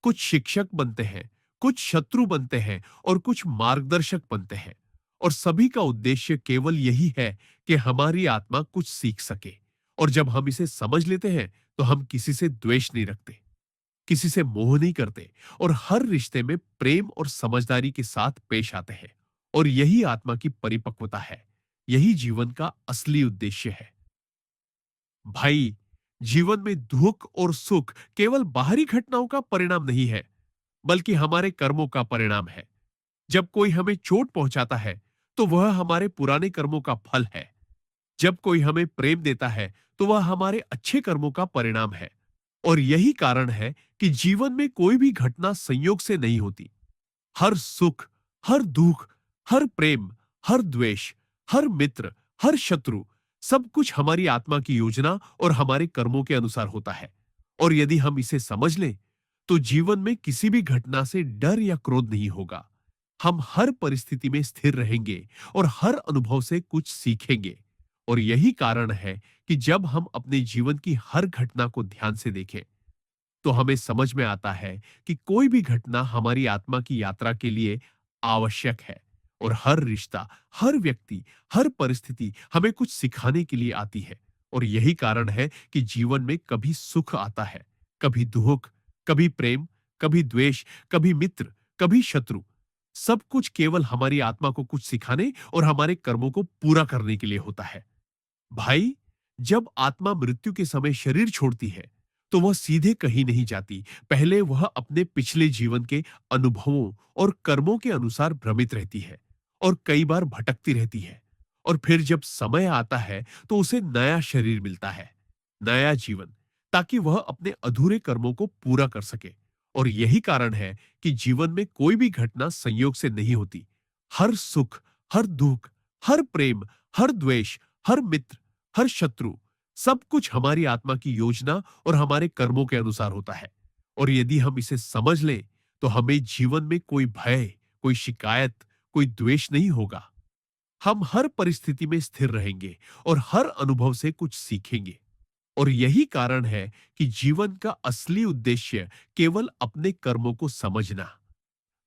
कुछ शिक्षक बनते हैं, कुछ शत्रु बनते हैं और कुछ मार्गदर्शक बनते हैं। और सभी का उद्देश्य केवल यही है कि हमारी आत्मा कुछ सीख सके। और जब हम इसे समझ लेते हैं, तो हम किसी से द्वेष नहीं रखते, किसी से मोह नहीं करते और हर रिश्ते में प्रेम और समझदारी के साथ पेश आते हैं। और यही आत्मा की परिपक्वता है, यही जीवन का असली उद्देश्य है। भाई, जीवन में दुख और सुख केवल बाहरी घटनाओं का परिणाम नहीं है, बल्कि हमारे कर्मों का परिणाम है। जब कोई हमें चोट पहुंचाता है, तो वह हमारे पुराने कर्मों का फल है। जब कोई हमें प्रेम देता है, तो वह हमारे अच्छे कर्मों का परिणाम है। और यही कारण है कि जीवन में कोई भी घटना संयोग से नहीं होती। हर सुख, हर दुख, हर प्रेम, हर द्वेष, हर मित्र, हर शत्रु, सब कुछ हमारी आत्मा की योजना और हमारे कर्मों के अनुसार होता है। और यदि हम इसे समझ लें, तो जीवन में किसी भी घटना से डर या क्रोध नहीं होगा। हम हर परिस्थिति में स्थिर रहेंगे और हर अनुभव से कुछ सीखेंगे। और यही कारण है कि जब हम अपने जीवन की हर घटना को ध्यान से देखें, तो हमें समझ में आता है कि कोई भी घटना हमारी आत्मा की यात्रा के लिए आवश्यक है। और हर रिश्ता, हर व्यक्ति, हर परिस्थिति हमें कुछ सिखाने के लिए आती है। और यही कारण है कि जीवन में कभी सुख आता है, कभी दुख, कभी प्रेम, कभी द्वेष, कभी मित्र, कभी शत्रु। सब कुछ केवल हमारी आत्मा को कुछ सिखाने और हमारे कर्मों को पूरा करने के लिए होता है। भाई, जब आत्मा मृत्यु के समय शरीर छोड़ती है, तो वह सीधे कहीं नहीं जाती। पहले वह अपने पिछले जीवन के अनुभवों और कर्मों के अनुसार भ्रमित रहती है और कई बार भटकती रहती है। और फिर जब समय आता है, तो उसे नया शरीर मिलता है, नया जीवन, ताकि वह अपने अधूरे कर्मों को पूरा कर सके। और यही कारण है कि जीवन में कोई भी घटना संयोग से नहीं होती। हर सुख, हर दुख, हर प्रेम, हर द्वेष, हर मित्र, हर शत्रु, सब कुछ हमारी आत्मा की योजना और हमारे कर्मों के अनुसार होता है। और यदि हम इसे समझ लें, तो हमें जीवन में कोई भय, कोई शिकायत, कोई द्वेष नहीं होगा। हम हर परिस्थिति में स्थिर रहेंगे और हर अनुभव से कुछ सीखेंगे। और यही कारण है कि जीवन का असली उद्देश्य केवल अपने कर्मों को समझना,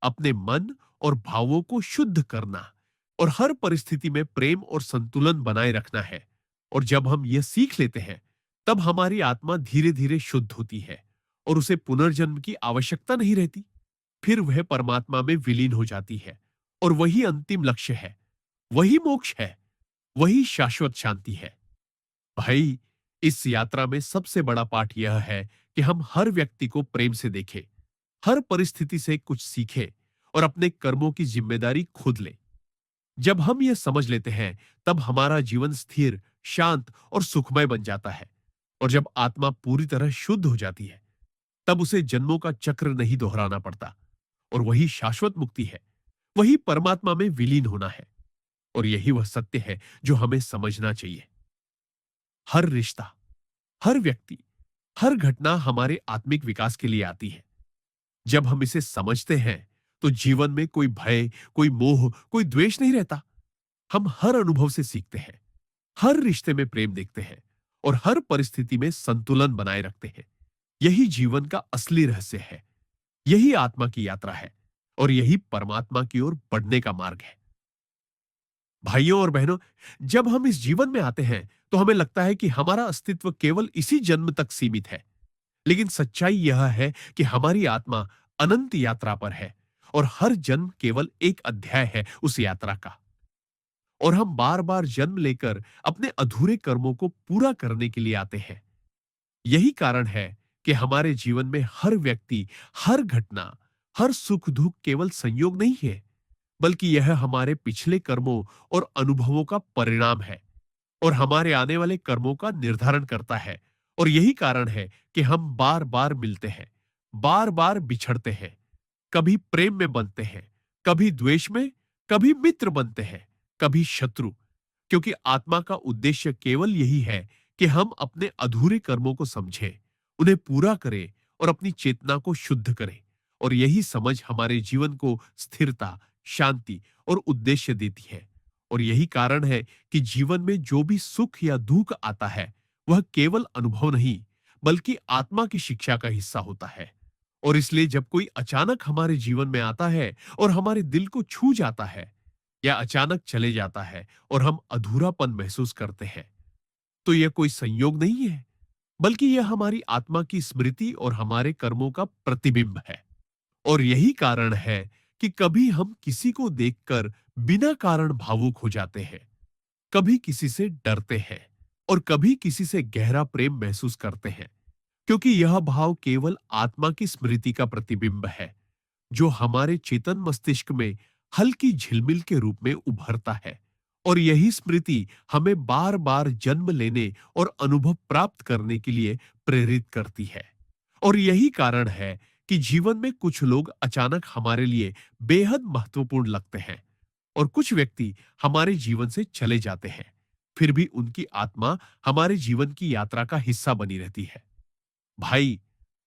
अपने मन और भावों को शुद्ध करना और हर परिस्थिति में प्रेम और संतुलन बनाए रखना है। और जब हम यह सीख लेते हैं, तब हमारी आत्मा धीरे धीरे शुद्ध होती है और उसे पुनर्जन्म की आवश्यकता नहीं रहती। फिर वह परमात्मा में विलीन हो जाती है। और वही अंतिम लक्ष्य है, वही मोक्ष है, वही शाश्वत शांति है। भाई, इस यात्रा में सबसे बड़ा पाठ यह है कि हम हर व्यक्ति को प्रेम से देखें, हर परिस्थिति से कुछ सीखें और अपने कर्मों की जिम्मेदारी खुद लें। जब हम यह समझ लेते हैं, तब हमारा जीवन स्थिर, शांत और सुखमय बन जाता है। और जब आत्मा पूरी तरह शुद्ध हो जाती है, तब उसे जन्मों का चक्र नहीं दोहराना पड़ता। और वही शाश्वत मुक्ति है, वही परमात्मा में विलीन होना है। और यही वह सत्य है जो हमें समझना चाहिए। हर रिश्ता, हर व्यक्ति, हर घटना हमारे आत्मिक विकास के लिए आती है। जब हम इसे समझते हैं, तो जीवन में कोई भय, कोई मोह, कोई द्वेष नहीं रहता। हम हर अनुभव से सीखते हैं, हर रिश्ते में प्रेम देखते हैं और हर परिस्थिति में संतुलन बनाए रखते हैं। यही जीवन का असली रहस्य है, यही आत्मा की यात्रा है और यही परमात्मा की ओर बढ़ने का मार्ग है। भाइयों और बहनों, जब हम इस जीवन में आते हैं, तो हमें लगता है कि हमारा अस्तित्व केवल इसी जन्म तक सीमित है। लेकिन सच्चाई यह है कि हमारी आत्मा अनंत यात्रा पर है और हर जन्म केवल एक अध्याय है उस यात्रा का। और हम बार बार जन्म लेकर अपने अधूरे कर्मों को पूरा करने के लिए आते हैं। यही कारण है कि हमारे जीवन में हर व्यक्ति, हर घटना, हर सुख दुख केवल संयोग नहीं है, बल्कि यह हमारे पिछले कर्मों और अनुभवों का परिणाम है और हमारे आने वाले कर्मों का निर्धारण करता है। और यही कारण है कि हम बार बार मिलते हैं, बार बार बिछड़ते हैं, कभी प्रेम में बनते हैं, कभी द्वेष में, कभी मित्र बनते हैं, कभी शत्रु। क्योंकि आत्मा का उद्देश्य केवल यही है कि हम अपने अधूरे कर्मों को समझें, उन्हें पूरा करें और अपनी चेतना को शुद्ध करें। और यही समझ हमारे जीवन को स्थिरता, शांति और उद्देश्य देती है। और यही कारण है कि जीवन में जो भी सुख या दुख आता है, वह केवल अनुभव नहीं, बल्कि आत्मा की शिक्षा का हिस्सा होता है। और इसलिए जब कोई अचानक हमारे जीवन में आता है और हमारे दिल को छू जाता है, या अचानक चले जाता है और हम अधूरापन महसूस करते हैं, तो यह कोई संयोग नहीं है, बल्कि यह हमारी आत्मा की स्मृति और हमारे कर्मों का प्रतिबिंब है। और यही कारण है कि कभी हम किसी को देखकर बिना कारण भावुक हो जाते हैं, कभी किसी से डरते हैं और कभी किसी से गहरा प्रेम महसूस करते हैं, क्योंकि यह भाव केवल आत्मा की स्मृति का प्रतिबिंब है, जो हमारे चेतन मस्तिष्क में हल्की झिलमिल के रूप में उभरता है। और यही स्मृति हमें बार बार जन्म लेने और अनुभव प्राप्त करने के लिए प्रेरित करती है। और यही कारण है कि जीवन में कुछ लोग अचानक हमारे लिए बेहद महत्वपूर्ण लगते हैं और कुछ व्यक्ति हमारे जीवन से चले जाते हैं, फिर भी उनकी आत्मा हमारे जीवन की यात्रा का हिस्सा बनी रहती है। भाई,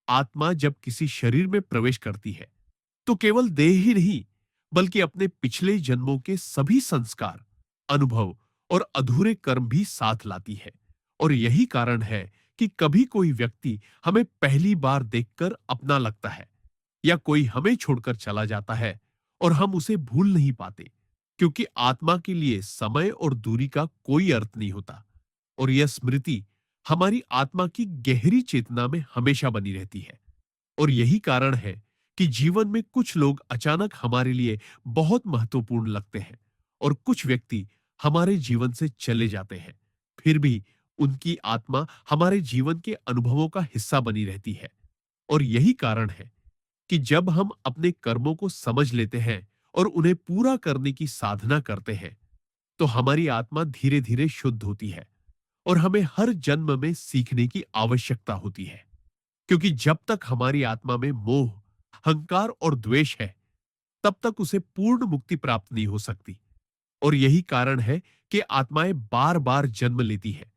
आत्मा जब किसी शरीर में प्रवेश करती है, तो केवल देह ही नहीं, बल्कि अपने पिछले जन्मों के सभी संस्कार, अनुभव और अधूरे कर्म भी साथ लाती है। और यही कारण है कि कभी कोई व्यक्ति हमें पहली बार देखकर अपना लगता है, या कोई हमें छोड़कर चला जाता है और हम उसे भूल नहीं पाते, क्योंकि आत्मा के लिए समय और दूरी का कोई अर्थ नहीं होता। और यह स्मृति हमारी आत्मा की गहरी चेतना में हमेशा बनी रहती है। और यही कारण है कि जीवन में कुछ लोग अचानक हमारे लिए बहुत महत्वपूर्ण लगते हैं और कुछ व्यक्ति हमारे जीवन से चले जाते हैं, फिर भी उनकी आत्मा हमारे जीवन के अनुभवों का हिस्सा बनी रहती है। और यही कारण है कि जब हम अपने कर्मों को समझ लेते हैं और उन्हें पूरा करने की साधना करते हैं, तो हमारी आत्मा धीरे धीरे शुद्ध होती है और हमें हर जन्म में सीखने की आवश्यकता होती है। क्योंकि जब तक हमारी आत्मा में मोह, अहंकार और द्वेष है, तब तक उसे पूर्ण मुक्ति प्राप्त नहीं हो सकती। और यही कारण है कि आत्माएं बार बार जन्म लेती हैं,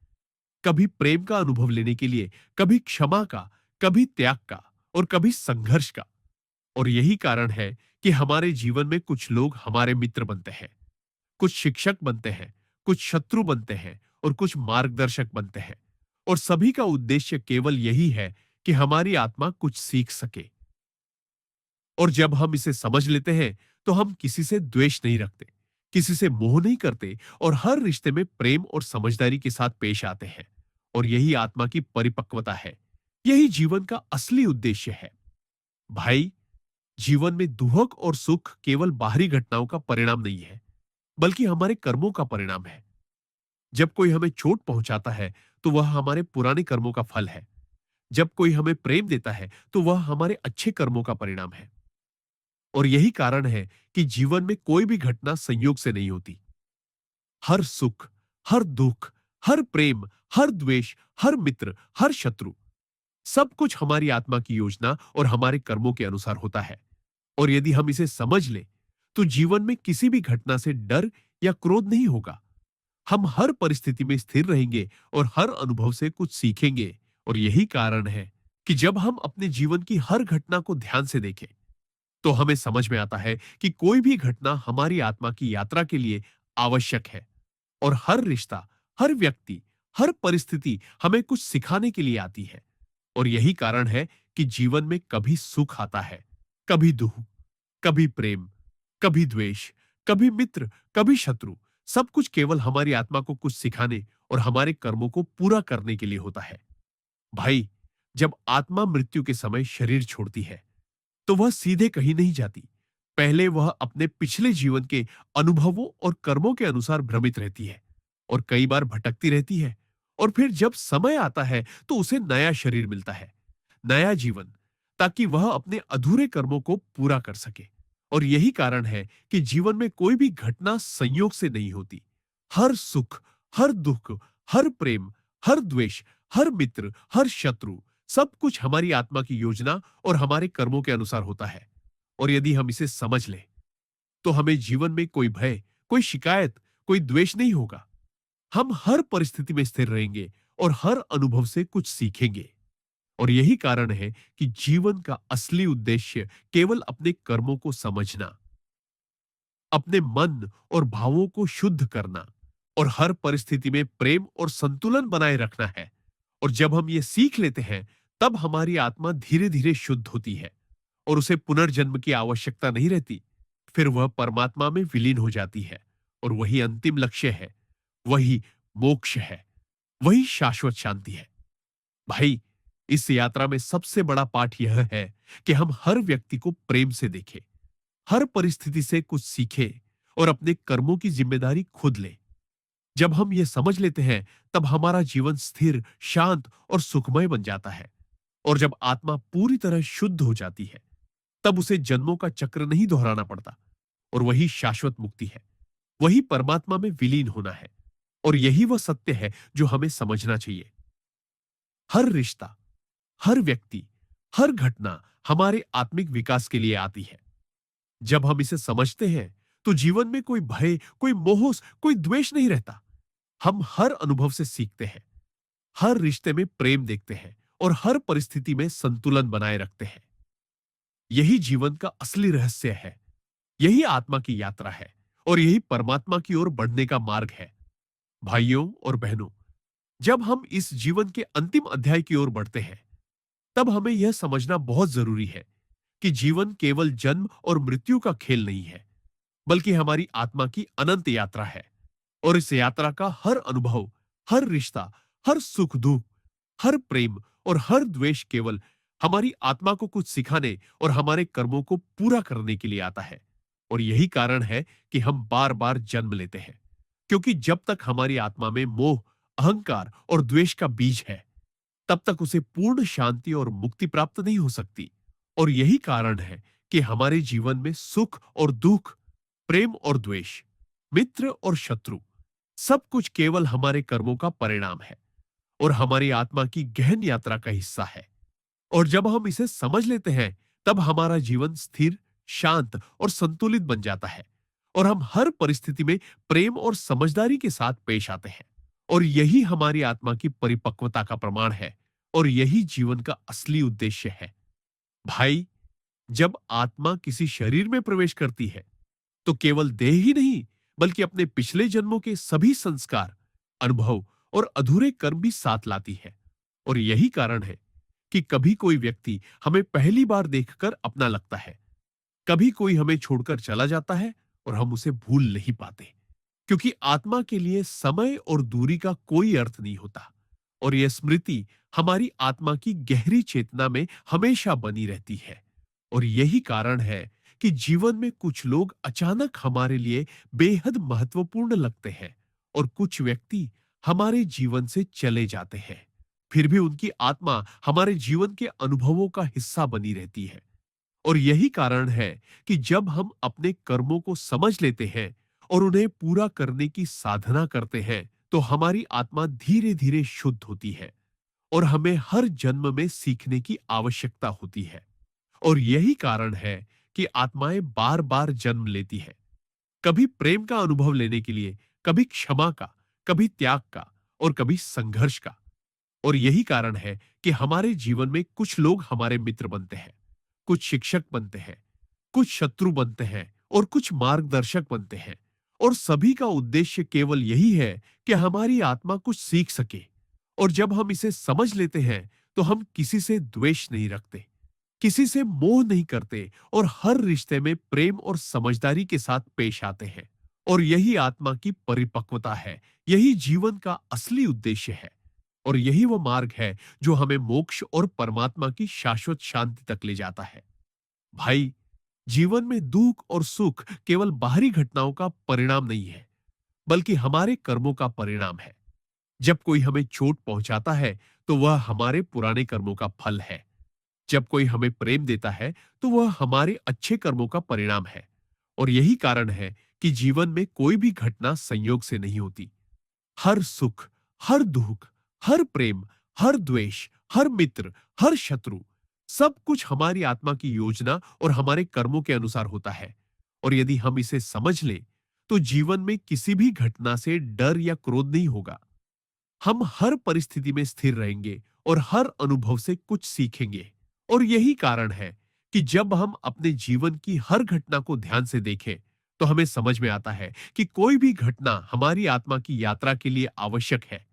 कभी प्रेम का अनुभव लेने के लिए, कभी क्षमा का, कभी त्याग का और कभी संघर्ष का। और यही कारण है कि हमारे जीवन में कुछ लोग हमारे मित्र बनते हैं, कुछ शिक्षक बनते हैं, कुछ शत्रु बनते हैं और कुछ मार्गदर्शक बनते हैं। और सभी का उद्देश्य केवल यही है कि हमारी आत्मा कुछ सीख सके। और जब हम इसे समझ लेते हैं, तो हम किसी से द्वेष नहीं रखते, किसी से मोह नहीं करते और हर रिश्ते में प्रेम और समझदारी के साथ पेश आते हैं। और यही आत्मा की परिपक्वता है, यही जीवन का असली उद्देश्य है। भाई, जीवन में दुख और सुख केवल बाहरी घटनाओं का परिणाम नहीं है, बल्कि हमारे कर्मों का परिणाम है। जब कोई हमें चोट पहुंचाता है, तो वह हमारे पुराने कर्मों का फल है। जब कोई हमें प्रेम देता है, तो वह हमारे अच्छे कर्मों का परिणाम है। और यही कारण है कि जीवन में कोई भी घटना संयोग से नहीं होती। हर सुख, हर दुख, हर प्रेम, हर द्वेष, हर मित्र, हर शत्रु, सब कुछ हमारी आत्मा की योजना और हमारे कर्मों के अनुसार होता है। और यदि हम इसे समझ लें, तो जीवन में किसी भी घटना से डर या क्रोध नहीं होगा। हम हर परिस्थिति में स्थिर रहेंगे और हर अनुभव से कुछ सीखेंगे। और यही कारण है कि जब हम अपने जीवन की हर घटना को ध्यान से देखें, तो हमें समझ में आता है कि कोई भी घटना हमारी आत्मा की यात्रा के लिए आवश्यक है। और हर रिश्ता, हर व्यक्ति, हर परिस्थिति हमें कुछ सिखाने के लिए आती है। और यही कारण है कि जीवन में कभी सुख आता है, कभी दुख, कभी प्रेम, कभी द्वेष, कभी मित्र, कभी शत्रु। सब कुछ केवल हमारी आत्मा को कुछ सिखाने और हमारे कर्मों को पूरा करने के लिए होता है। भाई, जब आत्मा मृत्यु के समय शरीर छोड़ती है तो वह सीधे कहीं नहीं जाती। पहले वह अपने पिछले जीवन के अनुभवों और कर्मों के अनुसार भ्रमित रहती है और कई बार भटकती रहती है। और फिर जब समय आता है तो उसे नया शरीर मिलता है, नया जीवन, ताकि वह अपने अधूरे कर्मों को पूरा कर सके। और यही कारण है कि जीवन में कोई भी घटना संयोग से नहीं होती। हर सुख, हर दुख, हर प्रेम, हर द्वेष, हर मित्र, हर शत्रु, सब कुछ हमारी आत्मा की योजना और हमारे कर्मों के अनुसार होता है। और यदि हम इसे समझ लें तो हमें जीवन में कोई भय, कोई शिकायत, कोई द्वेष नहीं होगा। हम हर परिस्थिति में स्थिर रहेंगे और हर अनुभव से कुछ सीखेंगे। और यही कारण है कि जीवन का असली उद्देश्य केवल अपने कर्मों को समझना, अपने मन और भावों को शुद्ध करना और हर परिस्थिति में प्रेम और संतुलन बनाए रखना है। और जब हम ये सीख लेते हैं तब हमारी आत्मा धीरे धीरे शुद्ध होती है और उसे पुनर्जन्म की आवश्यकता नहीं रहती। फिर वह परमात्मा में विलीन हो जाती है और वही अंतिम लक्ष्य है, वही मोक्ष है, वही शाश्वत शांति है। भाई, इस यात्रा में सबसे बड़ा पाठ यह है कि हम हर व्यक्ति को प्रेम से देखें, हर परिस्थिति से कुछ सीखें और अपने कर्मों की जिम्मेदारी खुद लें। जब हम ये समझ लेते हैं तब हमारा जीवन स्थिर, शांत और सुखमय बन जाता है। और जब आत्मा पूरी तरह शुद्ध हो जाती है तब उसे जन्मों का चक्र नहीं दोहराना पड़ता। और वही शाश्वत मुक्ति है, वही परमात्मा में विलीन होना है। और यही वह सत्य है जो हमें समझना चाहिए। हर रिश्ता, हर व्यक्ति, हर घटना हमारे आत्मिक विकास के लिए आती है। जब हम इसे समझते हैं तो जीवन में कोई भय, कोई मोह, कोई द्वेष नहीं रहता। हम हर अनुभव से सीखते हैं, हर रिश्ते में प्रेम देखते हैं और हर परिस्थिति में संतुलन बनाए रखते हैं। यही जीवन का असली रहस्य है, यही आत्मा की यात्रा है और यही परमात्मा की ओर बढ़ने का मार्ग है। भाइयों और बहनों, जब हम इस जीवन के अंतिम अध्याय की ओर बढ़ते हैं तब हमें यह समझना बहुत जरूरी है कि जीवन केवल जन्म और मृत्यु का खेल नहीं है, बल्कि हमारी आत्मा की अनंत यात्रा है। और इस यात्रा का हर अनुभव, हर रिश्ता, हर सुख दुख, हर प्रेम और हर द्वेष केवल हमारी आत्मा को कुछ सिखाने और हमारे कर्मों को पूरा करने के लिए आता है। और यही कारण है कि हम बार बार जन्म लेते हैं, क्योंकि जब तक हमारी आत्मा में मोह, अहंकार और द्वेष का बीज है तब तक उसे पूर्ण शांति और मुक्ति प्राप्त नहीं हो सकती। और यही कारण है कि हमारे जीवन में सुख और दुख, प्रेम और द्वेष, मित्र और शत्रु, सब कुछ केवल हमारे कर्मों का परिणाम है और हमारी आत्मा की गहन यात्रा का हिस्सा है। और जब हम इसे समझ लेते हैं तब हमारा जीवन स्थिर, शांत और संतुलित बन जाता है और हम हर परिस्थिति में प्रेम और समझदारी के साथ पेश आते हैं। और यही हमारी आत्मा की परिपक्वता का प्रमाण है और यही जीवन का असली उद्देश्य है। भाई, जब आत्मा किसी शरीर में प्रवेश करती है तो केवल देह ही नहीं, बल्कि अपने पिछले जन्मों के सभी संस्कार, अनुभव और अधूरे कर्म भी साथ लाती है। और यही कारण है कि कभी कोई व्यक्ति हमें पहली बार देखकर अपना लगता है, कभी कोई हमें छोड़कर चला जाता है और हम उसे भूल नहीं पाते, क्योंकि आत्मा के लिए समय और दूरी का कोई अर्थ नहीं होता। और यह स्मृति हमारी आत्मा की गहरी चेतना में हमेशा बनी रहती है। और यही कारण है कि जीवन में कुछ लोग अचानक हमारे लिए बेहद महत्वपूर्ण लगते हैं और कुछ व्यक्ति हमारे जीवन से चले जाते हैं, फिर भी उनकी आत्मा हमारे जीवन के अनुभवों का हिस्सा बनी रहती है। और यही कारण है कि जब हम अपने कर्मों को समझ लेते हैं और उन्हें पूरा करने की साधना करते हैं तो हमारी आत्मा धीरे धीरे शुद्ध होती है और हमें हर जन्म में सीखने की आवश्यकता होती है। और यही कारण है कि आत्माएं बार बार जन्म लेती है, कभी प्रेम का अनुभव लेने के लिए, कभी क्षमा का, कभी त्याग का और कभी संघर्ष का। और यही कारण है कि हमारे जीवन में कुछ लोग हमारे मित्र बनते हैं, कुछ शिक्षक बनते हैं, कुछ शत्रु बनते हैं और कुछ मार्गदर्शक बनते हैं। और सभी का उद्देश्य केवल यही है कि हमारी आत्मा कुछ सीख सके। और जब हम इसे समझ लेते हैं तो हम किसी से द्वेष नहीं रखते, किसी से मोह नहीं करते और हर रिश्ते में प्रेम और समझदारी के साथ पेश आते हैं। और यही आत्मा की परिपक्वता है, यही जीवन का असली उद्देश्य है। और यही वो मार्ग है जो हमें मोक्ष और परमात्मा की शाश्वत शांति तक ले जाता है। भाई, जीवन में दुख और सुख केवल बाहरी घटनाओं का परिणाम नहीं है, बल्कि हमारे कर्मों का परिणाम है। जब कोई हमें चोट पहुंचाता है, तो वह हमारे पुराने कर्मों का फल है। जब कोई हमें प्रेम देता है, तो वह हमारे अच्छे कर्मों का परिणाम है। और यही कारण है कि जीवन में कोई भी घटना संयोग से नहीं होती। हर सुख, हर दुख, हर प्रेम, हर द्वेष, हर मित्र, हर शत्रु, सब कुछ हमारी आत्मा की योजना और हमारे कर्मों के अनुसार होता है। और यदि हम इसे समझ लें, तो जीवन में किसी भी घटना से डर या क्रोध नहीं होगा। हम हर परिस्थिति में स्थिर रहेंगे और हर अनुभव से कुछ सीखेंगे। और यही कारण है कि जब हम अपने जीवन की हर घटना को ध्यान से देखें, तो हमें समझ में आता है कि कोई भी घटना हमारी आत्मा की यात्रा के लिए आवश्यक है।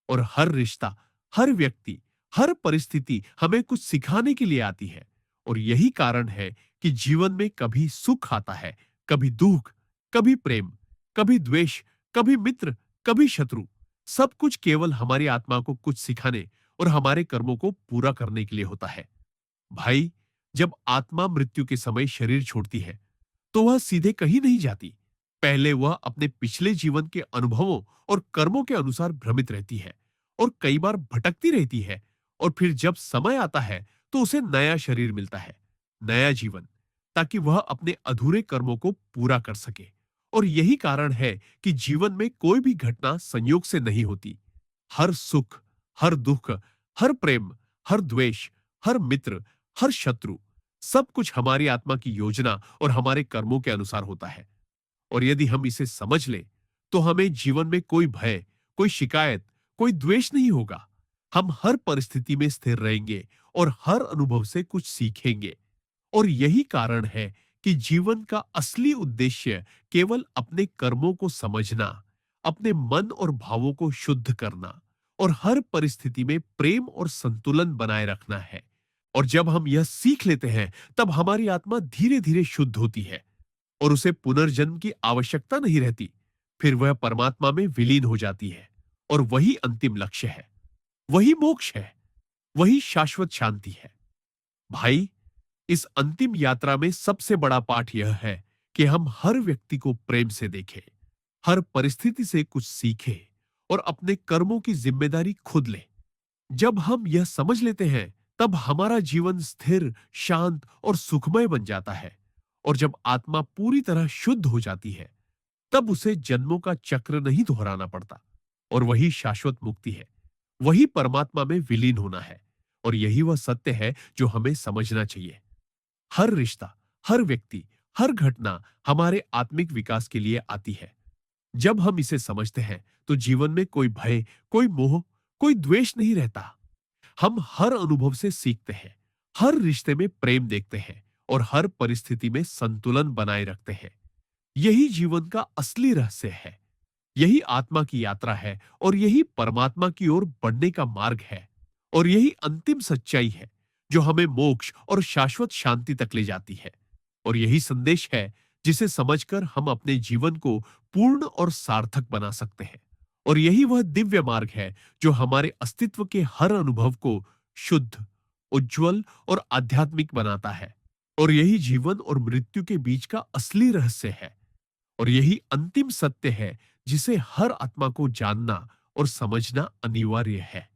और हर रिश्ता, हर व्यक्ति, हर परिस्थिति हमें कुछ सिखाने के लिए आती है। और यही कारण है कि जीवन में कभी सुख आता है, कभी दुख, कभी प्रेम, कभी द्वेष, कभी मित्र, कभी शत्रु। सब कुछ केवल हमारी आत्मा को कुछ सिखाने और हमारे कर्मों को पूरा करने के लिए होता है। भाई, जब आत्मा मृत्यु के समय शरीर छोड़ती है, तो वह सीधे कहीं नहीं जाती। पहले वह अपने पिछले जीवन के अनुभवों और कर्मों के अनुसार भ्रमित रहती है और कई बार भटकती रहती है। और फिर जब समय आता है, तो उसे नया शरीर मिलता है, नया जीवन, ताकि वह अपने अधूरे कर्मों को पूरा कर सके। और यही कारण है कि जीवन में कोई भी घटना संयोग से नहीं होती। हर सुख, हर दुख, हर प्रेम, हर द्वेष, हर मित्र, हर शत्रु, सब कुछ हमारी आत्मा की योजना और हमारे कर्मों के अनुसार होता है। और यदि हम इसे समझ लें, तो हमें जीवन में कोई भय, कोई शिकायत, कोई द्वेष नहीं होगा। हम हर परिस्थिति में स्थिर रहेंगे और हर अनुभव से कुछ सीखेंगे। और यही कारण है कि जीवन का असली उद्देश्य केवल अपने कर्मों को समझना, अपने मन और भावों को शुद्ध करना और हर परिस्थिति में प्रेम और संतुलन बनाए रखना है। और जब हम यह सीख लेते हैं, तब हमारी आत्मा धीरे धीरे शुद्ध होती है और उसे पुनर्जन्म की आवश्यकता नहीं रहती। फिर वह परमात्मा में विलीन हो जाती है। और वही अंतिम लक्ष्य है, वही मोक्ष है, वही शाश्वत शांति है। भाई, इस अंतिम यात्रा में सबसे बड़ा पाठ यह है कि हम हर व्यक्ति को प्रेम से देखें, हर परिस्थिति से कुछ सीखें और अपने कर्मों की जिम्मेदारी खुद लें। जब हम यह समझ लेते हैं, तब हमारा जीवन स्थिर, शांत और सुखमय बन जाता है। और जब आत्मा पूरी तरह शुद्ध हो जाती है, तब उसे जन्मों का चक्र नहीं दोहराना पड़ता। और वही शाश्वत मुक्ति है, वही परमात्मा में विलीन होना है। और यही वह सत्य है जो हमें समझना चाहिए। हर रिश्ता, हर व्यक्ति, हर घटना हमारे आत्मिक विकास के लिए आती है। जब हम इसे समझते हैं, तो जीवन में कोई भय, कोई मोह, कोई द्वेष नहीं रहता। हम हर अनुभव से सीखते हैं, हर रिश्ते में प्रेम देखते हैं और हर परिस्थिति में संतुलन बनाए रखते हैं। यही जीवन का असली रहस्य है, यही आत्मा की यात्रा है और यही परमात्मा की ओर बढ़ने का मार्ग है। और यही अंतिम सच्चाई है जो हमें मोक्ष और शाश्वत शांति तक ले जाती है। और यही संदेश है जिसे समझकर हम अपने जीवन को पूर्ण और सार्थक बना सकते हैं। और यही वह दिव्य मार्ग है जो हमारे अस्तित्व के हर अनुभव को शुद्ध, उज्जवल और आध्यात्मिक बनाता है। और यही जीवन और मृत्यु के बीच का असली रहस्य है। और यही अंतिम सत्य है जिसे हर आत्मा को जानना और समझना अनिवार्य है।